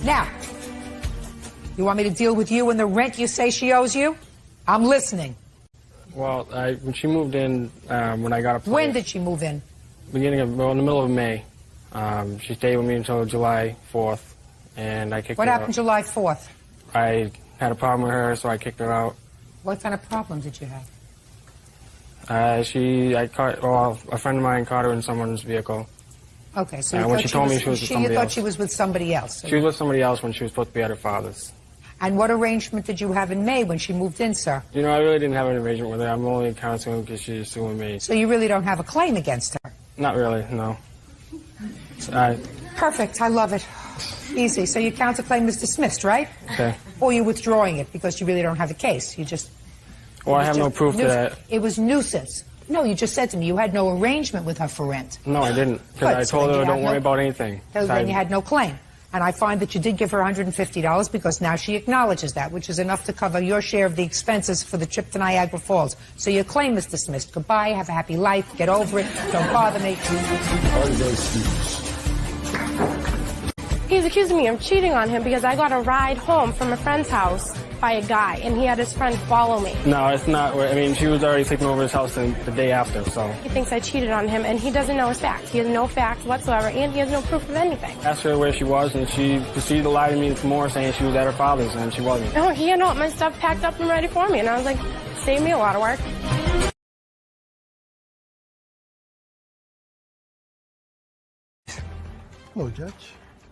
Now, you want me to deal with you and the rent you say she owes you? I'm listening. Well, when she moved in, when I got a place... When did she move in? In the middle of May. She stayed with me until July 4th, and I kicked her out. What happened July 4th? I had a problem with her, so I kicked her out. What kind of problem did you have? A friend of mine caught her in someone's vehicle. Okay, so when she told me she was with somebody you thought else. she was with somebody else. She was with somebody else when she was supposed to be at her father's. And what arrangement did you have in May when she moved in, sir? You know, I really didn't have an arrangement with her. I'm only counseling because she's suing me. So you really don't have a claim against her? Not really, no. Perfect, I love it. Easy. So your counterclaim is dismissed, right? Okay. Or you're withdrawing it because you really don't have a case. You just... Well, I have no proof to that. It was nuisance. No, you just said to me you had no arrangement with her for rent. No, I didn't. Because I told her don't worry about anything. Then you had no claim. And I find that you did give her $150 because now she acknowledges that, which is enough to cover your share of the expenses for the trip to Niagara Falls. So your claim is dismissed. Goodbye, have a happy life, get over it, don't bother me. He's accusing me of cheating on him because I got a ride home from a friend's house by a guy, and he had his friend follow me. No, it's not. I mean, she was already sleeping over his house the day after, so. He thinks I cheated on him, and he doesn't know his facts. He has no facts whatsoever, and he has no proof of anything. I asked her where she was, and she proceeded to lie to me some more, saying she was at her father's, and she wasn't. Oh, he had all my stuff packed up and ready for me, and I was like, save me a lot of work. Hello, Judge.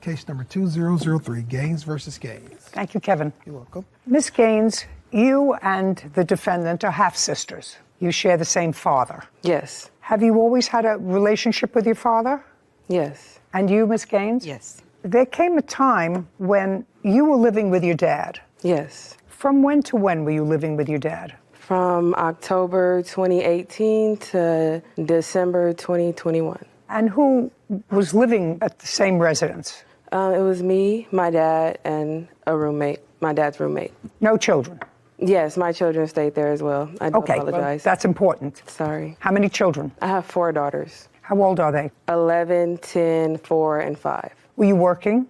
Case number 2003, Gaines versus Gaines. Thank you, Kevin. You're welcome. Miss Gaines, you and the defendant are half-sisters. You share the same father. Yes. Have you always had a relationship with your father? Yes. And you, Miss Gaines? Yes. There came a time when you were living with your dad. Yes. From when to when were you living with your dad? From October 2018 to December 2021. And who was living at the same residence? It was me, my dad, and a roommate, my dad's roommate. No children? Yes, my children stayed there as well. I do apologize. Well, that's important. Sorry. How many children? I have 4 daughters. How old are they? 11, 10, 4, and 5. Were you working?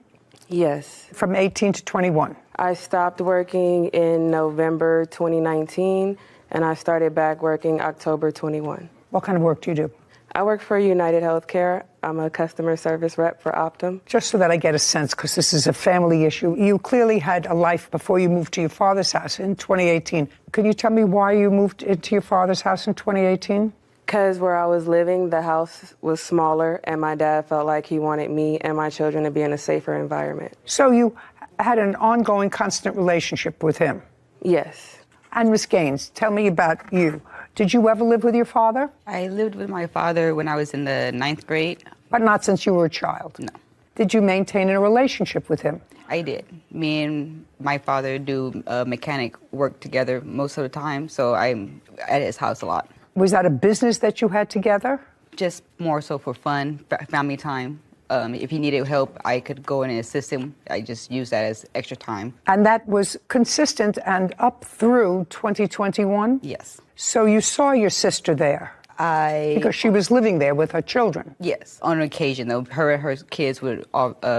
Yes. From 18 to 21? I stopped working in November 2019, and I started back working October 21. What kind of work do you do? I work for United Healthcare. I'm a customer service rep for Optum. Just so that I get a sense, because this is a family issue, you clearly had a life before you moved to your father's house in 2018. Can you tell me why you moved into your father's house in 2018? Because where I was living, the house was smaller, and my dad felt like he wanted me and my children to be in a safer environment. So you had an ongoing, constant relationship with him? Yes. And Miss Gaines, tell me about you. Did you ever live with your father? I lived with my father when I was in the 9th grade. But not since you were a child? No. Did you maintain a relationship with him? I did. Me and my father do mechanic work together most of the time, so I'm at his house a lot. Was that a business that you had together? Just more so for fun, family time. If he needed help, I could go in and assist him. I just used that as extra time. And that was consistent and up through 2021? Yes. So you saw your sister there? Because she was living there with her children? Yes. On occasion, though, her and her kids would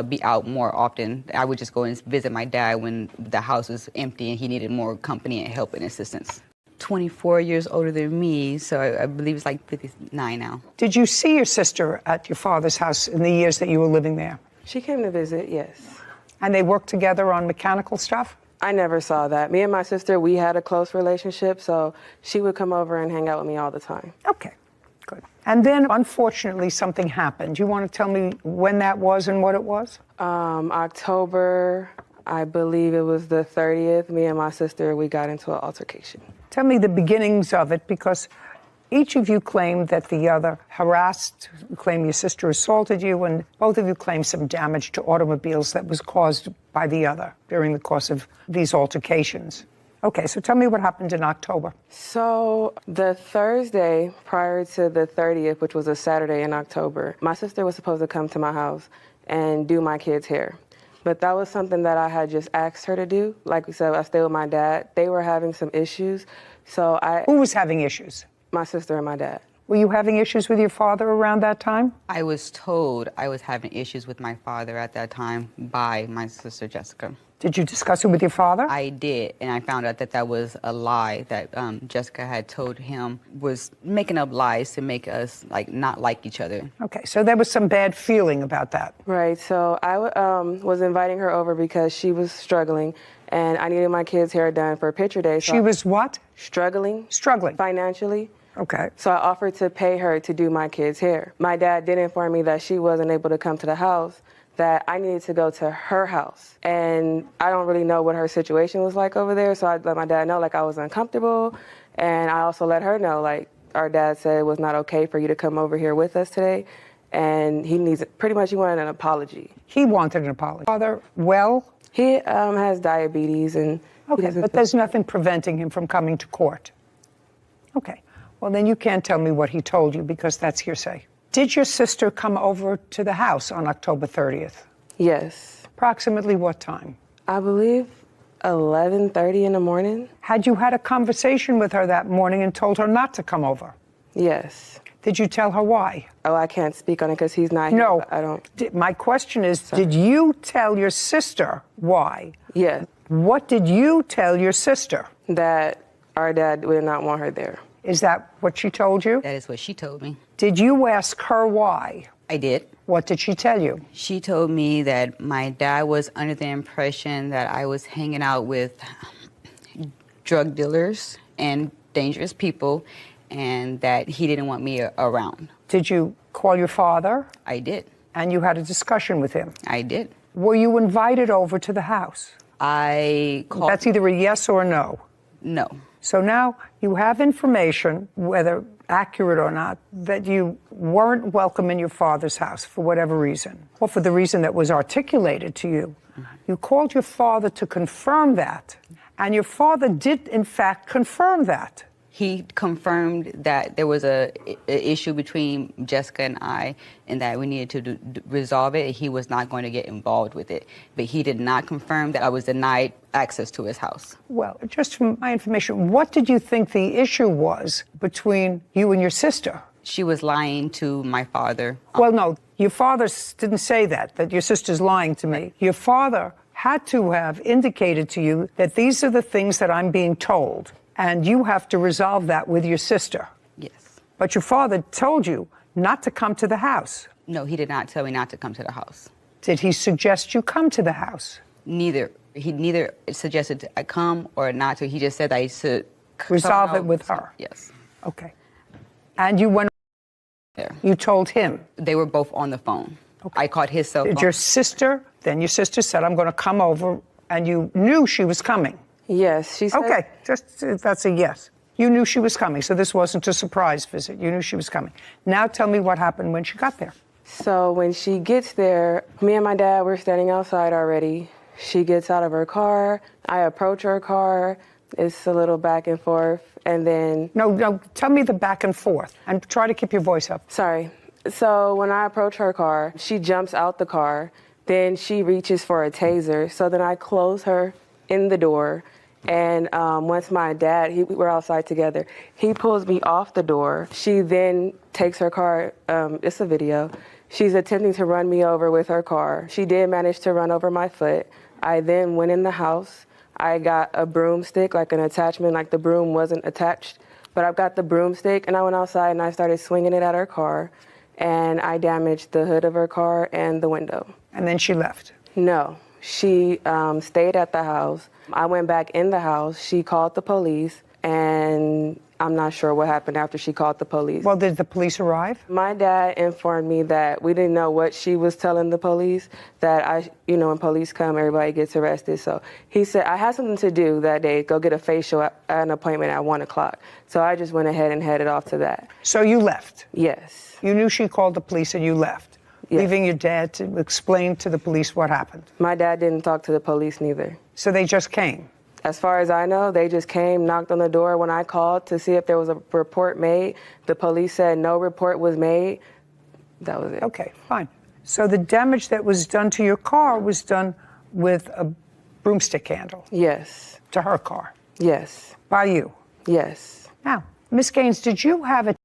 be out more often. I would just go and visit my dad when the house was empty and he needed more company and help and assistance. 24 years older than me, so I believe it's like 59 now. Did you see your sister at your father's house in the years that you were living there? She came to visit, yes. And they worked together on mechanical stuff? I never saw that. Me and my sister, we had a close relationship, so she would come over and hang out with me all the time. Okay, good. And then, unfortunately, something happened. You want to tell me when that was and what it was? October, I believe it was the 30th. Me and my sister, we got into an altercation. Tell me the beginnings of it, because each of you claimed that the other harassed, claimed your sister assaulted you, and both of you claimed some damage to automobiles that was caused by the other during the course of these altercations. Okay, so tell me what happened in October. So the Thursday prior to the 30th, which was a Saturday in October, my sister was supposed to come to my house and do my kids' hair. But that was something that I had just asked her to do. Like we said, I stayed with my dad. They were having some issues, so Who was having issues? My sister and my dad. Were you having issues with your father around that time? I was told I was having issues with my father at that time by my sister Jessica. Did you discuss it with your father? I did, and I found out that that was a lie that Jessica had told him, was making up lies to make us not like each other. Okay, so there was some bad feeling about that. Right, so I was inviting her over because she was struggling, and I needed my kids' hair done for picture day. So She was what? Struggling. Struggling. Financially. Okay. So I offered to pay her to do my kids' hair. My dad did inform me that she wasn't able to come to the house, that I needed to go to her house. And I don't really know what her situation was like over there, so I let my dad know I was uncomfortable. And I also let her know our dad said it was not okay for you to come over here with us today. And he wanted an apology. He wanted an apology. Father, well? He has diabetes and... Okay, but there's nothing preventing him from coming to court. Okay, well then you can't tell me what he told you because that's hearsay. Did your sister come over to the house on October 30th? Yes. Approximately what time? I believe 11:30 in the morning. Had you had a conversation with her that morning and told her not to come over? Yes. Did you tell her why? Oh, I can't speak on it because he's not here. No. I don't. My question is, did you tell your sister why? Yes. What did you tell your sister? That our dad would not want her there. Is that what she told you? That is what she told me. Did you ask her why? I did. What did she tell you? She told me that my dad was under the impression that I was hanging out with drug dealers and dangerous people, and that he didn't want me around. Did you call your father? I did. And you had a discussion with him? I did. Were you invited over to the house? I called. That's either a yes or a no? No. So now you have information, whether accurate or not, that you weren't welcome in your father's house for whatever reason, or for the reason that was articulated to you. You called your father to confirm that, and your father did, in fact, confirm that. He confirmed that there was a issue between Jessica and I, and that we needed to resolve it. He was not going to get involved with it, but he did not confirm that I was denied access to his house. Well, just from my information, what did you think the issue was between you and your sister? She was lying to my father. Well, no, your father didn't say that your sister's lying to me. Your father had to have indicated to you that these are the things that I'm being told. And you have to resolve that with your sister. Yes. But your father told you not to come to the house. No, he did not tell me not to come to the house. Did he suggest you come to the house? Neither. He neither suggested I come or not to. He just said I should resolve it with her. Yes. Okay. And you went there. You told him? They were both on the phone. Okay. I called his cell phone. Did your sister, then your sister said, I'm going to come over, and you knew she was coming? Yes, she said. Okay, that's a yes. You knew she was coming, so this wasn't a surprise visit. You knew she was coming. Now tell me what happened when she got there. So when she gets there, me and my dad were standing outside already. She gets out of her car. I approach her car. It's a little back and forth, and then... No, tell me the back and forth, and try to keep your voice up. Sorry. So when I approach her car, she jumps out the car. Then she reaches for a taser. So then I close her in the door. And once my dad, we're outside together, he pulls me off the door. She then takes her car, it's a video. She's attempting to run me over with her car. She did manage to run over my foot. I then went in the house. I got a broomstick, like an attachment, like the broom wasn't attached. But I've got the broomstick, and I went outside and I started swinging it at her car. And I damaged the hood of her car and the window. And then she left? No. She stayed at the house. I went back in the house. She called the police, and I'm not sure what happened after she called the police. Well, did the police arrive? My dad informed me that we didn't know what she was telling the police, that when police come, everybody gets arrested. So he said, I had something to do that day, go get a facial at an appointment at 1 o'clock. So I just went ahead and headed off to that. So you left? Yes. You knew she called the police and you left? Yes. Leaving your dad to explain to the police what happened? My dad didn't talk to the police neither. So they just came? As far as I know, they just came, knocked on the door. When I called to see if there was a report made, the police said no report was made. That was it. Okay, fine. So the damage that was done to your car was done with a broomstick handle? Yes. To her car? Yes. By you? Yes. Now, Ms. Gaines, did you have a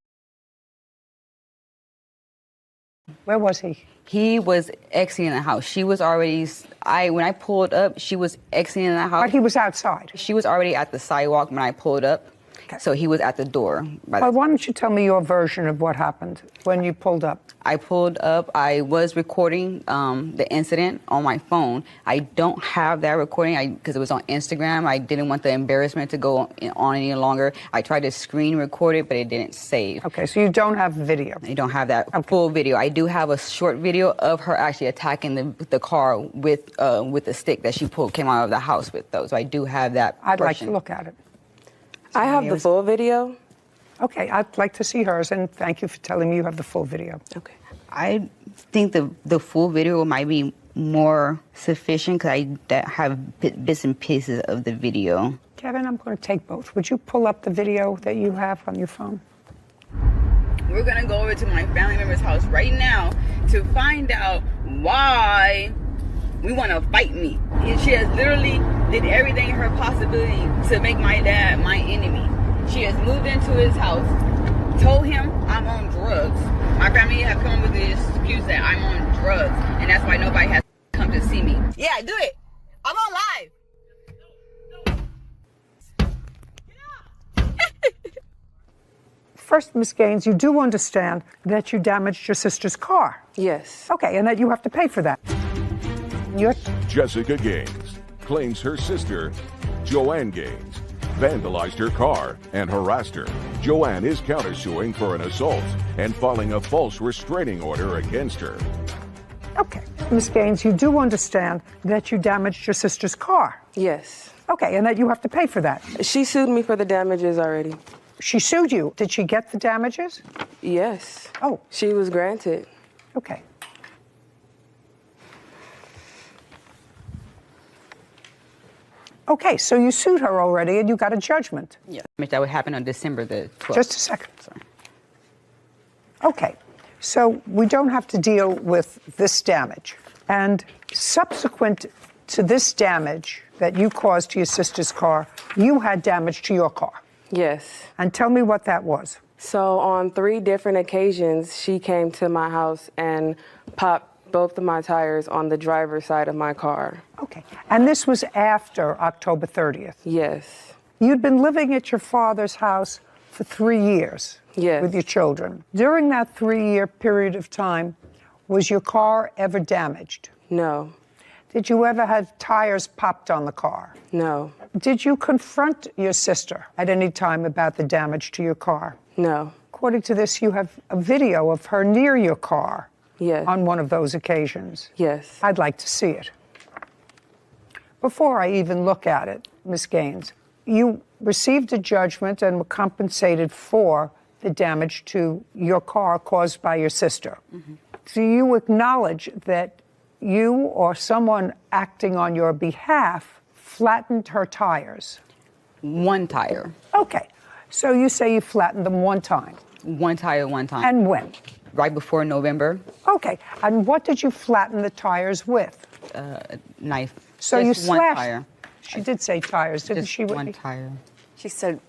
Where was he? He was exiting the house. She was already, when I pulled up, she was exiting the house. But he was outside? She was already at the sidewalk when I pulled up. Okay. So he was at the door. Well, why don't you tell me your version of what happened when you pulled up? I pulled up. I was recording the incident on my phone. I don't have that recording because it was on Instagram. I didn't want the embarrassment to go on any longer. I tried to screen record it, but it didn't save. Okay, so you don't have video? I don't have that full video. I do have a short video of her actually attacking the car with the stick that she came out of the house with, though. So I do have that. I'd like to look at it. I have the full video. Okay, I'd like to see hers, and thank you for telling me you have the full video. Okay. I think the full video might be more sufficient because I have bits and pieces of the video. Kevin, I'm going to take both. Would you pull up the video that you have on your phone? We're going to go over to my family member's house right now to find out why we want to fight me. She has literally did everything in her possibility to make my dad my enemy. She has moved into his house, told him I'm on drugs. My family have come up with the excuse that I'm on drugs, and that's why nobody has come to see me. Yeah, do it. I'm on live. First, Ms. Gaines, you do understand that you damaged your sister's car? Yes. Okay, and that you have to pay for that. Jessica Gaines claims her sister, Joanne Gaines, vandalized her car and harassed her. Joanne is countersuing for an assault and filing a false restraining order against her. Okay. Ms. Gaines, you do understand that you damaged your sister's car? Yes. Okay, and that you have to pay for that? She sued me for the damages already. She sued you. Did she get the damages? Yes. Oh. She was granted. Okay. Okay, so you sued her already and you got a judgment. Yeah. That would happen on December the 12th. Just a second. Sorry. Okay, so we don't have to deal with this damage. And subsequent to this damage that you caused to your sister's car, you had damage to your car. Yes. And tell me what that was. So on 3 different occasions, she came to my house and popped both of my tires on the driver's side of my car. Okay. And this was after October 30th? Yes. You'd been living at your father's house for 3 years? Yes. With your children. During that 3-year period of time, was your car ever damaged? No. Did you ever have tires popped on the car? No. Did you confront your sister at any time about the damage to your car? No. According to this, you have a video of her near your car. Yes. On one of those occasions? Yes. I'd like to see it. Before I even look at it, Ms. Gaines, you received a judgment and were compensated for the damage to your car caused by your sister. Mm-hmm. Do you acknowledge that you or someone acting on your behalf flattened her tires? 1 tire. Okay. So you say you flattened them 1 time? 1 tire, 1 time. And when? Right before November. Okay. And what did you flatten the tires with? Knife. So just you one slashed. tire. She did say tires, didn't just she? 1 tire. She said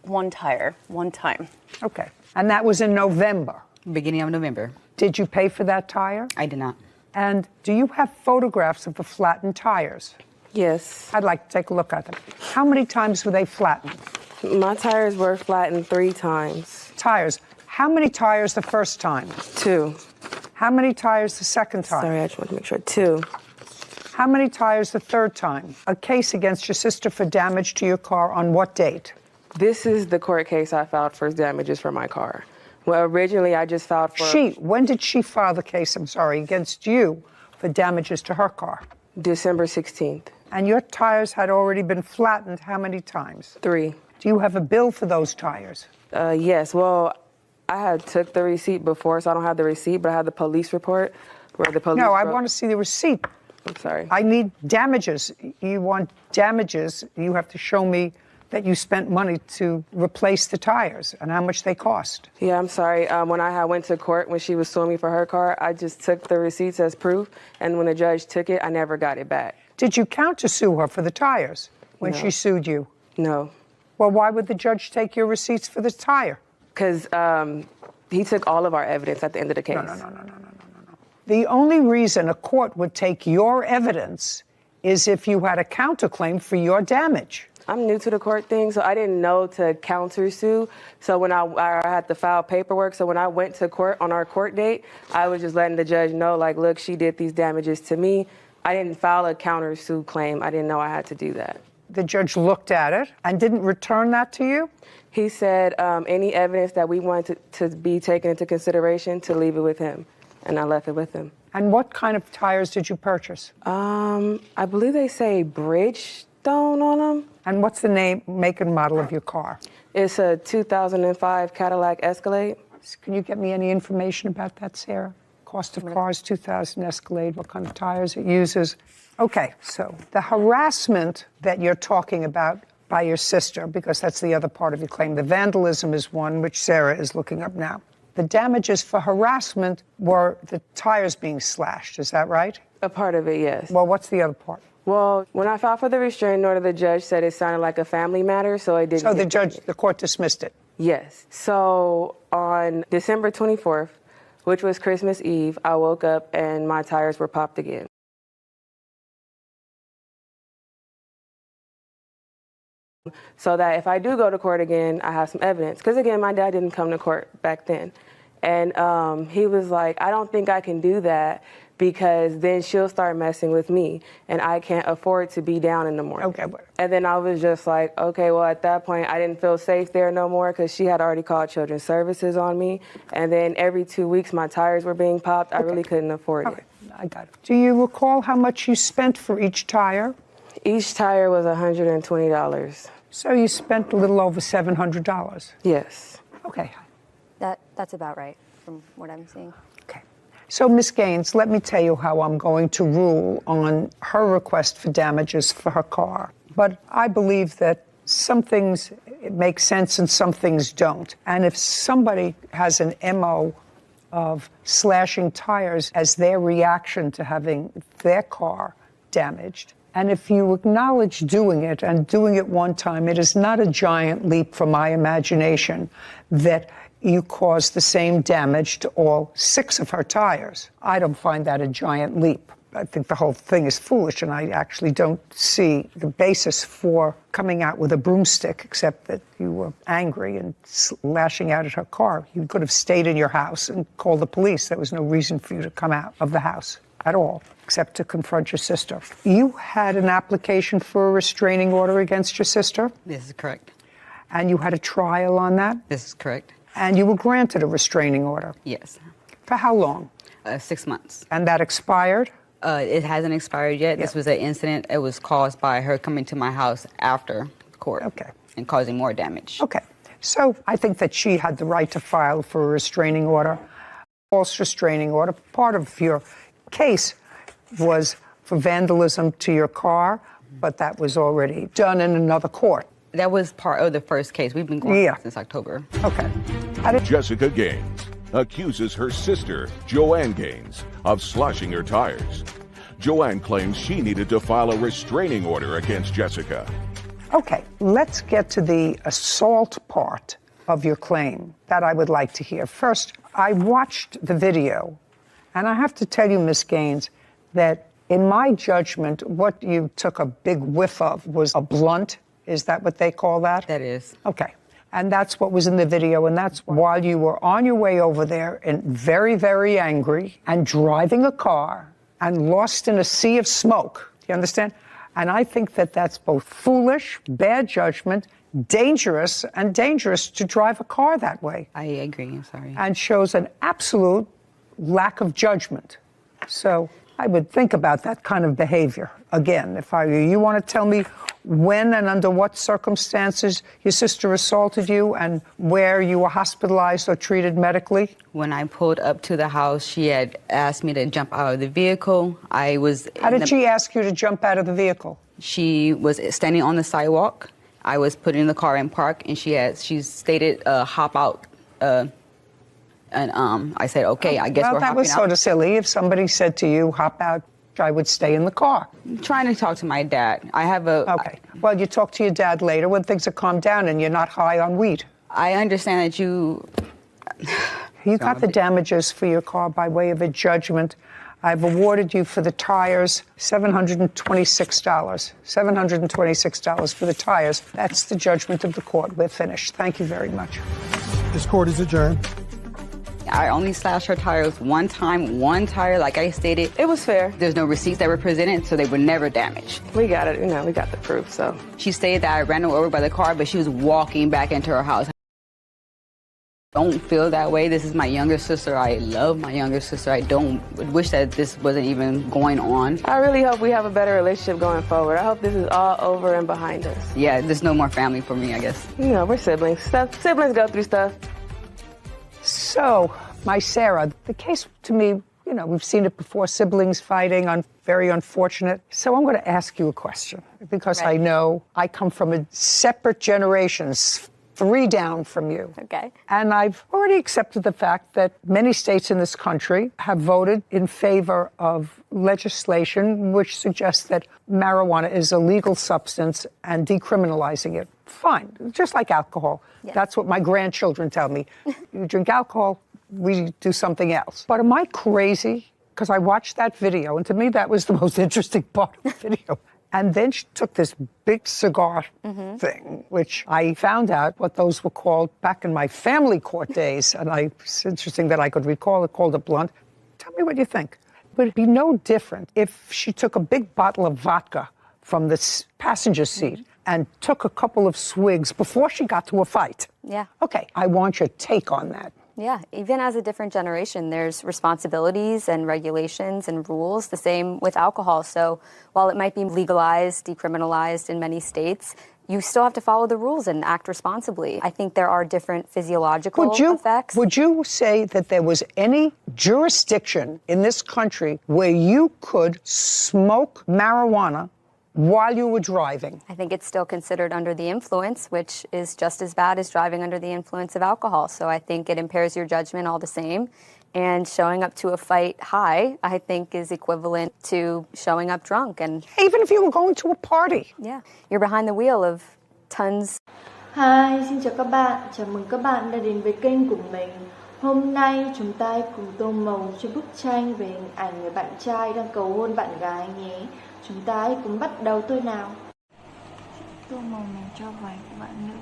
1 tire, 1 time. Okay. And that was in November? Beginning of November. Did you pay for that tire? I did not. And do you have photographs of the flattened tires? Yes. I'd like to take a look at them. How many times were they flattened? My tires were flattened 3 times. Tires. How many tires the first time? 2. How many tires the second time? Sorry, I just want to make sure. 2. How many tires the third time? A case against your sister for damage to your car on what date? This is the court case I filed for damages for my car. Well, originally I just filed for... When did she file the case, against you for damages to her car? December 16th. And your tires had already been flattened how many times? 3. Do you have a bill for those tires? Yes. Well, I had took the receipt before, so I don't have the receipt, but I have the police report where the police... No, I want to see the receipt. I'm sorry. I need damages. You want damages, you have to show me that you spent money to replace the tires and how much they cost. Yeah, I'm sorry. When I went to court, when she was suing me for her car, I just took the receipts as proof, and when the judge took it, I never got it back. Did you countersue her for the tires when she sued you? No. Well, why would the judge take your receipts for the tire? Because he took all of our evidence at the end of the case. No. The only reason a court would take your evidence is if you had a counterclaim for your damage. I'm new to the court thing, so I didn't know to countersue. So when I had to file paperwork, so when I went to court on our court date, I was just letting the judge know, like, look, she did these damages to me. I didn't file a countersue claim. I didn't know I had to do that. The judge looked at it and didn't return that to you? He said any evidence that we wanted to be taken into consideration to leave it with him, and I left it with him. And what kind of tires did you purchase? I believe they say Bridgestone on them. And what's the name, make, and model of your car? It's a 2005 Cadillac Escalade. Can you get me any information about that, Sarah? Cost of cars, 2000 Escalade, what kind of tires it uses? Okay, so the harassment that you're talking about by your sister, because that's the other part of your claim. The vandalism is one, which Sarah is looking up now. The damages for harassment were the tires being slashed, is that right? A part of it, yes. Well, what's the other part? Well, when I filed for the restraining order, the judge said it sounded like a family matter, so it didn't. So the court dismissed it? Yes. So on December 24th, which was Christmas Eve, I woke up and my tires were popped again. So that if I do go to court again, I have some evidence. Because again, my dad didn't come to court back then. And he was like, I don't think I can do that because then she'll start messing with me and I can't afford to be down in the morning. Okay. And then I was just like, okay, well, at that point, I didn't feel safe there no more because she had already called Children's Services on me. And then every 2 weeks, my tires were being popped. I really couldn't afford it. I got it. Do you recall how much you spent for each tire? Each tire was $120. So you spent a little over $700? Yes. Okay. That's about right from what I'm seeing. Okay. So, Ms. Gaines, let me tell you how I'm going to rule on her request for damages for her car. But I believe that some things make sense and some things don't. And if somebody has an MO of slashing tires as their reaction to having their car damaged, and if you acknowledge doing it and doing it one time, it is not a giant leap from my imagination that you caused the same damage to all 6 of her tires. I don't find that a giant leap. I think the whole thing is foolish, and I actually don't see the basis for coming out with a broomstick, except that you were angry and lashing out at her car. You could have stayed in your house and called the police. There was no reason for you to come out of the house at all, except to confront your sister. You had an application for a restraining order against your sister? This is correct. And you had a trial on that? This is correct. And you were granted a restraining order? Yes. For how long? 6 months. And that expired? It hasn't expired yet. Yep. This was an incident. It was caused by her coming to my house after court. Okay. And causing more damage. Okay. So I think that she had the right to file for a restraining order, false restraining order. Part of your case was for vandalism to your car, but that was already done in another court. That was part of the first case. We've been going since October. Okay. Jessica Gaines accuses her sister, Joanne Gaines, of slashing her tires. Joanne claims she needed to file a restraining order against Jessica. Okay, let's get to the assault part of your claim that I would like to hear. First, I watched the video, and I have to tell you, Ms. Gaines, that in my judgment, what you took a big whiff of was a blunt. Is that what they call that? That is. Okay. And that's what was in the video, and that's while you were on your way over there and very, very angry and driving a car and lost in a sea of smoke. Do you understand? And I think that that's both foolish, bad judgment, dangerous, and dangerous to drive a car that way. I agree. I'm sorry. And shows an absolute lack of judgment. So I would think about that kind of behavior. Again, if I were you, you want to tell me when and under what circumstances your sister assaulted you and where you were hospitalized or treated medically? When I pulled up to the house, she had asked me to jump out of the vehicle. How did she ask you to jump out of the vehicle? She was standing on the sidewalk. I was putting the car in park, and she stated, hop out. And I said, okay, I guess we're hopping out. Well, that was sort of silly. If somebody said to you, hop out, I would stay in the car. I'm trying to talk to my dad. I have a... Okay. Well, you talk to your dad later when things have calmed down and you're not high on weed. I understand that you... You got the damages for your car by way of a judgment I've awarded you for the tires $726. $726 for the tires. That's the judgment of the court. We're finished. Thank you very much. This court is adjourned. I only slashed her tires one time, one tire, like I stated. It was fair. There's no receipts that were presented, so they were never damaged. We got it, we got the proof, so. She stated that I ran her over by the car, but she was walking back into her house. Don't feel that way. This is my younger sister. I love my younger sister. I don't wish that this wasn't even going on. I really hope we have a better relationship going forward. I hope this is all over and behind us. Yeah, there's no more family for me, I guess. We're siblings. Siblings go through stuff. So, my Sarah, the case to me, we've seen it before, siblings fighting, very unfortunate. So I'm going to ask you a question because I know I come from a separate generations, 3 down from you. Okay. And I've already accepted the fact that many states in this country have voted in favor of legislation which suggests that marijuana is a legal substance and decriminalizing it. Fine, just like alcohol. Yeah. That's what my grandchildren tell me. You drink alcohol, we do something else. But am I crazy? Because I watched that video, and to me that was the most interesting part of the video. And then she took this big cigar thing, which I found out what those were called back in my family court days. And it's interesting that I could recall it, called a blunt. Tell me what you think. Would it be no different if she took a big bottle of vodka from the passenger seat and took a couple of swigs before she got to a fight? Yeah. Okay, I want your take on that. Yeah, even as a different generation, there's responsibilities and regulations and rules, the same with alcohol. So while it might be legalized, decriminalized in many states, you still have to follow the rules and act responsibly. I think there are different physiological effects. Would you say that there was any jurisdiction in this country where you could smoke marijuana while you were driving? I think it's still considered under the influence, which is just as bad as driving under the influence of alcohol. So I think it impairs your judgment all the same. And showing up to a fight high, I think, is equivalent to showing up drunk. And even if you were going to a party. Yeah, you're behind the wheel of tons. Hi, xin chào các bạn. Chào mừng các bạn đã đến với kênh của mình. Hôm nay chúng ta cùng tô màu cho bức tranh về hình ảnh người bạn trai đang cầu hôn bạn gái nhé. Chúng ta hãy cùng bắt đầu thôi nào. Tô màu này cho vài bạn nữ.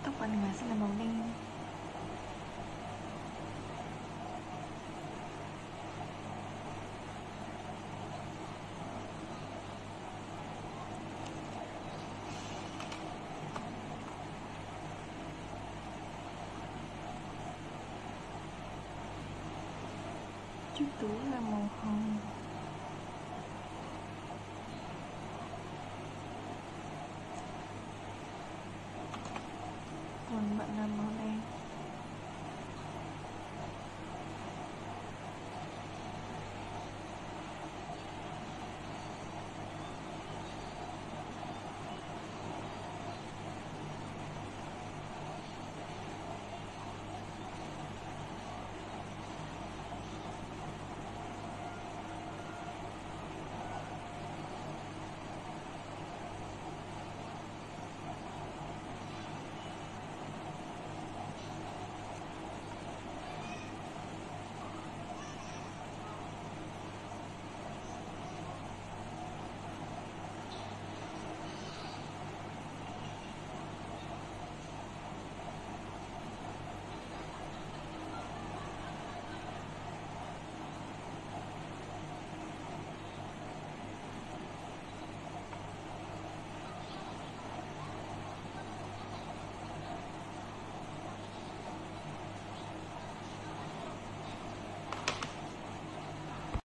Tóc bạn gái sẽ là màu đen. túi là màu hồng. Còn bạn nào màu